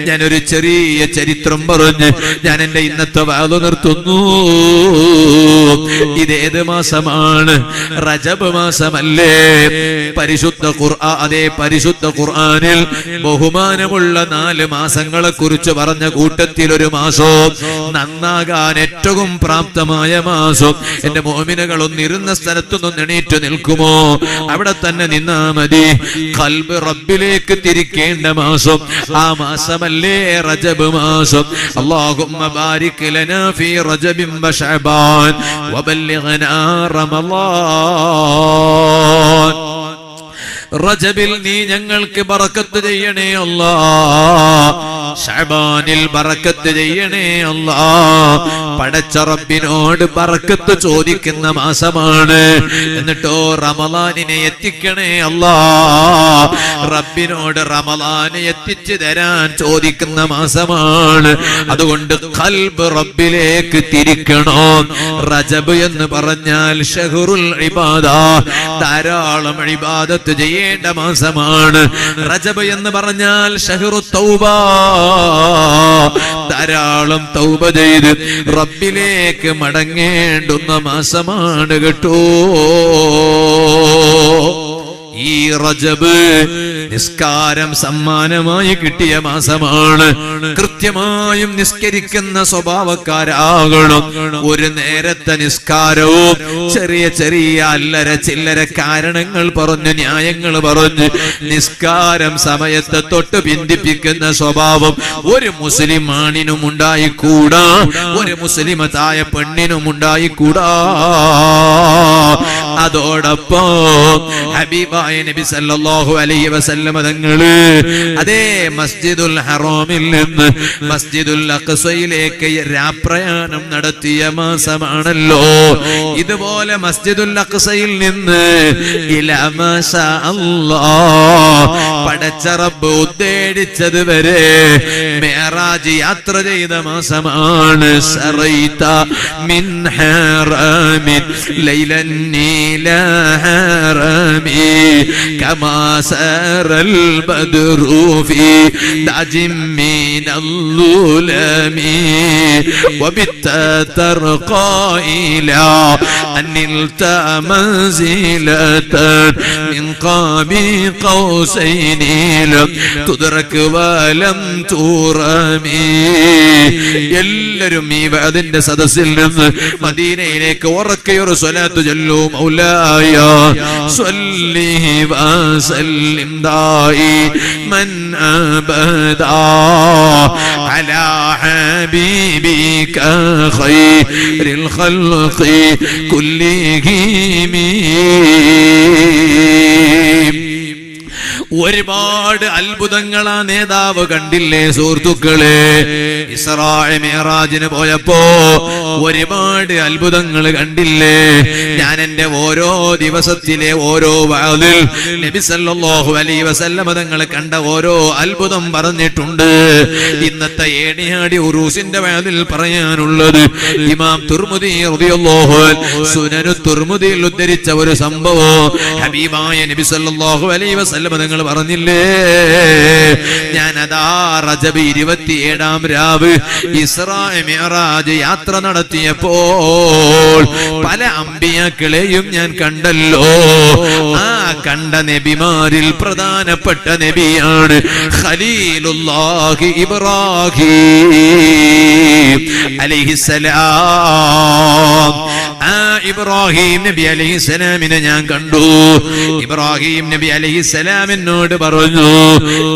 ഞാനൊരു ചെറിയ ചരിത്രം പറഞ്ഞ് ഞാൻ എന്റെ ഇന്നത്തെ വാദ നിർത്തുന്നു. ഇതേത് മാസമാണ്? റജബ് മാസമല്ലേ? പരിശുദ്ധ ഖുർആൻ, അതേ പരിശുദ്ധ ഖുർആനിൽ ബഹുമാനമുള്ള 4 മാസങ്ങളെ കുറിച്ച് പറഞ്ഞ കൂട്ടത്തിൽ ഒരു മാസം, നന്നാകാൻ ഏറ്റവും പ്രാപ്തമായ മാസം. എന്റെ മോമിനുകൾ ഒന്നിരുന്ന സ്ഥലത്തൊന്നും എണീറ്റ് നിൽക്കുമോ? അവിടെ തന്നെ നിന്നാ മതി. ഖൽബ് റബ്ബിലേക്ക് തിരിക്കേണ്ട മാസം ആ മാസമല്ലേ റജബ് മാസം. അല്ലാഹുമ്മ ബാരിക് ലനാ ഫീ റജബിൻ വ ശഅബാൻ വബല്ലിഗ്നാ റമളാൻ. റജബിൽ നീ ഞങ്ങൾക്ക് ബറക്കത്ത് ചെയ്യണേ അല്ലാഹ്, ശഅബാനിൽ ബറക്കത്ത് ചെയ്യണേ അല്ലാഹ്. പടച്ച റബ്ബിനോട് ബറക്കത്ത് ചോദിക്കുന്ന മാസമാണ്. എന്നിട്ടോ റമളാനിനെ എത്തിക്കണേ അല്ലാഹ്, റബ്ബിനോട് റമളാനെ എത്തിച്ചു തരാൻ ചോദിക്കുന്ന മാസമാണ്. അതുകൊണ്ട് ഖൽബ് റബ്ബിലേക്ക് തിരിക്കണം. റജബ് എന്ന് പറഞ്ഞാൽ ഷഹ്റുൽ ഇബാദ, ധാരാളം ഇബാദത്ത് ചെയ്യേണ്ട മാസമാണ്. റജബ് എന്ന് പറഞ്ഞാൽ ഷഹ്റു തൗബ, ധാരാളം തൗബ ചെയ്ത് റബ്ബിലേക്ക് മടങ്ങേണ്ടുന്ന മാസമാണ് കേട്ടോ. ഈ റജബ് നിസ്കാരം സമ്മാനമായി കിട്ടിയ മാസമാണ്. കൃത്യമായും നിസ്കരിക്കുന്ന സ്വഭാവക്കാരാകണം. ഒരു നേരത്തെ നിസ്കാരവും ചെറിയ ചെറിയ അല്ലര ചില്ലര കാരണങ്ങൾ പറഞ്ഞ്, ന്യായങ്ങൾ പറഞ്ഞ് നിസ്കാരം സമയത്തെ തൊട്ട് പിന്തിപ്പിക്കുന്ന സ്വഭാവം ഒരു മുസ്ലിം ആണിനും ഉണ്ടായിക്കൂടാ, ഒരു മുസ്ലിമത്തായ പെണ്ണിനും ഉണ്ടായിക്കൂടാ. അതോടൊപ്പം ഹബീബായ നബി സല്ലല്ലാഹു അലൈഹി വസല്ലം തങ്ങള് അതേ മസ്ജിദുൽ ഹറാമിൽ നിന്ന് മസ്ജിദുൽ അഖ്സയിലേക്ക് രാപ്രയാണം നടത്തിയ മാസമാണല്ലോ. ഇതുപോലെ മസ്ജിദുൽ അഖ്സയിൽ നിന്ന് ഇലാ മാഷാ അല്ലാഹ് പടച്ച റബ്ബ് ഉദ്ദേശിച്ചത് വരെ മിഅ്റാജ് യാത്ര ചെയ്ത മാസമാണ്. സറൈത മിൻ ഹറമിൻ ലൈലൻ നീലാ ഹറമി കമാ സറൽ ബദ്റു ഫീ ദാജിം മിനൽ-ളുലമി വബിത്ത തർഖാ ഇലാ അനിൽത മൻസിലതൻ മിൻ ഖാബി ഖൗസൈനി ലം തുദ്റക് വലം തുറമി. എല്ലാവരും ഈ അതിന്റെ സദസ്സിൽ നിന്ന് മദീനയിലേക്ക് ഉറക്കെയൊരു സ്വലാത്ത് ചൊല്ലൂ. മൗലായ സ്വല്ലി വസല്ലിം ദായിമൻ അബദാ അലാ ഹബീബിക ഖൈറിൽ ഖൽഖി കുല്ലിഹിം. ഒരുപാട് അത്ഭുതങ്ങളാ നേതാവ് കണ്ടില്ലേ സുഹൃത്തുക്കളെ? ഇസ്രാ മിഅ്റാജിന് പോയപ്പോ ഒരുപാട് അത്ഭുതങ്ങൾ കണ്ടില്ലേ? ഞാൻ എന്റെ ഓരോ ദിവസത്തിലെ ഓരോ വഅദിൽ നബി സല്ലല്ലാഹു അലൈഹി വസല്ലം തങ്ങൾ കണ്ട ഓരോ അത്ഭുതം പറഞ്ഞിട്ടുണ്ട്. ഇന്നത്തെ ഏണിയാടി ഉറൂസിന്റെ വഅദിൽ പറയാനുള്ളത് ഇമാം തുർമുദി റളിയല്ലാഹു അൻഹു സുനനു തുർമുദിയിൽ ഉദ്ധരിച്ച ഒരു സംഭവം. ഹബീബായ നബി സല്ലല്ലാഹു അലൈഹി വസല്ലം തങ്ങൾ പറഞ്ഞില്ലേ, ഞാൻ അതാ റജബ് 27-ാം രാവ് ഇസ്രാ മിഅ്റാജ് യാത്ര നടത്തിയപ്പോൾ പല അമ്പിയാക്കളെയും ഞാൻ കണ്ടല്ലോ. ആ കണ്ട നബിമാരിൽ പ്രധാനപ്പെട്ട നബിയാണ് ഖലീലുല്ലാഹി ഇബ്രാഹിം അലൈഹിസ്സലാം. ആ ഇബ്രാഹിം നബി അലൈഹിസ്സലാമിനെ ഞാൻ കണ്ടു. ഇബ്രാഹിം നബി അലൈഹിസ്സലാമിനോട് പറഞ്ഞു,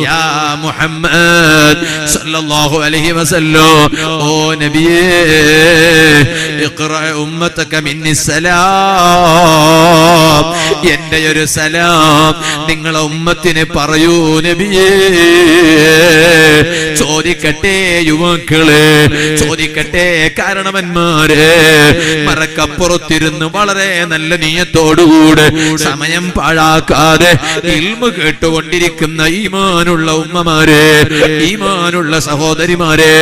യാ മുഹമ്മദ് സല്ലല്ലാഹു അലൈഹി വസല്ലം, ഓ നബിയേ, ഇഖ്റ ഉമ്മതക മിന്നി സലാം, എന്റെ ഒരു സലാം നിങ്ങളെ ഉമ്മത്തിന് പറയൂ നബിയേ. ചോദിക്കട്ടെ യുവാക്കളെ, ചോദിക്കട്ടെ കാരണവന്മാരെ, മറക്കപ്പുറത്തിരുന്ന് വളരെ നല്ല നിയത്തോടുകൂടെ സമയം പാഴാക്കാതെ ഇൽമു കേട്ടുകൊണ്ടിരിക്കുന്ന ഈമാനുള്ള ഉമ്മമാരെ, ഈമാനുള്ള സഹോദരിമാരെ,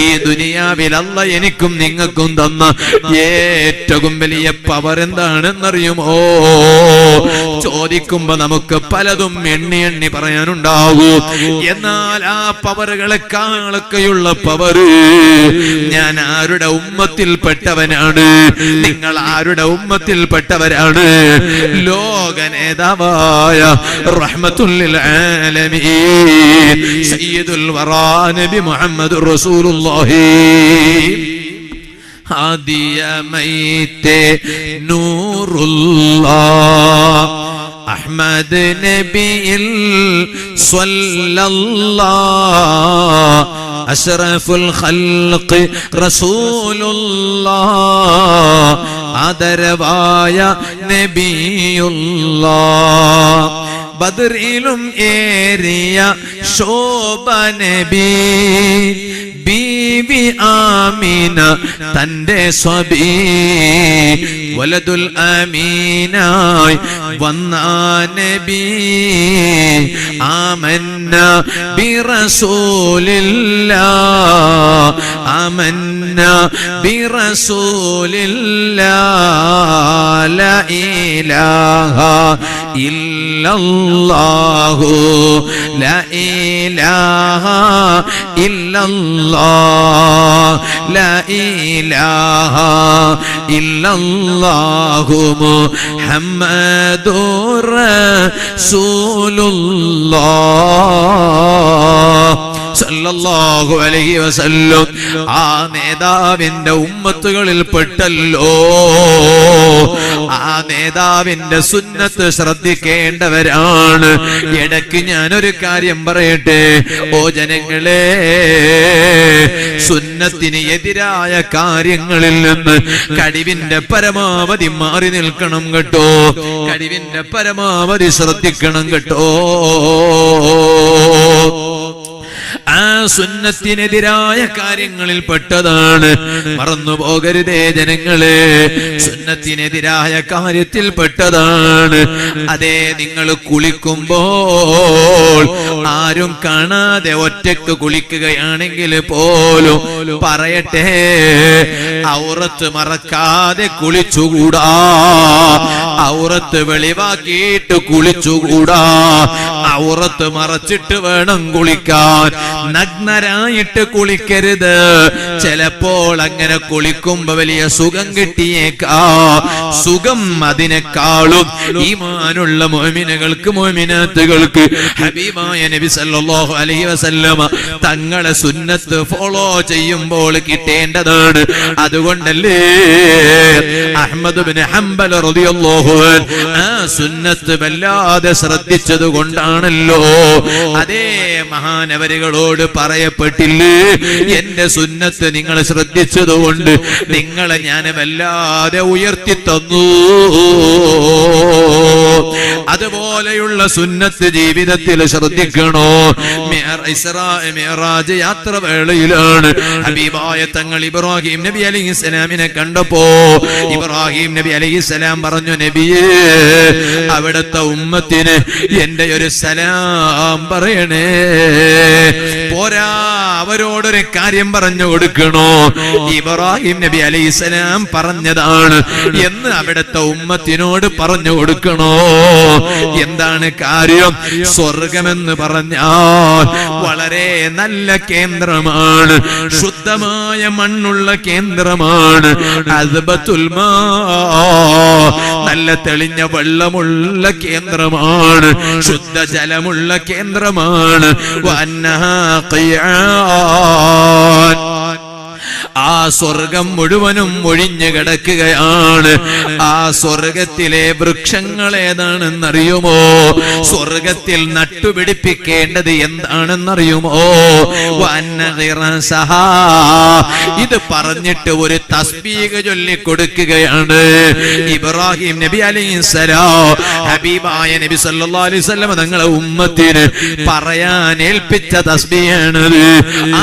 ഈ ദുനിയാവിൽ അല്ലാഹ് എനിക്കും നിങ്ങൾക്കും തന്ന ഏറ്റവും വലിയ പവർ എന്താണെന്നറിയുമോ? ചോദിക്കുമ്പോ നമുക്ക് പലതും എണ്ണി എണ്ണി പറയാനുണ്ടാകൂ. എന്നാൽ ആ പവറുകളെക്കാളൊക്കെയുള്ള പവറ് ഞാൻ ആരുടെ ഉമ്മത്തിൽപ്പെട്ടവനാണ്, നിങ്ങൾ ആരുടെ ഉമ്മത്തിൽപ്പെട്ടവരാണ്? ലോക നേതാവായ റഹ്മത്തുൽ ലിൽ ആലമീൻ സയ്യിദുൽ വറാ നബി മുഹമ്മദുർ റസൂലുള്ളാഹി ആദിയമൈത്തെ നൂറുല്ലാഹ് അഹ്മദ് നബിയിൽ സ്വല്ലല്ലാഹ് അശ്റഫുൽ ഖൽഖ് റസൂലുള്ളാഹ് ആദരവായ നബിയുള്ളാഹ് ബദറിലും ഏറിയ ശോഭ നബി ബീവി ആമീന തന്റെ സ്വബീ വലദുൽ ആമീനായി വന്ന നബി ആമന്ന ബിറസൂലില്ലാഹ് ആമന്ന ബിറസൂലില്ലാഹ് ലാ ഇലാഹ ഇല്ലല്ലാഹു ലാ ഇലാഹ ഇല്ലല്ലാഹ് ലാ ഇലാഹ ഇല്ലല്ലാഹു മുഹമ്മദുർ റസൂലുള്ളാഹ് സല്ലല്ലാഹു അലൈഹി വസല്ലം. ആ നേതാവിന്റെ ഉമ്മത്തുകളിൽ പെട്ടല്ലോ. ആ നേതാവിന്റെ സുന്നത്ത് ശ്രദ്ധിക്കേണ്ടവരാണ്. ഇടയ്ക്ക് ഞാനൊരു കാര്യം പറയട്ടെ, ഓ ജനങ്ങളെ, സുന്നത്തിന് എതിരായ കാര്യങ്ങളിൽ നിന്ന് കഴിവിന്റെ പരമാവധി മാറി നിൽക്കണം കേട്ടോ. കഴിവിന്റെ പരമാവധി ശ്രദ്ധിക്കണം കേട്ടോ. ആ സുന്നത്തിനെതിരായ കാര്യങ്ങളിൽ പെട്ടതാണ്. മറന്നു പോകരുതേ ജനങ്ങളെ, സുന്നത്തിനെതിരായ കാര്യത്തിൽ പെട്ടതാണ്. അതെ, നിങ്ങൾ കുളിക്കുമ്പോൾ ആരും കാണാതെ ഒറ്റക്ക് കുളിക്കുകയാണെങ്കിൽ പോലും പറയട്ടെ, ഔറത്ത് മറക്കാതെ കുളിച്ചുകൂടാ, ഔറത്ത് വെളിവാക്കിയിട്ട് കുളിച്ചുകൂടാ, ഔറത്ത് മറച്ചിട്ട് വേണം കുളിക്കാൻ. നഗ്നരായിട്ട് കുളിക്കരുത്. ചിലപ്പോൾ അങ്ങനെ കുളിക്കുമ്പോ വലിയ സുഖം കിട്ടിയേക്കാ. സുഖം അതിനേക്കാളും ഈമാനുള്ള മുഅ്മിനുകൾക്ക് മുഅ്മിനാത്തുകൾക്ക് ഹബീബായ നബി സല്ലല്ലാഹു അലൈഹി വസല്ലമ തങ്ങളെ സുന്നത്ത് ഫോളോ ചെയ്യുമ്പോൾ കിട്ടേണ്ടതാണ്. അതുകൊണ്ടല്ലേ അഹ്മദ് ഇബ്നു ഹംബൽ റളിയല്ലാഹു അൻഹു ആ സുന്നത്ത് വല്ലാതെ ശ്രദ്ധിച്ചത് കൊണ്ടാണല്ലോ അതേ മഹാനവരുകളോട് പറയപ്പെട്ടില്ലേ, എന്റെ സുന്നത്ത് നിങ്ങൾ ശ്രദ്ധിച്ചതുകൊണ്ട് നിങ്ങളെ ഞാൻ വല്ലാതെ ഉയർത്തി തന്നു. അതുപോലെയുള്ള സുന്നത്ത് ജീവിതത്തിൽ ശ്രദ്ധിക്കണോ. ഇസ്രാ മിഅ്റാജ് യാത്ര വേളയിലാണ് ഹബീബായ തങ്ങൾ ഇബ്രാഹിം നബി അലൈഹിസ്സലാമിനെ കണ്ടപ്പോ ഇബ്രാഹിം നബി അലൈഹിസ്സലാം പറഞ്ഞു, നബിയേ, അവിടുത്തെ ഉമ്മത്തിന് എന്റെ ഒരു സലാം പറയണേ. പോരാ, അവരോടൊരു കാര്യം പറഞ്ഞു കൊടുക്കണോ. ഇബ്രാഹിം നബി അലൈഹിസ്സലാം പറഞ്ഞതാണ് എന്ന് അവിടുത്തെ ഉമ്മത്തിനോട് പറഞ്ഞു കൊടുക്കണോ. എന്താണ് കാര്യം? സ്വർഗമെന്ന് പറഞ്ഞാൽ വളരെ നല്ല കേന്ദ്രമാണ്, ശുദ്ധമായ മണ്ണുള്ള കേന്ദ്രമാണ്. അസ്ബത്തുൽ മാ, നല്ല തെളിഞ്ഞ വെള്ളമുള്ള കേന്ദ്രമാണ്, ശുദ്ധജലമുള്ള കേന്ദ്രമാണ്. ആ സ്വർഗം മുഴുവനും ഒഴിഞ്ഞു കിടക്കുകയാണ്. ആ സ്വർഗത്തിലെ വൃക്ഷങ്ങൾ ഏതാണെന്നറിയുമോ? സ്വർഗത്തിൽ നട്ടുപിടിപ്പിക്കേണ്ടത് എന്താണെന്നറിയുമോ? ഇത് പറഞ്ഞിട്ട് ഒരു തസ്ബീഹ് ചൊല്ലിക്കൊടുക്കുകയാണ്. ഇബ്രാഹിം നബി അലൈഹിസ്സലാം ഹബീബായ നബി സല്ലല്ലാഹു അലൈഹി വസല്ലം തങ്ങളെ ഉമ്മത്തിന് പറയാൻ ഏൽപ്പിച്ച തസ്ബീഹാണത്.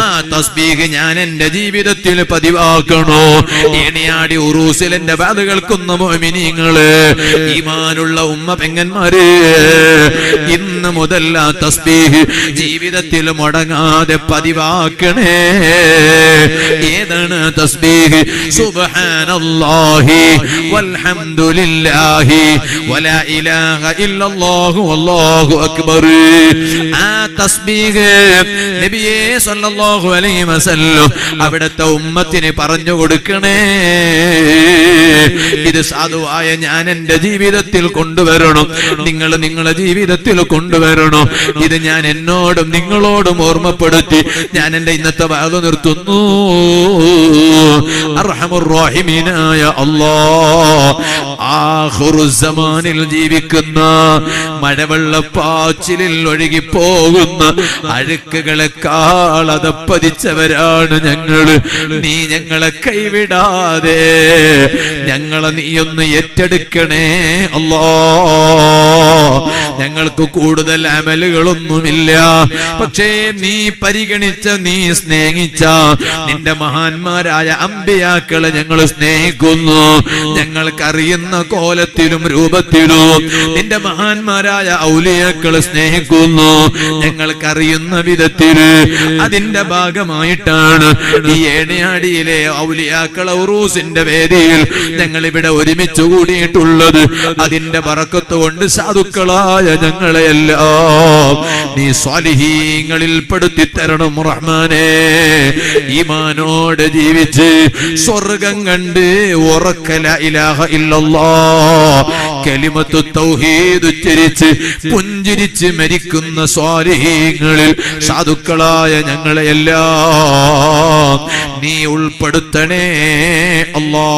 ആ തസ്ബീഹ് ഞാൻ എന്റെ ജീവിതത്തിൽ പതിവാക്കണോ? ഏണിയാടി ഉറൂസിൽ എന്റെ ബാധ കേൾക്കുന്ന മുഅ്മിനീങ്ങള്, ഈമാനുള്ള ഉമ്മ പെങ്ങന്മാര്, ഇന്ന് മുതൽ ആ തസ്ബീഹ് ജീവിതത്തിൽ മുടങ്ങാതെ പതിവാക്കണേ. ഏതാണ് തസ്ബീഹ്? സുബ്ഹാനല്ലാഹി വൽഹംദുലില്ലാഹി വലാ ഇലാഹ ഇല്ലല്ലാഹു വല്ലാഹു അക്ബർ. ആ തസ്ബീഹ് നബിയേ സല്ലല്ലാഹു അലൈഹി വസല്ലം അവിടുത്തെ ഉമ്മത്തിന് പറഞ്ഞു കൊടുക്കണേ. ഇത് സാധുവായ ഞാൻ എന്റെ ജീവിതത്തിൽ കൊണ്ടുവരണം, നിങ്ങൾ നിങ്ങളുടെ ജീവിതത്തിൽ കൊണ്ടുവരണം. ഇത് ഞാൻ എന്നോടും നിങ്ങളോടും ഓർമ്മപ്പെടുത്തി ഞാൻ എന്റെ ഇന്നത്തെ വാദം നിർത്തുന്നു. അർഹമുർ റഹീമീനായ അല്ലാഹ്, ആഖിറുസ്സമാനിൽ ജീവിക്കുന്ന മഴവെള്ളപ്പാച്ചിലിൽ ഒഴുകിപ്പോകുന്ന അഴുക്കുകളെക്കാൾ അതപ്പതിച്ചവരാണ് ഞങ്ങള്. നീ ഞങ്ങളെ കൈവിടാതെ ഞങ്ങളെ നീയൊന്ന് ഏറ്റെടുക്കണേ അല്ലാഹ്. ഞങ്ങൾക്ക് കൂടുതൽ അമലുകളൊന്നുമില്ല, പക്ഷേ നീ പരിഗണിച്ച, നീ സ്നേഹിച്ച നിന്റെ മഹാന്മാരായ അമ്പിയാക്കളെ ഞങ്ങൾ സ്നേഹിക്കുന്നു. ഞങ്ങൾക്കറിയുന്ന കോലത്തിലും രൂപത്തിലും നിന്റെ മഹാന്മാരായ ഔലിയാക്കളെ സ്നേഹിക്കുന്നു. ഞങ്ങൾക്കറിയുന്ന വിധത്തില് അതിന്റെ ഭാഗമായിട്ടാണ് ഈ ഏണിയാടിയിലെ ഔലിയാക്കളെ ഉറൂസിന്റെ വേദിയിൽ ഞങ്ങൾ ഇവിടെ ഒരുമിച്ച് കൂടിയിട്ടുള്ളത്. അതിന്റെ ബറക്കത്ത് കൊണ്ട് സാധുക്കളായ ഞങ്ങളെല്ലാം നീ സ്വാലിഹീങ്ങളിൽ പെടുത്തി തരണം റഹ്മാനേ. ഈമാനോടെ ജീവിച്ച് സ്വർഗം കണ്ട് ഉറക്ക ലാ ഇലാഹ ഇല്ലല്ലാഹ് കലിമത്തു തൗഹീദ് ഉച്ചരിച്ച് പുഞ്ചിരിച്ച് മരിക്കുന്ന സ്വാലിഹീങ്ങളിൽ സാധുക്കളായ ഞങ്ങളെല്ലാം നീ ഉൾപ്പെടുത്തണേ അല്ലാഹ്.